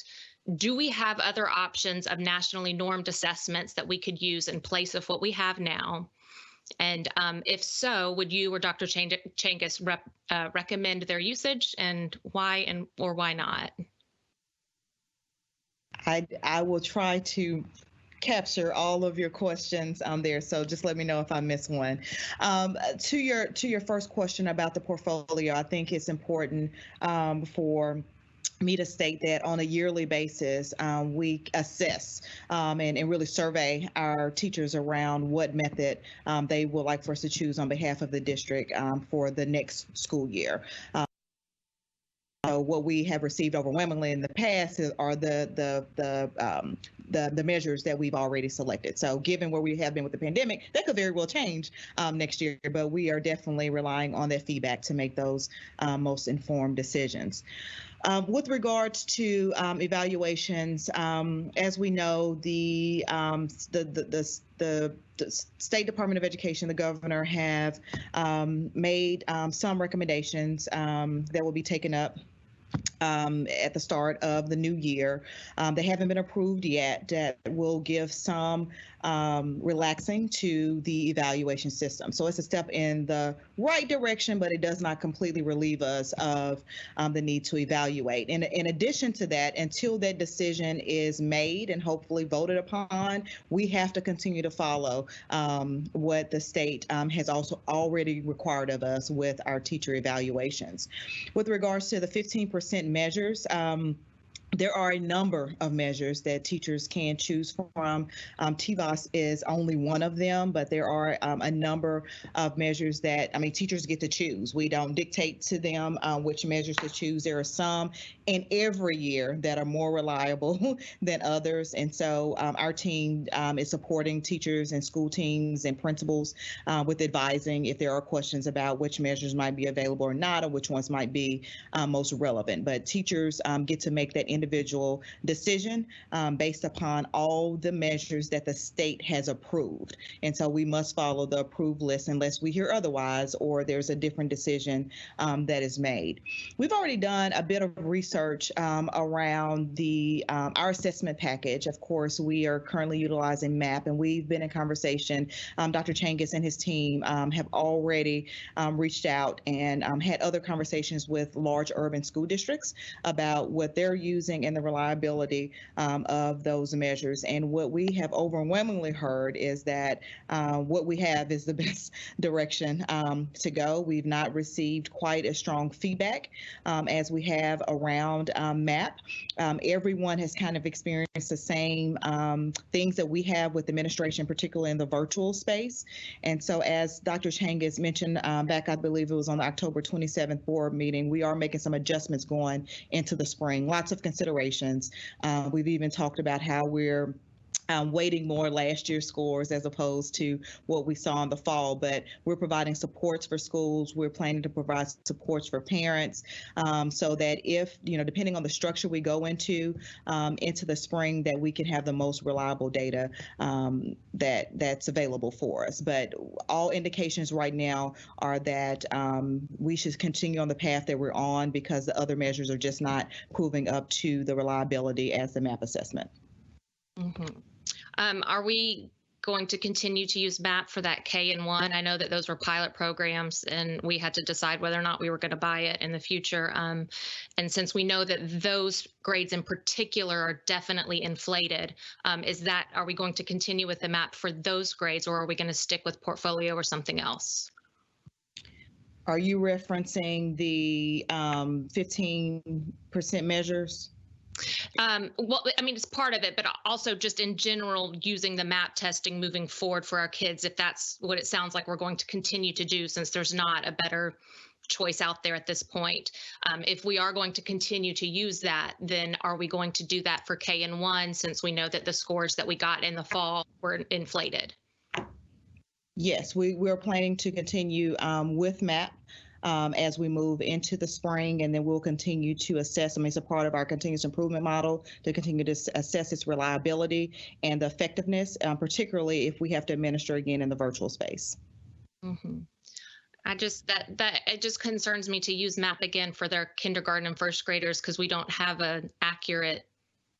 do we have other options of nationally normed assessments that we could use in place of what we have now? And if so, would you or Dr. Changus recommend their usage, and why or why not? I will try to capture all of your questions there, so just let me know if I miss one. To your first question about the portfolio, I think it's important for me to state that on a yearly basis, we assess and really survey our teachers around what method they would like for us to choose on behalf of the district for the next school year. What we have received overwhelmingly in the past are the measures that we've already selected. So given where we have been with the pandemic, that could very well change next year, but we are definitely relying on that feedback to make those most informed decisions. With regards to evaluations, as we know, the State Department of Education, the governor, have made some recommendations that will be taken up at the start of the new year. They haven't been approved yet. That will give some relaxing to the evaluation system. So it's a step in the right direction, but it does not completely relieve us of the need to evaluate. In addition to that, until that decision is made and hopefully voted upon, we have to continue to follow what the state has also already required of us with our teacher evaluations. With regards to the 15% measures, there are a number of measures that teachers can choose from. TVOS is only one of them, but there are a number of measures that, teachers get to choose. We don't dictate to them which measures to choose. There are some in every year that are more reliable than others. And so our team is supporting teachers and school teams and principals with advising if there are questions about which measures might be available or not, or which ones might be most relevant. But teachers get to make that individual decision based upon all the measures that the state has approved. And so we must follow the approved list unless we hear otherwise or there's a different decision that is made. We've already done a bit of research around our assessment package. Of course, we are currently utilizing MAP, and we've been in conversation. Dr. Changus and his team have already reached out and had other conversations with large urban school districts about what they're using using and the reliability of those measures. And what we have overwhelmingly heard is that what we have is the best direction to go. We've not received quite as strong feedback as we have around MAP. Everyone has kind of experienced the same things that we have with administration, particularly in the virtual space. And so as Dr. Changas mentioned back, I believe it was on the October 27th board meeting, we are making some adjustments going into the spring. Lots of considerations. We've even talked about how we're weighting more last year's scores as opposed to what we saw in the fall, but we're providing supports for schools. We're planning to provide supports for parents so that if, depending on the structure we go into the spring, that we can have the most reliable data that's available for us. But all indications right now are that we should continue on the path that we're on because the other measures are just not proving up to the reliability as the MAP assessment. Mm-hmm. Are we going to continue to use MAP for that K and 1? I know that those were pilot programs and we had to decide whether or not we were going to buy it in the future. And since we know that those grades in particular are definitely inflated, are we going to continue with the MAP for those grades, or are we going to stick with portfolio or something else? Are you referencing the 15% measures? Well, I mean, it's part of it, but also just in general, using the MAP testing moving forward for our kids, if that's what it sounds like we're going to continue to do, since there's not a better choice out there at this point. If we are going to continue to use that, then are we going to do that for K and 1, since we know that the scores that we got in the fall were inflated? Yes, we're planning to continue with MAP. As we move into the spring, and then we'll continue to assess. I mean, it's a part of our continuous improvement model to continue to assess its reliability and the effectiveness, particularly if we have to administer again in the virtual space. Mm-hmm. It just concerns me to use MAP again for their kindergarten and first graders because we don't have an accurate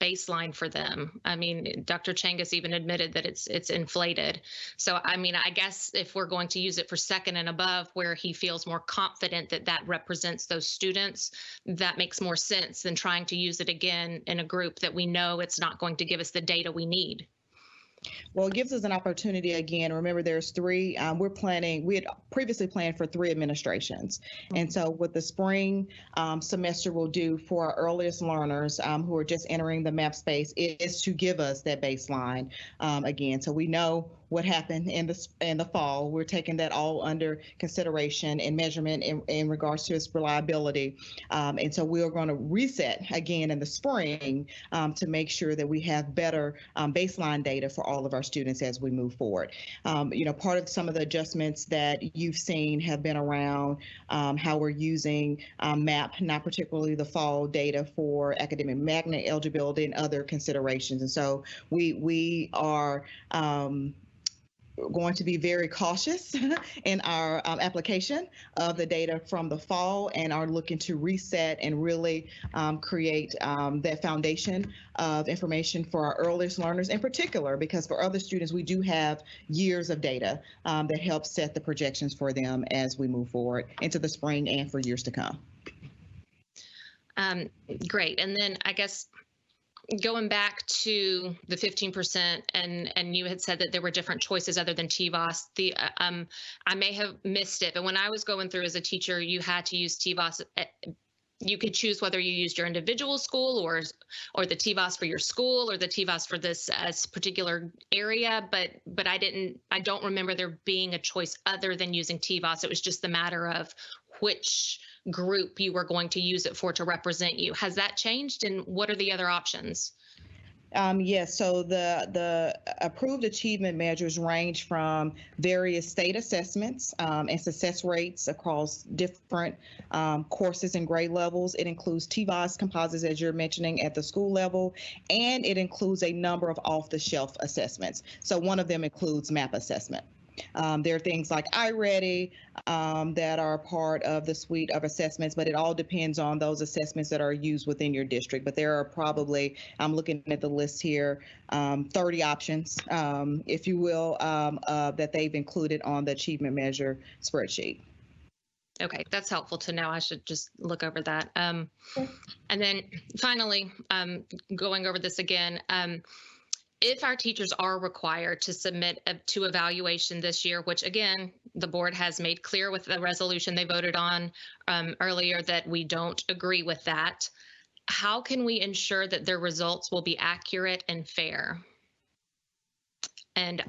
baseline for them. I mean, Dr. Changas even admitted that it's inflated. So, I mean, I guess if we're going to use it for second and above, where he feels more confident that that represents those students, that makes more sense than trying to use it again in a group that we know it's not going to give us the data we need. Well, it gives us an opportunity again. Remember, there's three. We had previously planned for 3 administrations. And so what the spring semester will do for our earliest learners who are just entering the MAP space is to give us that baseline again. So we know what happened in the fall. We're taking that all under consideration and measurement in regards to its reliability. And so we are going to reset again in the spring to make sure that we have better baseline data for all of our students as we move forward. Part of some of the adjustments that you've seen have been around how we're using MAP, not particularly the fall data for academic magnet eligibility and other considerations. And so we are going to be very cautious in our application of the data from the fall, and are looking to reset and really create that foundation of information for our earliest learners in particular, because for other students, we do have years of data that help set the projections for them as we move forward into the spring and for years to come. Great. And then I guess going back to the 15%, and you had said that there were different choices other than TVOS. I may have missed it, but when I was going through as a teacher, you had to use TVOS. You could choose whether you used your individual school or the TVOS for your school or the TVOS for this particular area. But I don't remember there being a choice other than using TVOS. It was just the matter of which group you were going to use it for to represent you. Has that changed, and what are the other options? Yes, so the approved achievement measures range from various state assessments and success rates across different courses and grade levels. It includes TVOS composites, as you're mentioning, at the school level, and it includes a number of off-the-shelf assessments. So one of them includes MAP assessment. There are things like iReady that are part of the suite of assessments, but it all depends on those assessments that are used within your district. But there are probably, I'm looking at the list here, 30 options, if you will, that they've included on the achievement measure spreadsheet. Okay, that's helpful to know. I should just look over that. And then finally, going over this again, if our teachers are required to submit to evaluation this year, which again, the board has made clear with the resolution they voted on earlier that we don't agree with that, how can we ensure that their results will be accurate and fair? And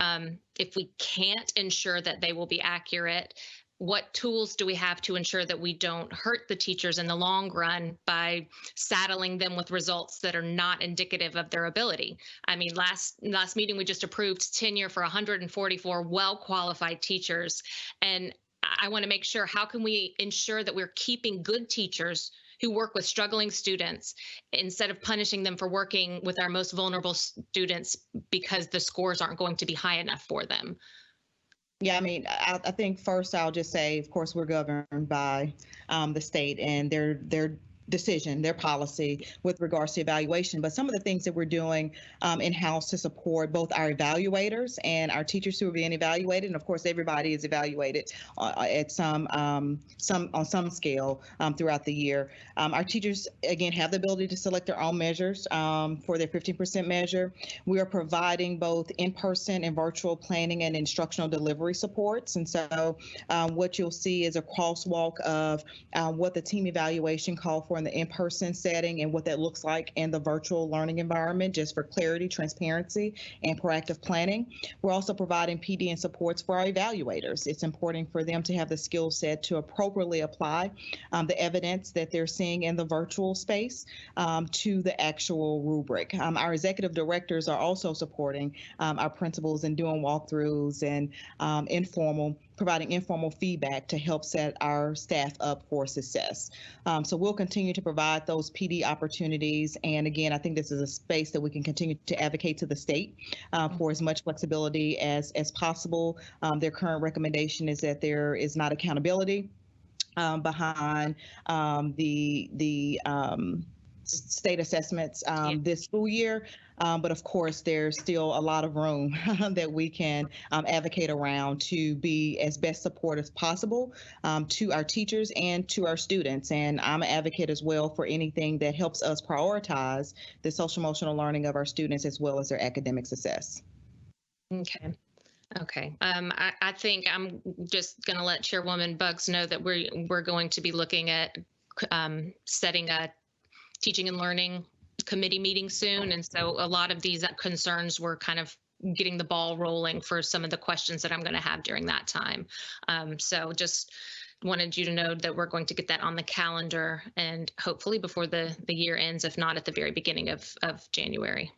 if we can't ensure that they will be accurate, what tools do we have to ensure that we don't hurt the teachers in the long run by saddling them with results that are not indicative of their ability? I mean, last meeting, we just approved tenure for 144 well-qualified teachers. And I want to make sure, how can we ensure that we're keeping good teachers who work with struggling students instead of punishing them for working with our most vulnerable students because the scores aren't going to be high enough for them? Yeah, I mean, I think first I'll just say, of course, we're governed by the state and their decision, their policy with regards to evaluation. But some of the things that we're doing in-house to support both our evaluators and our teachers who are being evaluated, and of course, everybody is evaluated at on some scale throughout the year. Our teachers, again, have the ability to select their own measures for their 15% measure. We are providing both in-person and virtual planning and instructional delivery supports. And so what you'll see is a crosswalk of what the team evaluation called for in the in-person setting and what that looks like in the virtual learning environment, just for clarity, transparency, and proactive planning. We're also providing PD and supports for our evaluators. It's important for them to have the skill set to appropriately apply the evidence that they're seeing in the virtual space to the actual rubric. Our executive directors are also supporting our principals in doing walkthroughs and providing informal feedback to help set our staff up for success. So we'll continue to provide those PD opportunities. And again, I think this is a space that we can continue to advocate to the state for as much flexibility as possible. Their current recommendation is that there is not accountability behind the state assessments this school year. But of course, there's still a lot of room that we can advocate around to be as best support as possible to our teachers and to our students. And I'm an advocate as well for anything that helps us prioritize the social emotional learning of our students as well as their academic success. Okay. Okay. I think I'm just going to let Chairwoman Buggs know that we're going to be looking at setting a teaching and learning committee meeting soon. And so a lot of these concerns were kind of getting the ball rolling for some of the questions that I'm going to have during that time. So just wanted you to know that we're going to get that on the calendar and hopefully before the year ends, if not at the very beginning of January.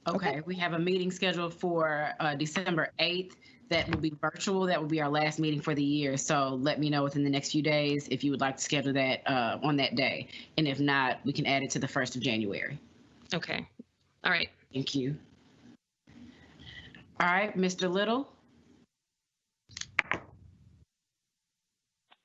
Okay, we have a meeting scheduled for December 8th. That will be virtual. That will be our last meeting for the year. So let me know within the next few days if you would like to schedule that on that day. And if not, we can add it to the 1st of January. Okay. All right. Thank you. All right, Mr. Little.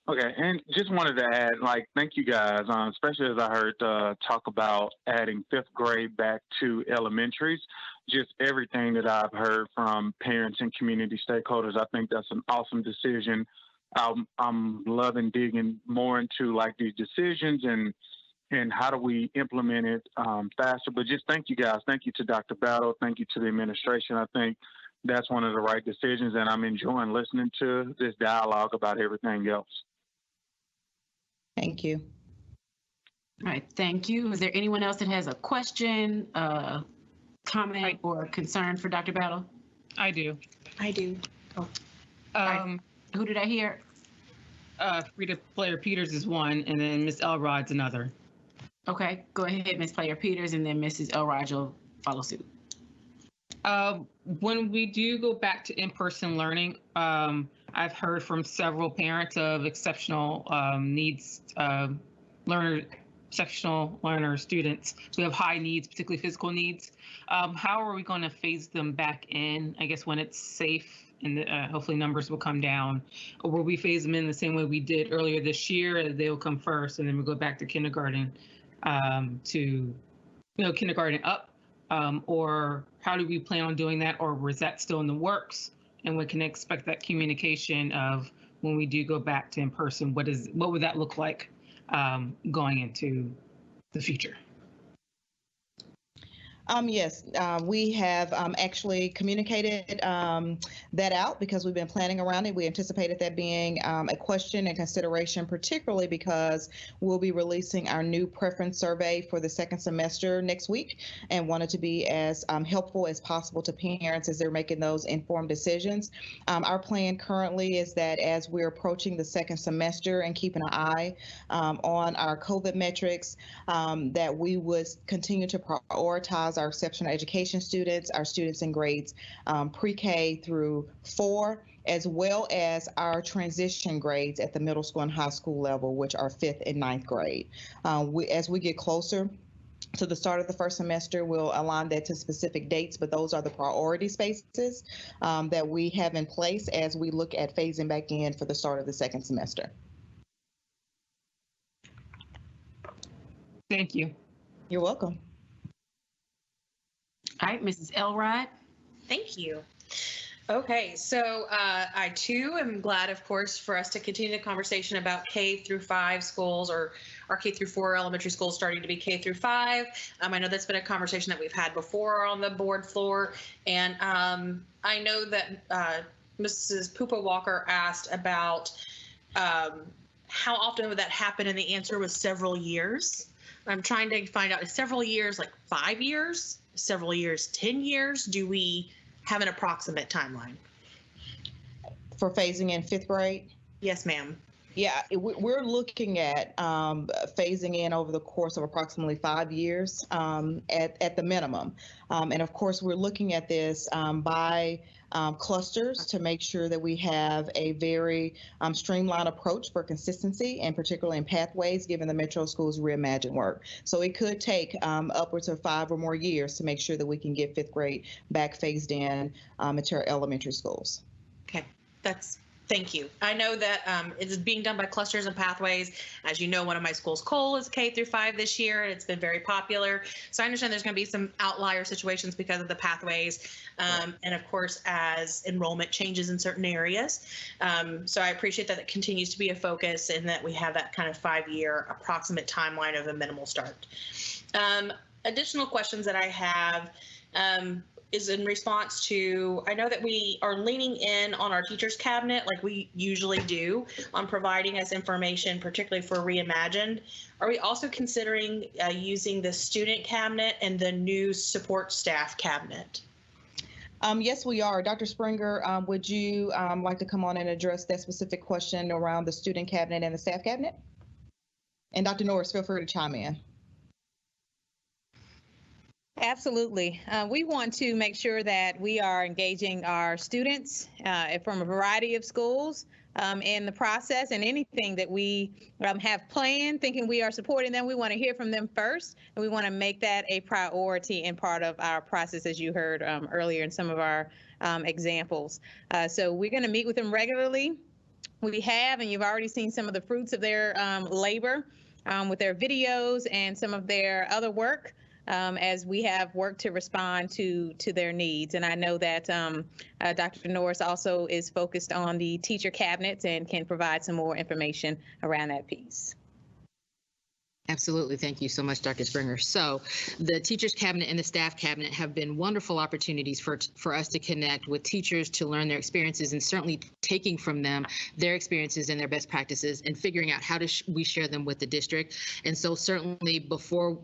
Okay, and just wanted to add, thank you guys, especially as I heard talk about adding 5th grade back to elementaries. Just everything that I've heard from parents and community stakeholders, I think that's an awesome decision. I'm loving digging more into these decisions and how do we implement it faster. But just thank you guys. Thank you to Dr. Battle. Thank you to the administration. I think that's one of the right decisions, and I'm enjoying listening to this dialogue about everything else. Thank you. All right, thank you. Is there anyone else that has a question, comment, or concern for Dr. Battle? I do. Oh. Right. Who did I hear? Rita Player-Peters is one, and then Ms. Elrod's another. Okay, go ahead, Ms. Player-Peters, and then Mrs. Elrod will follow suit. When we do go back to in-person learning, I've heard from several parents of exceptional needs exceptional learner students who have high needs, particularly physical needs. How are we going to phase them back in, I guess, when it's safe and hopefully numbers will come down? Or will we phase them in the same way we did earlier this year? They'll come first and then we'll go back to kindergarten kindergarten up. Or how do we plan on doing that? Or was that still in the works? And we can expect that communication of when we do go back to in person? What would that look like going into the future? Yes, we have actually communicated that out because we've been planning around it. We anticipated that being a question and consideration, particularly because we'll be releasing our new preference survey for the second semester next week, and wanted to be as helpful as possible to parents as they're making those informed decisions. Our plan currently is that as we're approaching the second semester and keeping an eye on our COVID metrics, that we would continue to prioritize our exceptional education students, our students in grades pre-K through 4, as well as our transition grades at the middle school and high school level, which are 5th and 9th grade. As we get closer to the start of the first semester, we'll align that to specific dates, but those are the priority spaces that we have in place as we look at phasing back in for the start of the second semester. Thank you. You're welcome. All right, Mrs. Elrod. Thank you. Okay, so I too am glad, of course, for us to continue the conversation about K through 5 schools, or our K through 4 elementary schools starting to be K through 5. I know that's been a conversation that we've had before on the board floor, and I know that Mrs. Pupa Walker asked about how often would that happen, and the answer was several years. I'm trying to find out, is several years like 5 years? Several years, 10 years? Do we have an approximate timeline? For phasing in 5th grade? Yes, ma'am. Yeah, we're looking at phasing in over the course of approximately 5 years at the minimum. And of course, we're looking at this by clusters to make sure that we have a very streamlined approach for consistency, and particularly in pathways, given the Metro Schools Reimagine work. So it could take upwards of 5 or more years to make sure that we can get 5th grade back phased in into our elementary schools. Okay, thank you. I know that it's being done by clusters and pathways. As you know, one of my schools, Cole, is K through 5 this year, and it's been very popular. So I understand there's going to be some outlier situations because of the pathways, and of course, as enrollment changes in certain areas. So I appreciate that it continues to be a focus, and that we have that kind of 5-year approximate timeline of a minimal start. Additional questions that I have is in response to, I know that we are leaning in on our teachers cabinet like we usually do on providing us information, particularly for Reimagined. Are we also considering using the student cabinet and the new support staff cabinet? Yes, we are. Dr. Springer, would you like to come on and address that specific question around the student cabinet and the staff cabinet? And Dr. Norris, feel free to chime in. Absolutely. We want to make sure that we are engaging our students from a variety of schools in the process, and anything that we have planned, thinking we are supporting them, we want to hear from them first, and we want to make that a priority and part of our process, as you heard earlier in some of our examples. So we're going to meet with them regularly. We have, and you've already seen some of the fruits of their labor with their videos and some of their other work. As we have worked to respond to their needs. And I know that Dr. Norris also is focused on the teacher cabinets and can provide some more information around that piece. Absolutely. Thank you so much, Dr. Springer. So the teachers cabinet and the staff cabinet have been wonderful opportunities for us to connect with teachers, to learn their experiences, and certainly taking from them their experiences and their best practices and figuring out how we share them with the district. And so certainly before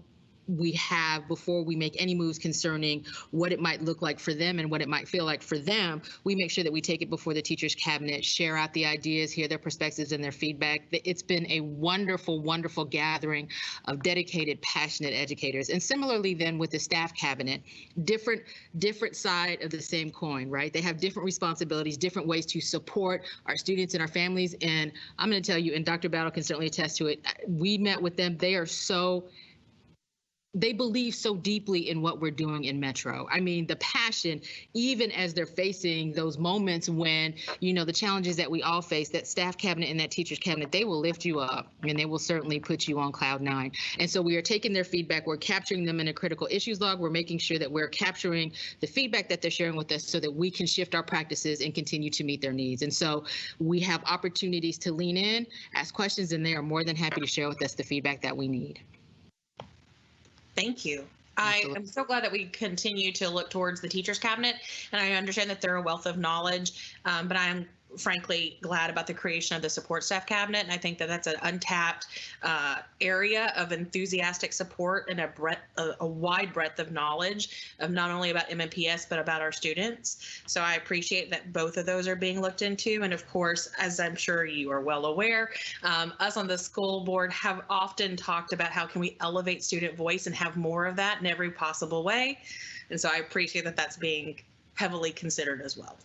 we make any moves concerning what it might look like for them and what it might feel like for them, we make sure that we take it before the teachers cabinet, share out the ideas, hear their perspectives and their feedback. It's been a wonderful, wonderful gathering of dedicated, passionate educators. And similarly then with the staff cabinet, different side of the same coin, right? They have different responsibilities, different ways to support our students and our families. And I'm going to tell you, and Dr. Battle can certainly attest to it, we met with them. They are so they believe so deeply in what we're doing in Metro. I mean, the passion, even as they're facing those moments when, you know, the challenges that we all face, that staff cabinet and that teacher's cabinet, they will lift you up and they will certainly put you on cloud nine. And so we are taking their feedback. We're capturing them in a critical issues log. We're making sure that we're capturing the feedback that they're sharing with us so that we can shift our practices and continue to meet their needs. And so we have opportunities to lean in, ask questions, and they are more than happy to share with us the feedback that we need. Thank you. I am so glad that we continue to look towards the teachers cabinet, and I understand that they're a wealth of knowledge, but I'm frankly glad about the creation of the support staff cabinet, and I think that that's an untapped area of enthusiastic support and a wide breadth of knowledge of not only about MNPS but about our students. So I appreciate that both of those are being looked into, and of course, as I'm sure you are well aware, us on the school board have often talked about how can we elevate student voice and have more of that in every possible way, and so I appreciate that that's being heavily considered as well.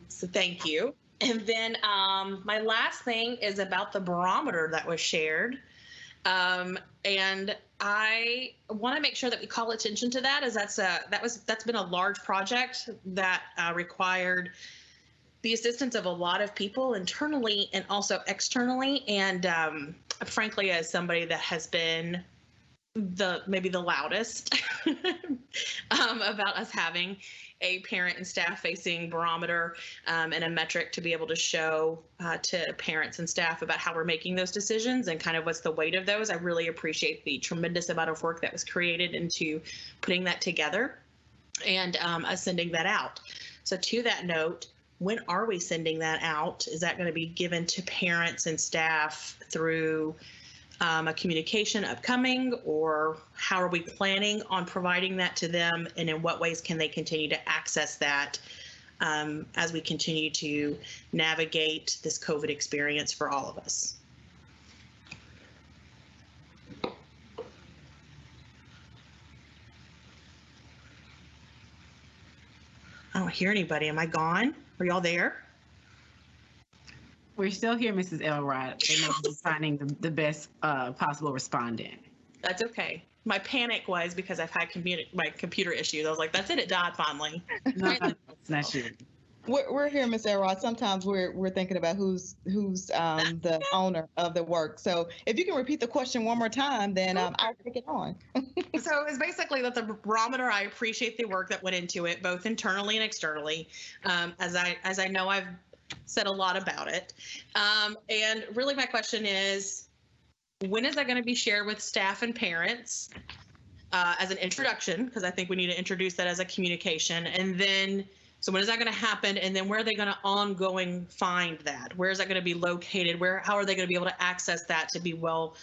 So thank you. And then my last thing is about the barometer that was shared. And I want to make sure that we call attention to that, as that's been a large project that required the assistance of a lot of people internally and also externally. And frankly, as somebody that has been maybe the loudest about us having a parent and staff facing barometer and a metric to be able to show to parents and staff about how we're making those decisions and kind of what's the weight of those. I really appreciate the tremendous amount of work that was created into putting that together and us sending that out. So to that note, when are we sending that out? Is that going to be given to parents and staff through a communication upcoming, or how are we planning on providing that to them, and in what ways can they continue to access that as we continue to navigate this COVID experience for all of us? I don't hear anybody. Am I gone? Are y'all there? We're still here, Mrs. Elrod. They must be finding the best possible respondent. That's okay. My panic was because I've had my computer issues. I was like, that's it. It died finally. No, it's not you. We're here, Ms. Elrod. Sometimes we're thinking about who's the owner of the work. So if you can repeat the question one more time, then I'll take it on. So it's basically that the barometer, I appreciate the work that went into it, both internally and externally. As I know I've said a lot about it. And really my question is, when is that going to be shared with staff and parents as an introduction? Because I think we need to introduce that as a communication. And then, so when is that going to happen? And then where are they going to ongoing find that? Where is that going to be located? How are they going to be able to access that to be able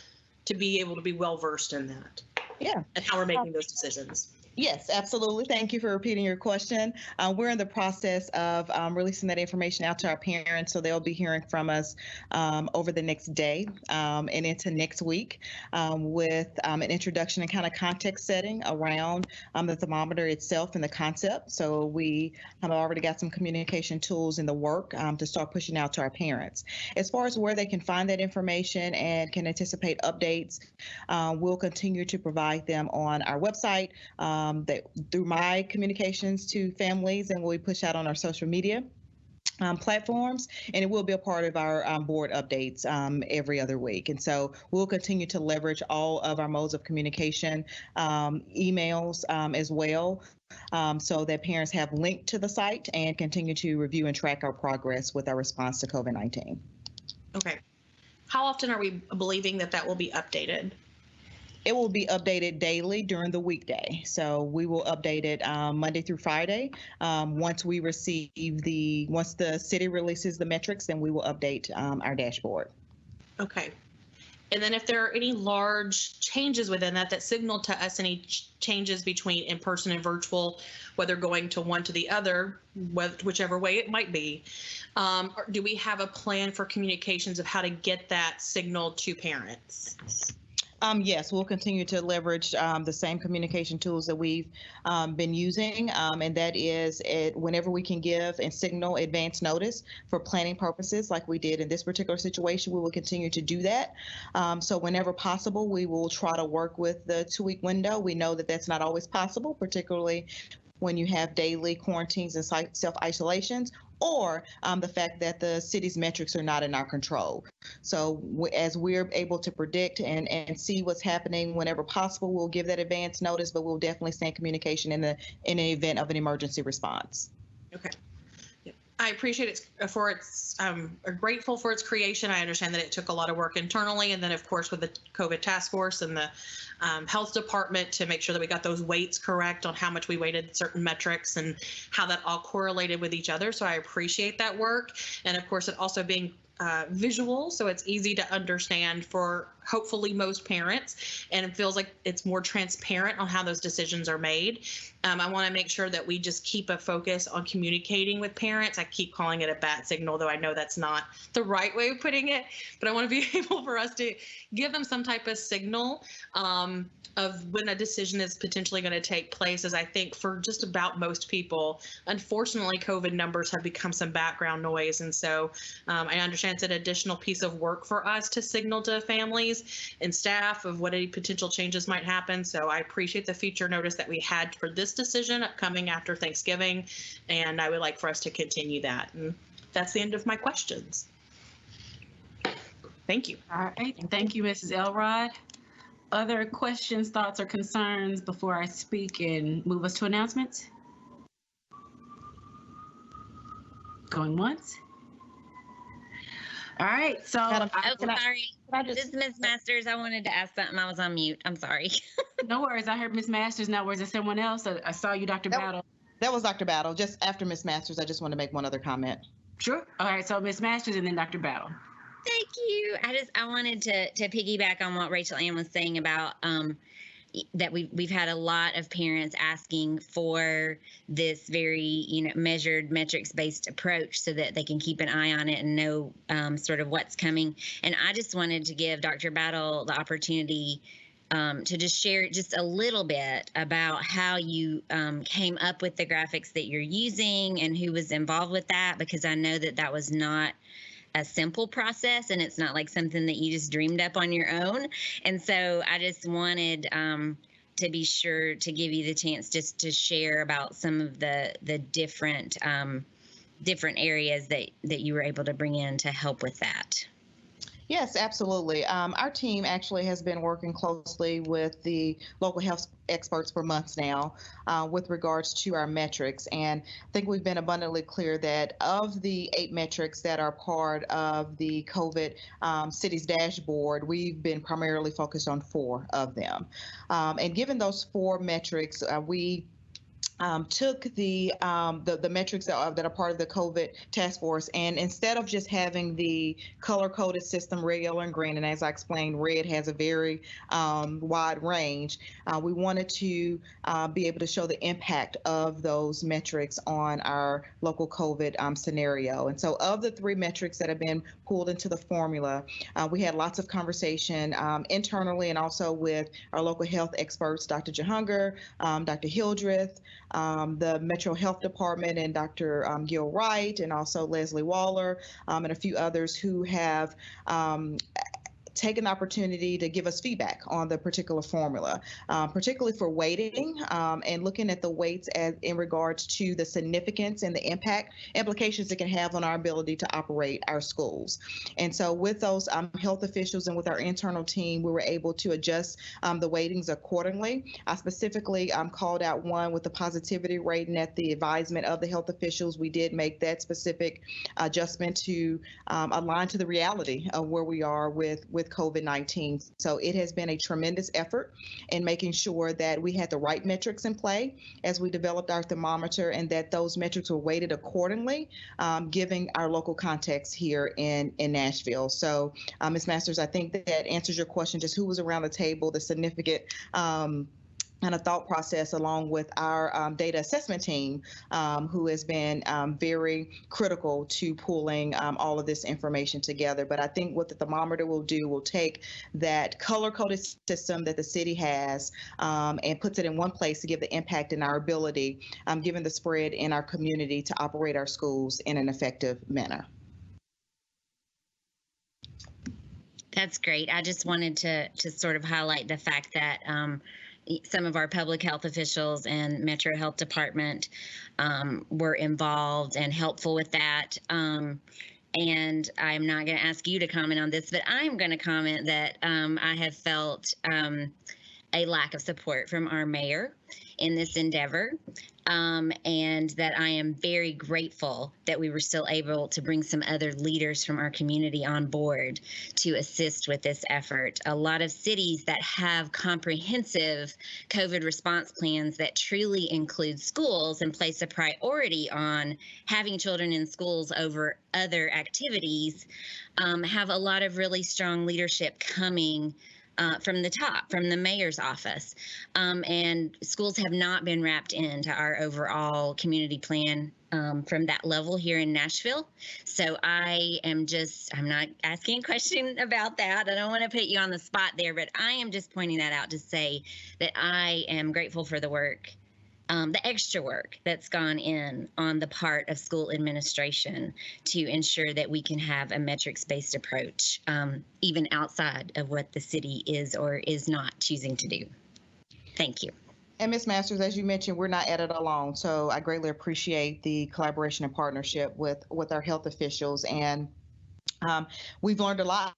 to be well versed in that? Yeah. And how we're making those decisions. Yes, absolutely. Thank you for repeating your question. We're in the process of releasing that information out to our parents, so they'll be hearing from us over the next day and into next week with an introduction and kind of context setting around the thermometer itself and the concept. So we have already got some communication tools in the work to start pushing out to our parents. As far as where they can find that information and can anticipate updates, we'll continue to provide them on our website, through my communications to families, and we push out on our social media platforms, and it will be a part of our board updates every other week. And so we'll continue to leverage all of our modes of communication, emails as well, so that parents have linked to the site and continue to review and track our progress with our response to COVID-19. Okay. How often are we believing that will be updated? It will be updated daily during the weekday. So we will update it Monday through Friday. Once the city releases the metrics, then we will update our dashboard. Okay. And then if there are any large changes within that signal to us any changes between in-person and virtual, whether going to one to the other, whichever way it might be, or do we have a plan for communications of how to get that signal to parents? Yes, we'll continue to leverage the same communication tools that we've been using, and that is whenever we can give and signal advance notice for planning purposes, like we did in this particular situation, we will continue to do that. So whenever possible, we will try to work with the 2-week window. We know that that's not always possible, particularly when you have daily quarantines and self-isolations, or the fact that the city's metrics are not in our control. So as we're able to predict and see what's happening whenever possible, we'll give that advance notice, but we'll definitely stay in communication in an event of an emergency response. Okay. I appreciate it for its, grateful for its creation. I understand that it took a lot of work internally, and then of course with the COVID task force and the health department to make sure that we got those weights correct on how much we weighted certain metrics and how that all correlated with each other. So I appreciate that work. And of course, it also being visual, so it's easy to understand for hopefully most parents, and it feels like it's more transparent on how those decisions are made. I want to make sure that we just keep a focus on communicating with parents. I keep calling it a bat signal, though I know that's not the right way of putting it, but I want to be able for us to give them some type of signal of when a decision is potentially going to take place, as I think for just about most people, unfortunately, COVID numbers have become some background noise. And so I understand it's an additional piece of work for us to signal to families and staff of what any potential changes might happen. So I appreciate the future notice that we had for this decision coming after Thanksgiving, and I would like for us to continue that. And that's the end of my questions. Thank you. All right. Thank you, Mrs. Elrod. Other questions, thoughts, or concerns before I speak and move us to announcements? Going once? All right, so sorry. This is Ms. Masters. I wanted to ask something. I was on mute. I'm sorry. No worries. I heard Ms. Masters. Now, was it someone else? I saw you, Dr. Battle. That was Dr. Battle. Just after Ms. Masters, I just want to make one other comment. Sure. All right, so Ms. Masters and then Dr. Battle. Thank you. I wanted to piggyback on what Rachel Ann was saying about that we've had a lot of parents asking for this very measured metrics-based approach so that they can keep an eye on it and know sort of what's coming. And I just wanted to give Dr. Battle the opportunity to just share just a little bit about how you came up with the graphics that you're using and who was involved with that, because I know that was not a simple process, and it's not like something that you just dreamed up on your own. And so I just wanted to be sure to give you the chance just to share about some of the different areas that you were able to bring in to help with that. Yes, absolutely. Our team actually has been working closely with the local health experts for months now with regards to our metrics. And I think we've been abundantly clear that of the 8 metrics that are part of the COVID city's dashboard, we've been primarily focused on 4 of them. And given those 4 metrics, we took the metrics that are part of the COVID task force, and instead of just having the color-coded system, red, yellow, and green, and as I explained, red has a very wide range, we wanted to be able to show the impact of those metrics on our local COVID scenario. And so of the 3 metrics that have been pulled into the formula, we had lots of conversation internally and also with our local health experts, Dr. Jahunger, Dr. Hildreth, the Metro Health Department, and Dr. Gil Wright, and also Leslie Waller, and a few others who have taken the opportunity to give us feedback on the particular formula, particularly for weighting and looking at the weights in regards to the significance and the implications it can have on our ability to operate our schools. And so with those health officials and with our internal team, we were able to adjust the weightings accordingly. I specifically called out one with the positivity rate, and at the advisement of the health officials, we did make that specific adjustment to align to the reality of where we are with COVID-19. So it has been a tremendous effort in making sure that we had the right metrics in play as we developed our thermometer, and that those metrics were weighted accordingly, giving our local context here in Nashville. So Ms. Masters, I think that answers your question, just who was around the table, the significant and a thought process along with our data assessment team, who has been very critical to pulling all of this information together. But I think what the thermometer will do will take that color-coded system that the city has and puts it in one place to give the impact and our ability, given the spread in our community, to operate our schools in an effective manner. That's great. I just wanted to sort of highlight the fact that some of our public health officials and Metro Health Department were involved and helpful with that. And I'm not going to ask you to comment on this, but I'm going to comment that I have felt a lack of support from our mayor in this endeavor, and that I am very grateful that we were still able to bring some other leaders from our community on board to assist with this effort. A lot of cities that have comprehensive COVID response plans that truly include schools and place a priority on having children in schools over other activities have a lot of really strong leadership coming from the top, from the mayor's office. And schools have not been wrapped into our overall community plan from that level here in Nashville. So I'm not asking a question about that. I don't want to put you on the spot there, but I am just pointing that out to say that I am grateful for the work, the extra work that's gone in on the part of school administration to ensure that we can have a metrics-based approach, even outside of what the city is or is not choosing to do. Thank you. And Ms. Masters, as you mentioned, we're not at it alone. So I greatly appreciate the collaboration and partnership with our health officials. And we've learned a lot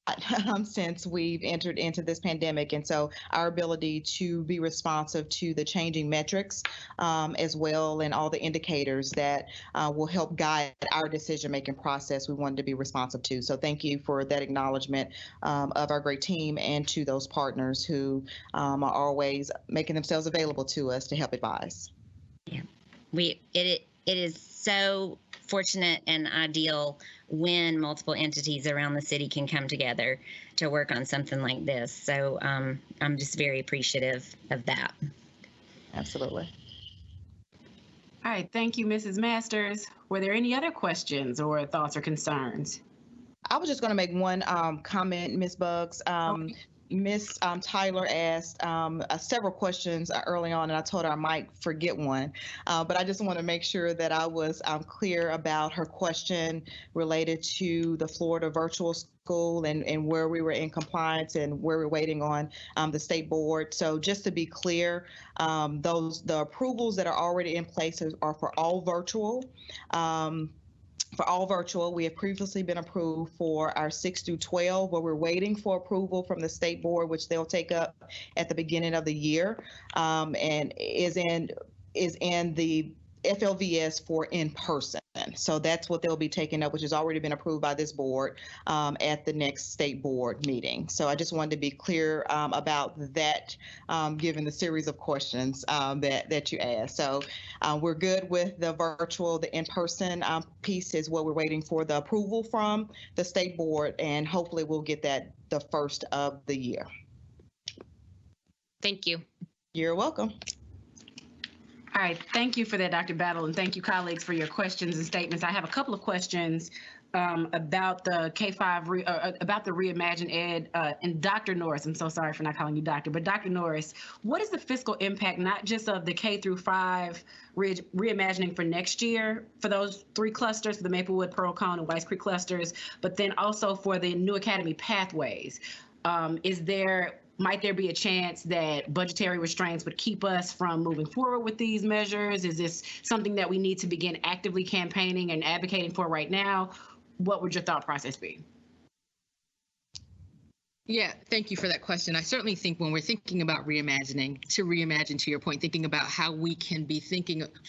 since we've entered into this pandemic. And so our ability to be responsive to the changing metrics as well, and all the indicators that will help guide our decision-making process, we wanted to be responsive to. So thank you for that acknowledgement of our great team and to those partners who are always making themselves available to us to help advise. Yeah, it is so fortunate and ideal when multiple entities around the city can come together to work on something like this. So I'm just very appreciative of that. Absolutely. All right, thank you, Mrs. Masters. Were there any other questions or thoughts or concerns? I was just going to make one comment, Ms. Buggs. Okay. Ms. Tyler asked several questions early on, and I told her I might forget one, but I just want to make sure that I was clear about her question related to the Florida virtual school and where we were in compliance and where we're waiting on the state board. So just to be clear, the approvals that are already in place are for all virtual. For all virtual, we have previously been approved for our 6 through 12, but we're waiting for approval from the state board, which they'll take up at the beginning of the year, and is in the FLVS for in person. So that's what they'll be taking up, which has already been approved by this board at the next state board meeting. So I just wanted to be clear about that, given the series of questions that you asked. So we're good with the virtual. The in-person piece is what we're waiting for the approval from the state board, and hopefully we'll get that the first of the year. Thank you. You're welcome. All right, thank you for that, Dr. Battle, and thank you, colleagues, for your questions and statements. I have a couple of questions about the K-5, about the Reimagine Ed, and Dr. Norris, I'm so sorry for not calling you doctor, but Dr. Norris, what is the fiscal impact, not just of the K through 5 reimagining for next year for those 3 clusters, the Maplewood, Pearl Cone, and Weiss Creek clusters, but then also for the New Academy pathways? Might there be a chance that budgetary restraints would keep us from moving forward with these measures? Is this something that we need to begin actively campaigning and advocating for right now? What would your thought process be? Yeah, thank you for that question. I certainly think when we're thinking about reimagining, to reimagine, to your point, thinking about how we can be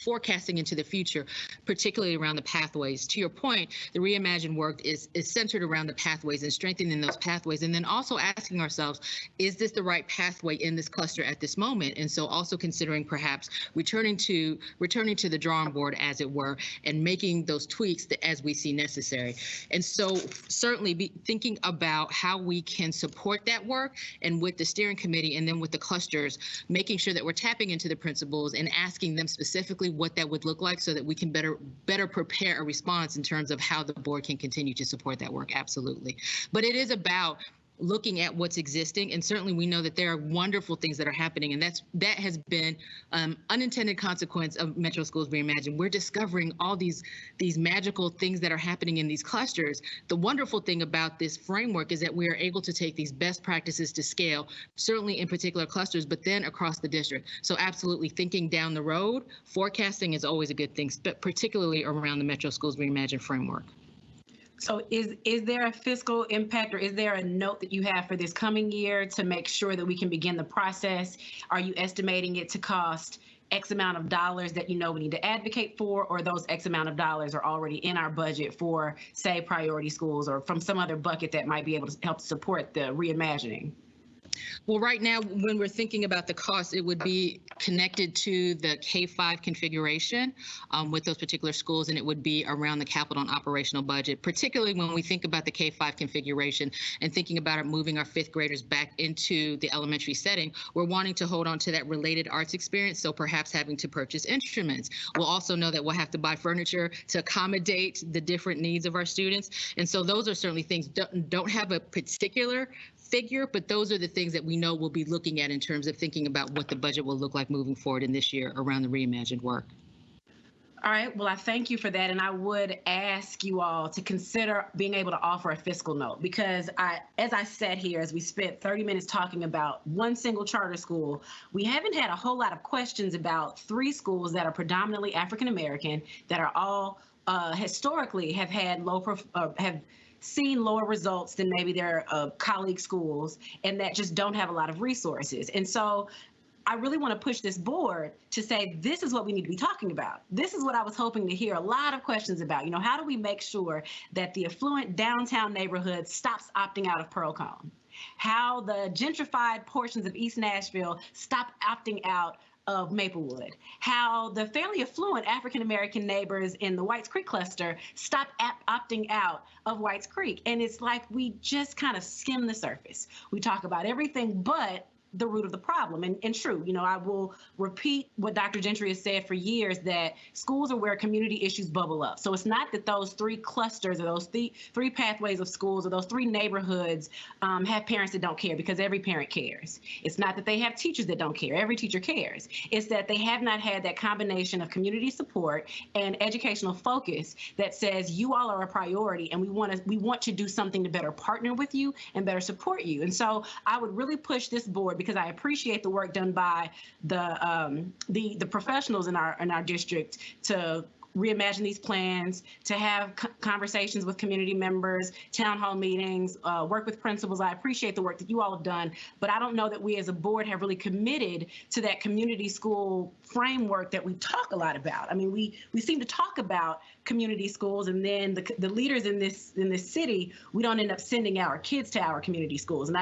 forecasting into the future, particularly around the pathways. To your point, the reimagine work is centered around the pathways and strengthening those pathways, and then also asking ourselves, is this the right pathway in this cluster at this moment? And so also considering perhaps returning to the drawing board, as it were, and making those tweaks as we see necessary. And so certainly be thinking about how we can support support that work, and with the steering committee and then with the clusters, making sure that we're tapping into the principals and asking them specifically what that would look like so that we can better prepare a response in terms of how the board can continue to support that work. Absolutely. But it is about looking at what's existing, and certainly we know that there are wonderful things that are happening, and that has been unintended consequence of Metro Schools Reimagined. We're discovering all these magical things that are happening in these clusters. The wonderful thing about this framework is that we are able to take these best practices to scale, certainly in particular clusters, but then across the district. So absolutely thinking down the road, forecasting is always a good thing, particularly around the Metro Schools Reimagined framework. So is there a fiscal impact, or is there a note that you have for this coming year to make sure that we can begin the process? Are you estimating it to cost X amount of dollars that you know we need to advocate for, or those X amount of dollars are already in our budget for, say, priority schools or from some other bucket that might be able to help support the reimagining? Well, right now, when we're thinking about the cost, it would be connected to the K-5 configuration with those particular schools, and it would be around the capital and operational budget, particularly when we think about the K-5 configuration and thinking about moving our fifth graders back into the elementary setting. We're wanting to hold on to that related arts experience, so perhaps having to purchase instruments. We'll also know that we'll have to buy furniture to accommodate the different needs of our students. And so those are certainly things, don't have a particular figure, but those are the things that we know we'll be looking at in terms of thinking about what the budget will look like moving forward in this year around the reimagined work. All right, well, I thank you for that, and I would ask you all to consider being able to offer a fiscal note, because as I sat here, as we spent 30 minutes talking about one single charter school, we haven't had a whole lot of questions about 3 schools that are predominantly African American, that are all historically have had have seen lower results than maybe their colleague schools, and that just don't have a lot of resources. And so I really want to push this board to say, this is what we need to be talking about. This is what I was hoping to hear a lot of questions about. You know, how do we make sure that the affluent downtown neighborhood stops opting out of Pearl-Cohn? How the gentrified portions of East Nashville stop opting out of Maplewood, how the fairly affluent African-American neighbors in the Whites Creek cluster stop opting out of Whites Creek. And it's like we just kind of skim the surface. We talk about everything but the root of the problem. And true, you know, I will repeat what Dr. Gentry has said for years, that schools are where community issues bubble up. So it's not that those 3 clusters or those 3 pathways of schools or those 3 neighborhoods have parents that don't care, because every parent cares. It's not that they have teachers that don't care. Every teacher cares. It's that they have not had that combination of community support and educational focus that says you all are a priority, and we want to do something to better partner with you and better support you. And so I would really push this board, because I appreciate the work done by the professionals in our district to reimagine these plans, to have conversations with community members, town hall meetings, work with principals. I appreciate the work that you all have done, but I don't know that we as a board have really committed to that community school framework that we talk a lot about. I mean, we seem to talk about community schools, and then the leaders in this city, we don't end up sending our kids to our community schools. And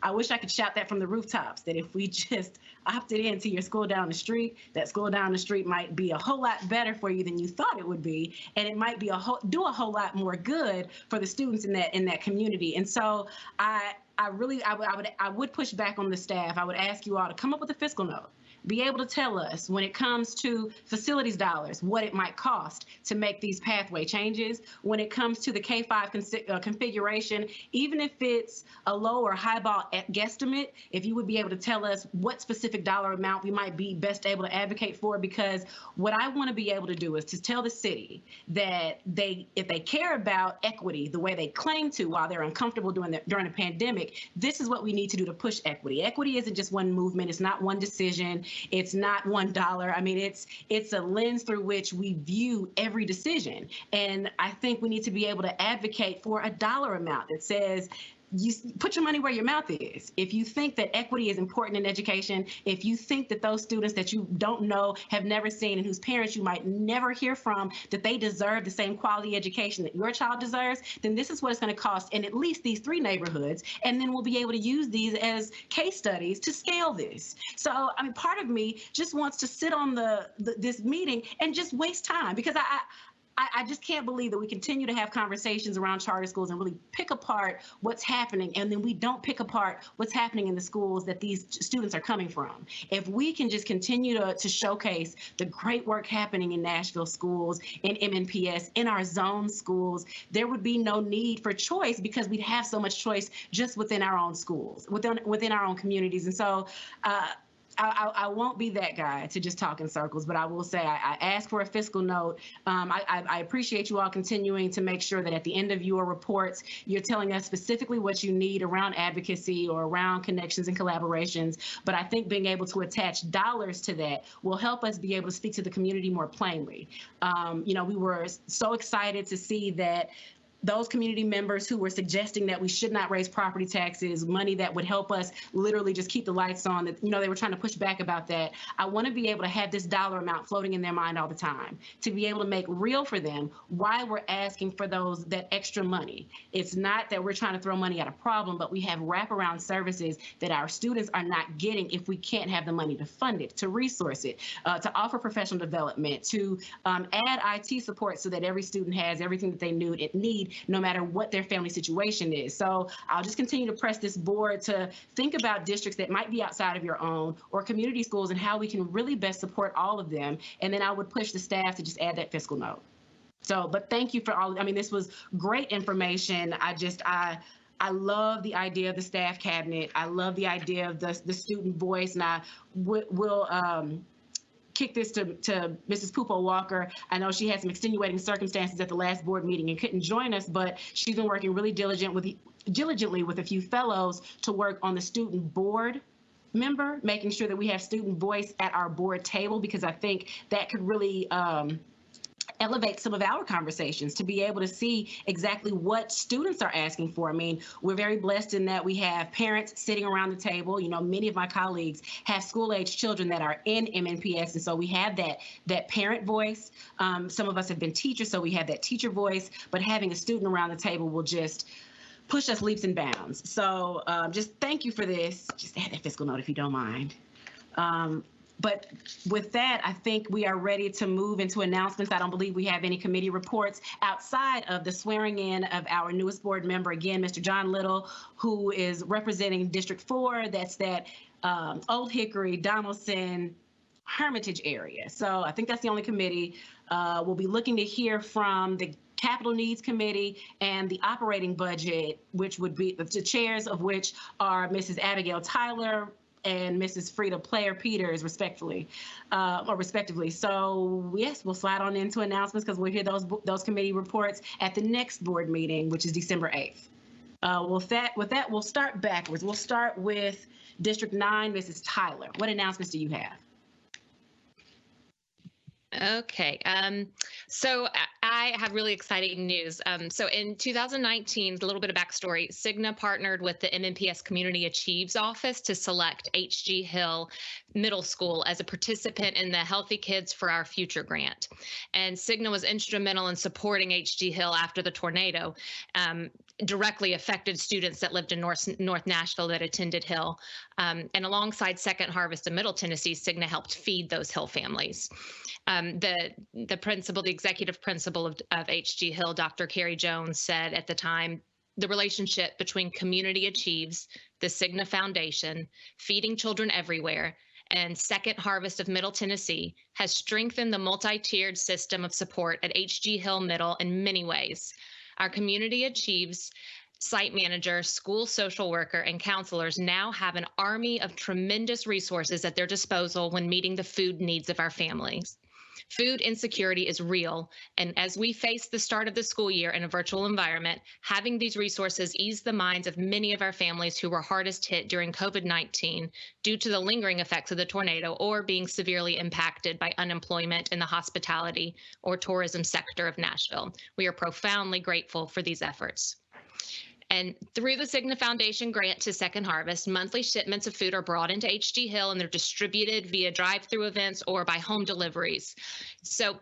I wish I could shout that from the rooftops, that if we just opted into your school down the street, that school down the street might be a whole lot better for you than you thought it would be, and it might be do a whole lot more good for the students in that community. And so I would push back on the staff. I would ask you all to come up with a fiscal note. Be able to tell us, when it comes to facilities dollars, what it might cost to make these pathway changes. When it comes to the K-5 configuration, even if it's a low or high ball guesstimate, if you would be able to tell us what specific dollar amount we might be best able to advocate for. Because what I want to be able to do is to tell the city that if they care about equity the way they claim to while they're uncomfortable during a pandemic, this is what we need to do to push equity. Equity isn't just one movement. It's not one decision. It's not $1. I mean, it's a lens through which we view every decision. And I think we need to be able to advocate for a dollar amount that says, you put your money where your mouth is. If you think that equity is important in education, if you think that those students that you don't know, have never seen, and whose parents you might never hear from, that they deserve the same quality education that your child deserves, then this is what it's going to cost in at least these 3 neighborhoods. And then we'll be able to use these as case studies to scale this. So, I mean, part of me just wants to sit on this meeting and just waste time, because I just can't believe that we continue to have conversations around charter schools and really pick apart what's happening, and then we don't pick apart what's happening in the schools that these students are coming from. If we can just continue to showcase the great work happening in Nashville schools, in MNPS, in our zone schools, there would be no need for choice because we'd have so much choice just within our own schools, within our own communities. And so I won't be that guy to just talk in circles, but I will say I ask for a fiscal note. I appreciate you all continuing to make sure that at the end of your reports, you're telling us specifically what you need around advocacy or around connections and collaborations. But I think being able to attach dollars to that will help us be able to speak to the community more plainly. We were so excited to see that those community members who were suggesting that we should not raise property taxes, money that would help us literally just keep the lights on, that, they were trying to push back about that. I want to be able to have this dollar amount floating in their mind all the time, to be able to make real for them why we're asking for that extra money. It's not that we're trying to throw money at a problem, but we have wraparound services that our students are not getting if we can't have the money to fund it, to resource it, to offer professional development, to add IT support so that every student has everything that they need, no matter what their family situation is. So I'll just continue to press this board to think about districts that might be outside of your own or community schools and how we can really best support all of them. And then I would push the staff to just add that fiscal note. So, but thank you for all, this was great information. I love the idea of the staff cabinet. I love the idea of the student voice, and I will kick this to Mrs. Pupo Walker. I know she had some extenuating circumstances at the last board meeting and couldn't join us, but she's been working really diligently with a few fellows to work on the student board member, making sure that we have student voice at our board table, because I think that could really elevate some of our conversations, to be able to see exactly what students are asking for. We're very blessed in that we have parents sitting around the table. Many of my colleagues have school-age children that are in MNPS, and so we have that parent voice. Some of us have been teachers, so we have that teacher voice, but having a student around the table will just push us leaps and bounds. So just thank you for this. Just add that fiscal note if you don't mind. But with that, I think we are ready to move into announcements. I don't believe we have any committee reports outside of the swearing in of our newest board member, again, Mr. John Little, who is representing District 4. That's that Old Hickory, Donaldson, Hermitage area. So I think that's the only committee. We'll be looking to hear from the Capital Needs Committee and the operating budget, which would be the chairs of which are Mrs. Abigail Tyler and Mrs. Frida Player Peters, respectively. So yes, we'll slide on into announcements because we'll hear those committee reports at the next board meeting, which is December 8th. With that, we'll start backwards. We'll start with District 9, Mrs. Tyler. What announcements do you have? Okay, so I have really exciting news. So in 2019, a little bit of backstory, Cigna partnered with the MNPS Community Achieves office to select H.G. Hill Middle School as a participant in the Healthy Kids for Our Future grant. And Cigna was instrumental in supporting H.G. Hill after the tornado directly affected students that lived in North Nashville that attended Hill. And alongside Second Harvest of Middle Tennessee, Cigna helped feed those Hill families. The executive principal of H.G. Hill, Dr. Carrie Jones, said at the time, the relationship between Community Achieves, the Cigna Foundation, Feeding Children Everywhere, and Second Harvest of Middle Tennessee has strengthened the multi-tiered system of support at H.G. Hill Middle in many ways. Our Community Achieves site manager, school social worker, and counselors now have an army of tremendous resources at their disposal when meeting the food needs of our families. Food insecurity is real, and as we face the start of the school year in a virtual environment, having these resources ease the minds of many of our families who were hardest hit during COVID-19 due to the lingering effects of the tornado or being severely impacted by unemployment in the hospitality or tourism sector of Nashville. We are profoundly grateful for these efforts. And through the Cigna Foundation grant to Second Harvest, monthly shipments of food are brought into H.G. Hill and they're distributed via drive-through events or by home deliveries. So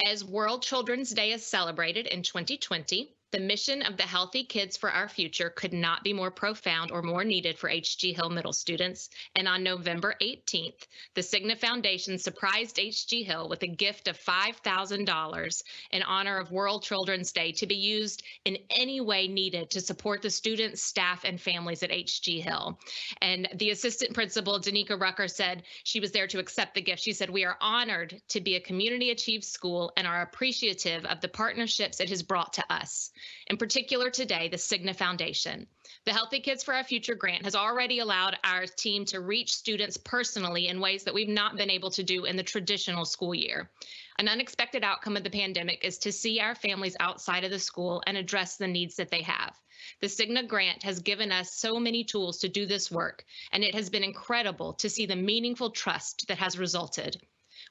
as World Children's Day is celebrated in 2020, The mission of the Healthy Kids for Our Future could not be more profound or more needed for H.G. Hill Middle students. And on November 18th, the Cigna Foundation surprised H.G. Hill with a gift of $5,000 in honor of World Children's Day to be used in any way needed to support the students, staff, and families at H.G. Hill. And the assistant principal, Danica Rucker, said she was there to accept the gift. She said, "We are honored to be a community achieved school and are appreciative of the partnerships it has brought to us. In particular today, the Cigna Foundation. The Healthy Kids for Our Future grant has already allowed our team to reach students personally in ways that we've not been able to do in the traditional school year. An unexpected outcome of the pandemic is to see our families outside of the school and address the needs that they have. The Cigna grant has given us so many tools to do this work, and it has been incredible to see the meaningful trust that has resulted.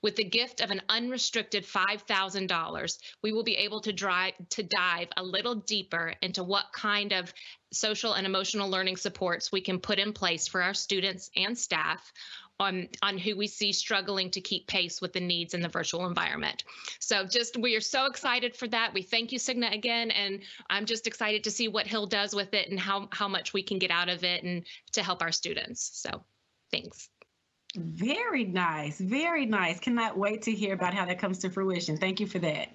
With the gift of an unrestricted $5,000, we will be able to dive a little deeper into what kind of social and emotional learning supports we can put in place for our students and staff on who we see struggling to keep pace with the needs in the virtual environment. So we are so excited for that. We thank you, Cigna, again, and I'm just excited to see what Hill does with it and how much we can get out of it and to help our students. So thanks. Very nice. Very nice. Cannot wait to hear about how that comes to fruition. Thank you for that.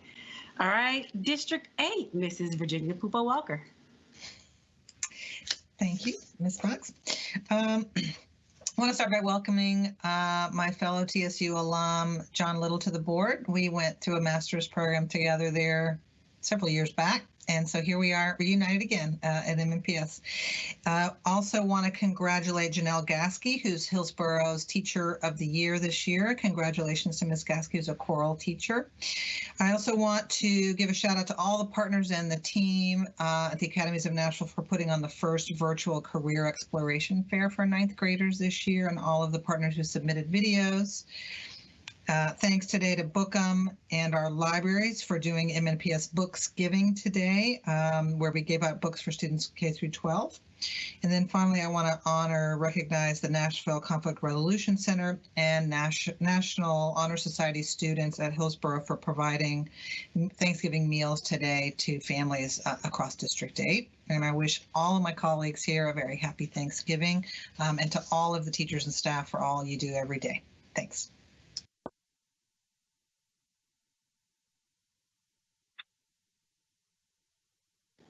All right. District 8, Mrs. Virginia Pupo Walker. Thank you, Ms. Fox. I want to start by welcoming my fellow TSU alum, John Little, to the board. We went through a master's program together there several years back. And so here we are reunited again at MNPS. Also want to congratulate Janelle Gasky, who's Hillsboro's Teacher of the Year this year. Congratulations to Ms. Gasky, who's a choral teacher. I also want to give a shout out to all the partners and the team at the Academies of Nashville for putting on the first virtual career exploration fair for 9th graders this year, and all of the partners who submitted videos. Thanks today to Bookham and our libraries for doing MNPS Books Giving today, where we gave out books for students K through 12. And then finally, I want to recognize the Nashville Conflict Resolution Center and National Honor Society students at Hillsborough for providing Thanksgiving meals today to families across District 8. And I wish all of my colleagues here a very happy Thanksgiving, and to all of the teachers and staff for all you do every day. Thanks.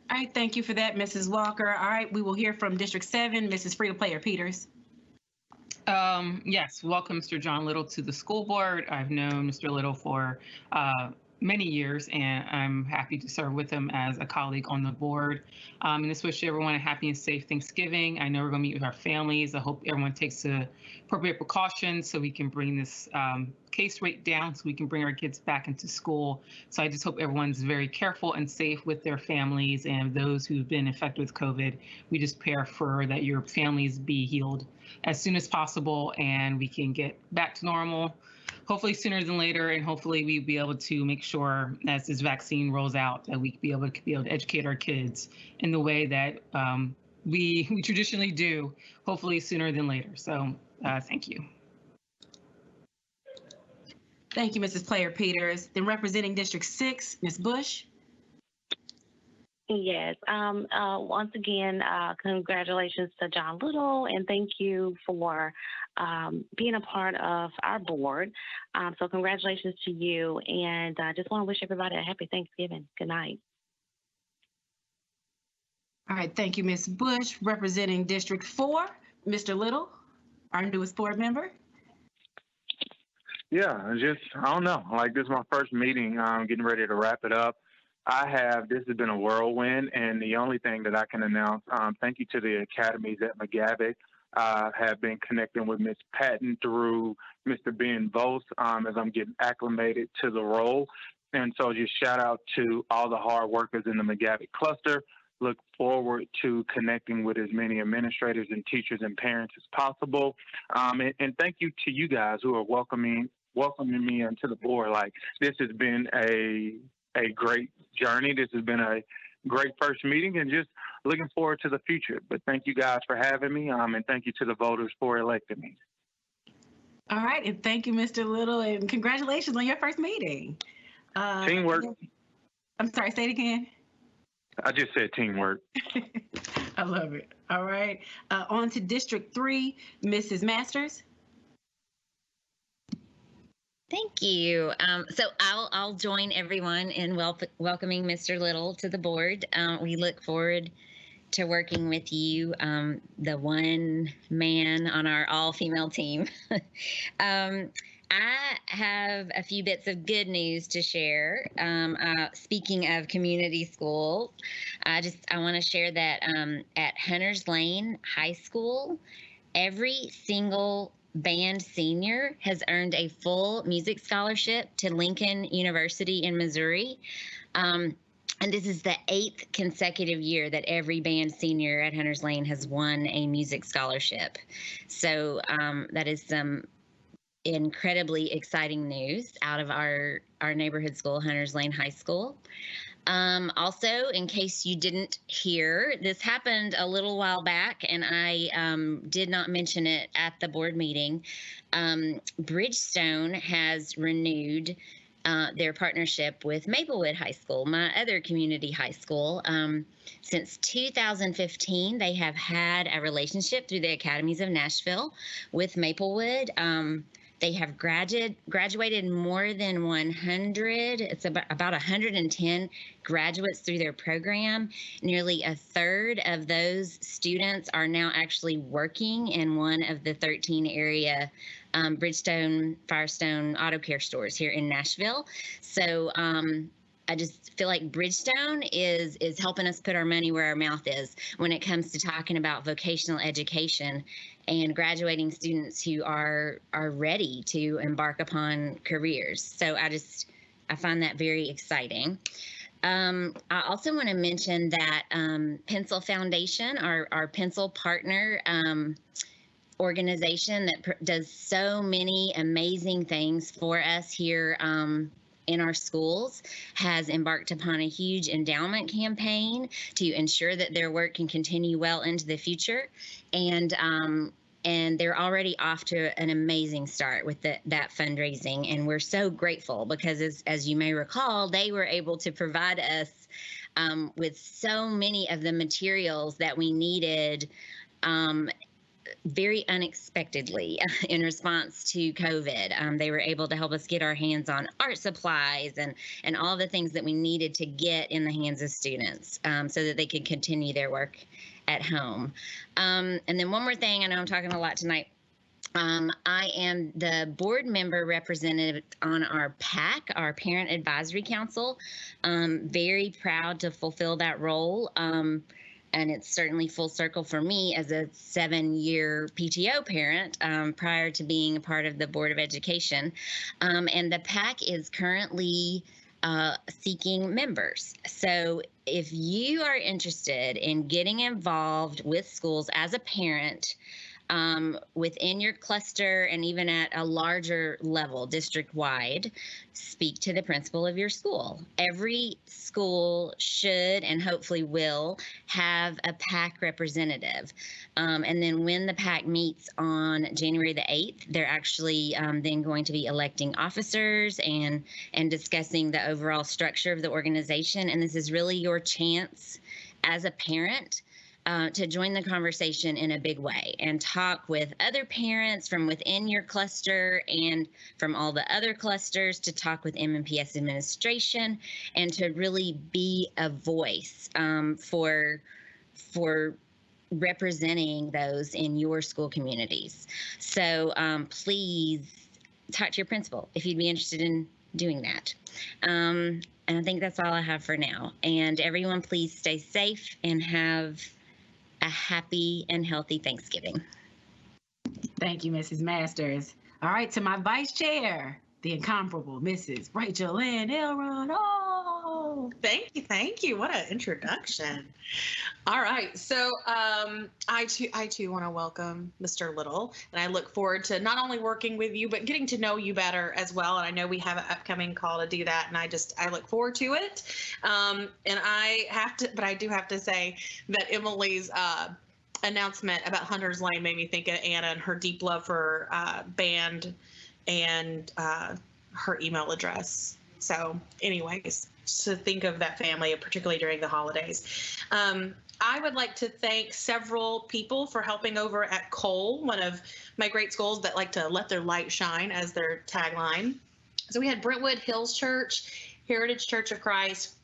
All right, thank you for that, Mrs. Walker. All right, we will hear from District 7, Mrs. Frida Player Peters. Yes, welcome Mr. John Little to the school board. I've known Mr. Little for many years, and I'm happy to serve with him as a colleague on the board. And just wish everyone a happy and safe Thanksgiving. I know we're going to meet with our families. I hope everyone takes the appropriate precautions so we can bring this case rate down so we can bring our kids back into school. So I just hope everyone's very careful and safe with their families and those who've been infected with COVID. We just pray for that your families be healed as soon as possible and we can get back to normal, hopefully sooner than later, and hopefully we'll be able to make sure as this vaccine rolls out that we be able to educate our kids in the way that we traditionally do, hopefully sooner than later. So thank you. Thank you, Mrs. Player Peters. Then representing District 6, Ms. Bush. Yes. Once again, congratulations to John Little, and thank you for being a part of our board. So congratulations to you, and I just want to wish everybody a happy Thanksgiving. Good night. All right, thank you, Ms. Bush. Representing District 4, Mr. Little, our newest board member. Yeah, I don't know. Like, this is my first meeting. I'm getting ready to wrap it up. This has been a whirlwind, and the only thing that I can announce, thank you to the academies at McGavick. Have been connecting with Ms. Patton through Mr. Ben Vos as I'm getting acclimated to the role. And so just shout out to all the hard workers in the McGavick cluster. Look forward to connecting with as many administrators and teachers and parents as possible. And thank you to you guys who are welcoming me into the board. Like, this has been a great journey. This has been a great first meeting, and just looking forward to the future. But thank you guys for having me, and thank you to the voters for electing me. All right, and thank you, Mr. Little, and congratulations on your first meeting. Teamwork. I'm sorry, say it again. I just said teamwork. I love it. All right. On to District 3, Mrs. Masters. Thank you. So I'll join everyone in welcoming Mr. Little to the board. We look forward to working with you, the one man on our all-female team. I have a few bits of good news to share. Speaking of community schools, I want to share that at Hunters Lane High School, every single band senior has earned a full music scholarship to Lincoln University in Missouri. And this is the 8th consecutive year that every band senior at Hunters Lane has won a music scholarship. So that is some incredibly exciting news out of our neighborhood school, Hunters Lane High School. Also, in case you didn't hear, this happened a little while back, and I did not mention it at the board meeting. Bridgestone has renewed their partnership with Maplewood High School, my other community high school. Since 2015, they have had a relationship through the Academies of Nashville with Maplewood. They have graduated more than 100. It's about 110 graduates through their program. Nearly a third of those students are now actually working in one of the 13 area Bridgestone, Firestone auto care stores here in Nashville. So I just feel like Bridgestone is helping us put our money where our mouth is when it comes to talking about vocational education and graduating students who are ready to embark upon careers. So I find that very exciting. I also want to mention that Pencil Foundation, our Pencil partner organization that does so many amazing things for us here in our schools, has embarked upon a huge endowment campaign to ensure that their work can continue well into the future. And they're already off to an amazing start with that fundraising. And we're so grateful because, as you may recall, they were able to provide us with so many of the materials that we needed very unexpectedly in response to COVID. They were able to help us get our hands on art supplies and all the things that we needed to get in the hands of students so that they could continue their work at home. And then one more thing, I know I'm talking a lot tonight. I am the board member representative on our PAC, our Parent Advisory Council. Very proud to fulfill that role. And it's certainly full circle for me as a 7-year PTO parent prior to being a part of the Board of Education. And the PAC is currently seeking members. So if you are interested in getting involved with schools as a parent, within your cluster and even at a larger level district-wide, speak to the principal of your school. Every school should and hopefully will have a PAC representative. And then when the PAC meets on January the 8th, they're actually then going to be electing officers and discussing the overall structure of the organization. And this is really your chance as a parent to join the conversation in a big way and talk with other parents from within your cluster and from all the other clusters, to talk with MNPS administration and to really be a voice for representing those in your school communities. So please talk to your principal if you'd be interested in doing that. And I think that's all I have for now. And everyone, please stay safe and have a happy and healthy Thanksgiving. Thank you, Mrs. Masters. All right, to my vice chair, the incomparable Mrs. Rachel Ann Elrod. Oh, thank you. What an introduction. All right, so I too want to welcome Mr. Little, and I look forward to not only working with you but getting to know you better as well. And I know we have an upcoming call to do that, and I look forward to it. And I do have to say that Emily's announcement about Hunters Lane made me think of Anna and her deep love for band and her email address. So anyways, to think of that family, particularly during the holidays. I would like to thank several people for helping over at Cole, one of my great schools that like to let their light shine as their tagline. So we had Brentwood Hills Church, Heritage Church of Christ,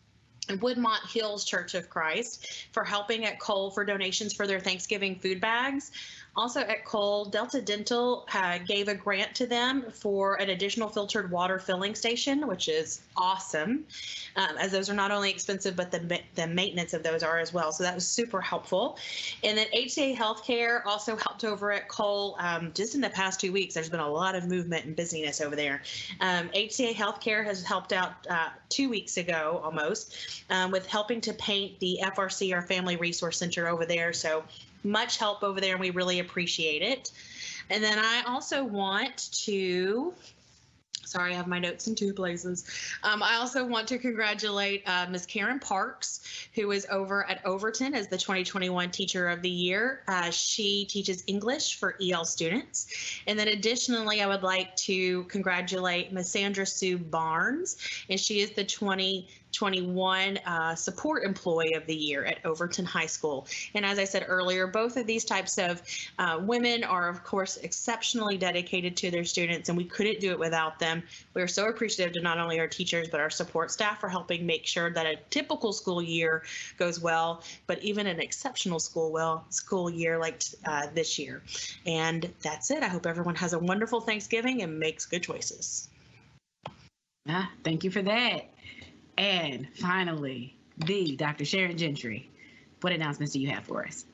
and Woodmont Hills Church of Christ for helping at Cole for donations for their Thanksgiving food bags. Also at Cole, Delta Dental gave a grant to them for an additional filtered water filling station, which is awesome, as those are not only expensive, but the maintenance of those are as well. So that was super helpful. And then HCA Healthcare also helped over at Cole. Just in the past 2 weeks, there's been a lot of movement and busyness over there. HCA Healthcare has helped out 2 weeks ago almost with helping to paint the FRC, our Family Resource Center over there. So much help over there, and we really appreciate it. And then I also want to, sorry, I have my notes in 2 places. I also want to congratulate Ms. Karen Parks, who is over at Overton as the 2021 Teacher of the Year. She teaches English for EL students. And then additionally, I would like to congratulate Ms. Sandra Sue Barnes, and she is the 2021 Support Employee of the Year at Overton High School. And as I said earlier, both of these types of women are, of course, exceptionally dedicated to their students, and we couldn't do it without them. We are so appreciative to not only our teachers, but our support staff for helping make sure that a typical school year goes well, but even an exceptional school year like this year. And that's it. I hope everyone has a wonderful Thanksgiving and makes good choices. Thank you for that. And finally, the Dr. Sharon Gentry. What announcements do you have for us?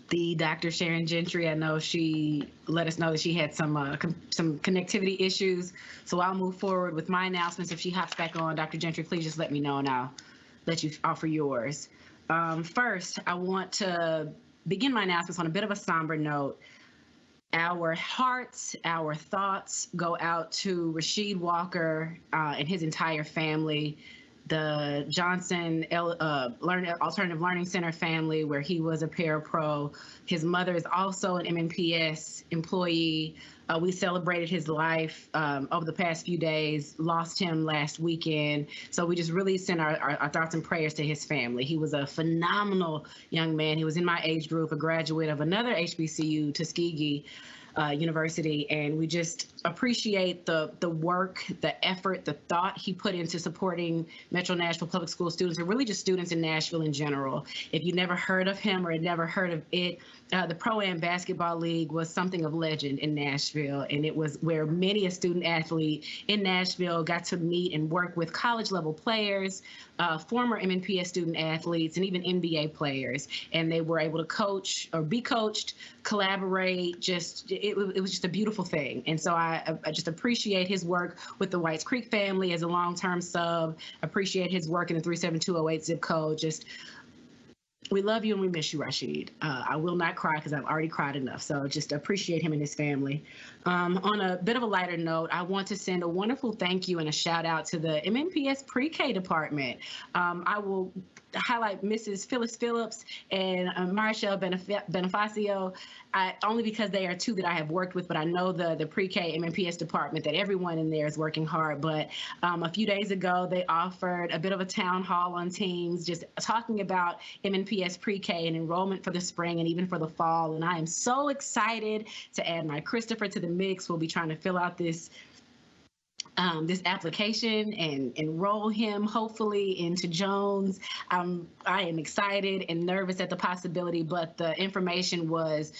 The Dr. Sharon Gentry, I know she let us know that she had some connectivity issues, so I'll move forward with my announcements. If she hops back on, Dr. Gentry, please just let me know and I'll let you offer yours. First, I want to begin my announcements on a bit of a somber note. Our hearts, our thoughts go out to Rasheed Walker and his entire family, the Johnson Alternative Learning Center family, where he was a parapro. His mother is also an MNPS employee. We celebrated his life over the past few days, lost him last weekend. So we just really send our thoughts and prayers to his family. He was a phenomenal young man. He was in my age group, a graduate of another HBCU, Tuskegee University, and we just appreciate the work, the effort, the thought he put into supporting Metro Nashville Public School students, and really just students in Nashville in general. If you never heard of him or had never heard of it, the Pro-Am Basketball League was something of legend in Nashville, and it was where many a student athlete in Nashville got to meet and work with college level players, former MNPS student athletes, and even NBA players, and they were able to coach or be coached, collaborate. It was just a beautiful thing. And so I just appreciate his work with the Whites Creek family as a long-term sub, appreciate his work in the 37208 zip code. We love you and we miss you, Rasheed. I will not cry because I've already cried enough. So just appreciate him and his family. On a bit of a lighter note, I want to send a wonderful thank you and a shout out to the MNPS Pre-K department. I will highlight Mrs. Phyllis Phillips and Marshall Bonifacio, only because they are two that I have worked with, but I know the Pre-K MNPS department, that everyone in there is working hard. But a few days ago, they offered a bit of a town hall on Teams, just talking about MNPS Pre-K and enrollment for the spring and even for the fall. And I am so excited to add my Christopher to the mix. We'll be trying to fill out this application and enroll him hopefully into Jones. I am excited and nervous at the possibility, but the information was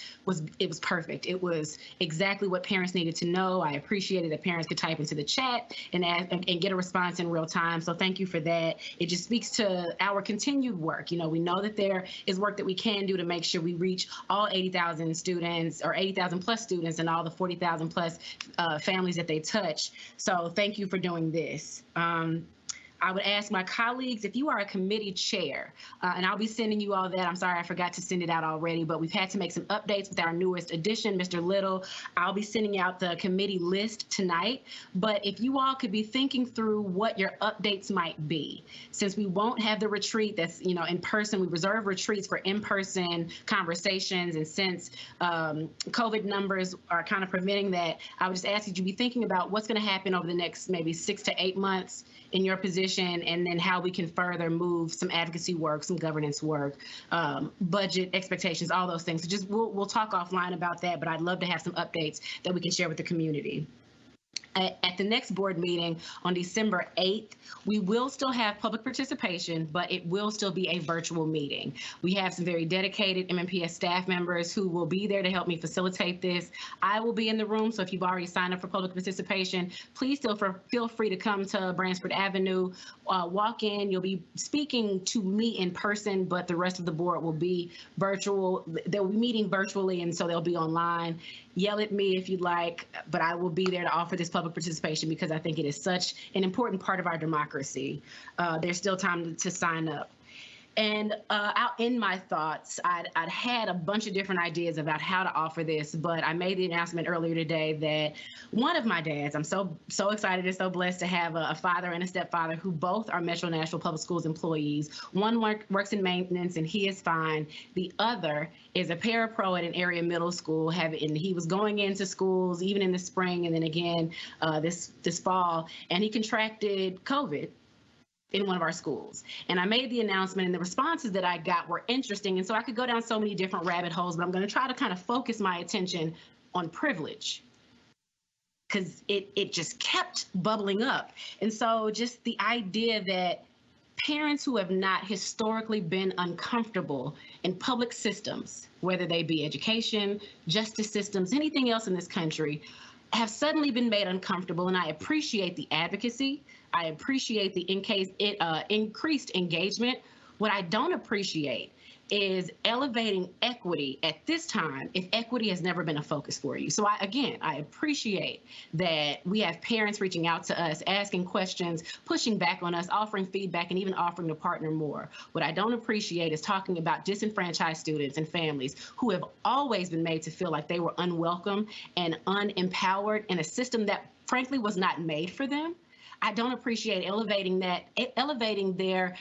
perfect. It was exactly what parents needed to know. I appreciated that parents could type into the chat and get a response in real time. So thank you for that. It just speaks to our continued work. You know, we know that there is work that we can do to make sure we reach all 80,000 students or 80,000 plus students and all the 40,000 plus families that they touch. So thank you for doing this. I would ask my colleagues, if you are a committee chair, and I'll be sending you all that. I'm sorry, I forgot to send it out already, but we've had to make some updates with our newest addition, Mr. Little. I'll be sending out the committee list tonight. But if you all could be thinking through what your updates might be, since we won't have the retreat that's, in person, we reserve retreats for in-person conversations. And since COVID numbers are kind of preventing that, I would just ask that you be thinking about what's going to happen over the next maybe 6 to 8 months in your position, and then how we can further move some advocacy work, some governance work, budget expectations, all those things. So just we'll talk offline about that, but I'd love to have some updates that we can share with the community. At the next board meeting on December 8th, we will still have public participation, but it will still be a virtual meeting. We have some very dedicated MNPS staff members who will be there to help me facilitate this. I will be in the room, so if you've already signed up for public participation, please feel free to come to Bransford Avenue, walk in. You'll be speaking to me in person, but the rest of the board will be virtual. They'll be meeting virtually, and so they'll be online. Yell at me if you'd like, but I will be there to offer this public participation because I think it is such an important part of our democracy. There's still time to sign up. And out in my thoughts, I'd had a bunch of different ideas about how to offer this, but I made the announcement earlier today that one of my dads, I'm so excited and so blessed to have a father and a stepfather who both are Metro Nashville Public Schools employees. One works in maintenance and he is fine. The other is a parapro at an area middle school, and he was going into schools even in the spring and then again this fall, and he contracted COVID in one of our schools. And I made the announcement, and the responses that I got were interesting. And so I could go down so many different rabbit holes, but I'm going to try to kind of focus my attention on privilege, because it just kept bubbling up. And so just the idea that parents who have not historically been uncomfortable in public systems, whether they be education, justice systems, anything else in this country, have suddenly been made uncomfortable. And I appreciate the advocacy. I appreciate the increased engagement. What I don't appreciate is elevating equity at this time if equity has never been a focus for you. So I appreciate that we have parents reaching out to us, asking questions, pushing back on us, offering feedback, and even offering to partner more. What I don't appreciate is talking about disenfranchised students and families who have always been made to feel like they were unwelcome and unempowered in a system that frankly was not made for them. I don't appreciate elevating their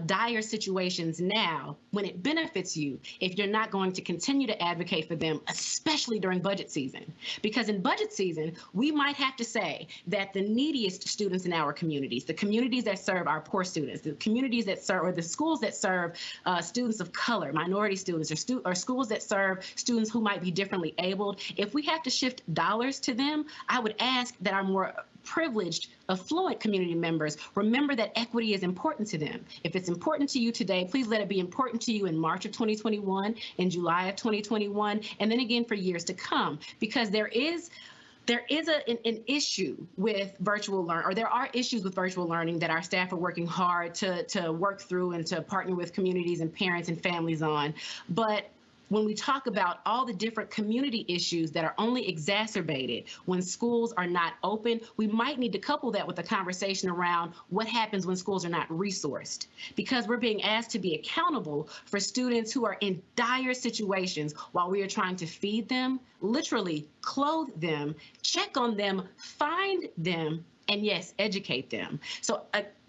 dire situations now when it benefits you if you're not going to continue to advocate for them, especially during budget season. Because in budget season, we might have to say that the neediest students in our communities, the communities that serve our poor students, the communities that serve, or the schools that serve students of color, minority students, or schools that serve students who might be differently abled, if we have to shift dollars to them, I would ask that our more privileged, affluent community members remember that equity is important to them. If it's important to you today, please let it be important to you in March of 2021, in July of 2021, and then again for years to come, because there is an issue with virtual learning, or there are issues with virtual learning that our staff are working hard to work through and to partner with communities and parents and families on. But when we talk about all the different community issues that are only exacerbated when schools are not open, we might need to couple that with a conversation around what happens when schools are not resourced, because we're being asked to be accountable for students who are in dire situations while we are trying to feed them, literally clothe them, check on them, find them, and yes, educate them. So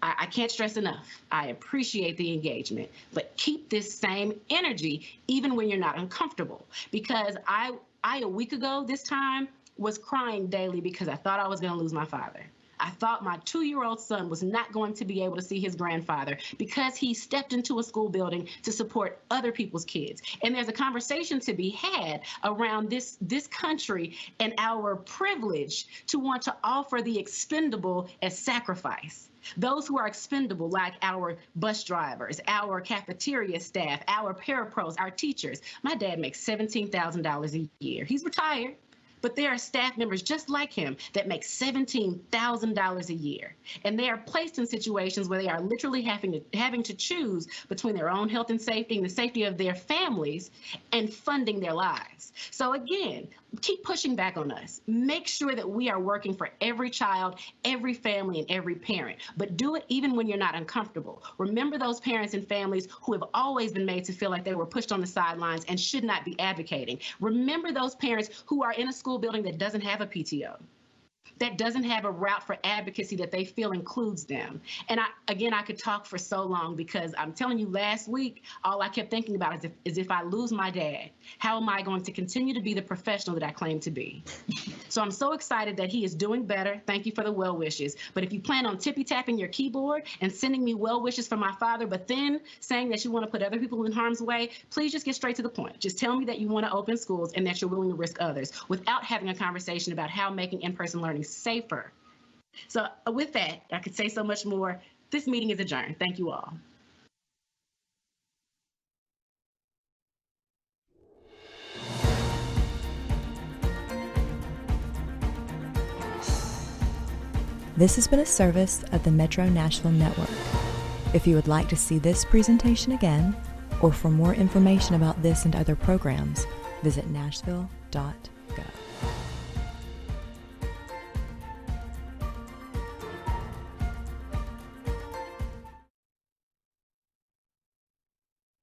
I can't stress enough, I appreciate the engagement, but keep this same energy even when you're not uncomfortable. Because I a week ago this time was crying daily because I thought I was gonna lose my father. I thought my 2-year-old son was not going to be able to see his grandfather because he stepped into a school building to support other people's kids. And there's a conversation to be had around this country and our privilege to want to offer the expendable as sacrifice. Those who are expendable, like our bus drivers, our cafeteria staff, our parapros, our teachers. My dad makes $17,000 a year. He's retired. But there are staff members just like him that make $17,000 a year. And they are placed in situations where they are literally having to choose between their own health and safety and the safety of their families and funding their lives. So again, keep pushing back on us. Make sure that we are working for every child, every family, and every parent. But do it even when you're not uncomfortable. Remember those parents and families who have always been made to feel like they were pushed on the sidelines and should not be advocating. Remember those parents who are in a school building that doesn't have a PTO, that doesn't have a route for advocacy that they feel includes them. And I could talk for so long, because I'm telling you, last week, all I kept thinking about is if I lose my dad, how am I going to continue to be the professional that I claim to be? So I'm so excited that he is doing better. Thank you for the well wishes. But if you plan on tippy-tapping your keyboard and sending me well wishes for my father, but then saying that you want to put other people in harm's way, please just get straight to the point. Just tell me that you want to open schools and that you're willing to risk others, without having a conversation about how making in-person learning safer. So with that, I could say so much more. This meeting is adjourned. Thank you all. This has been a service of the Metro Nashville Network. If you would like to see this presentation again, or for more information about this and other programs, visit nashville.gov.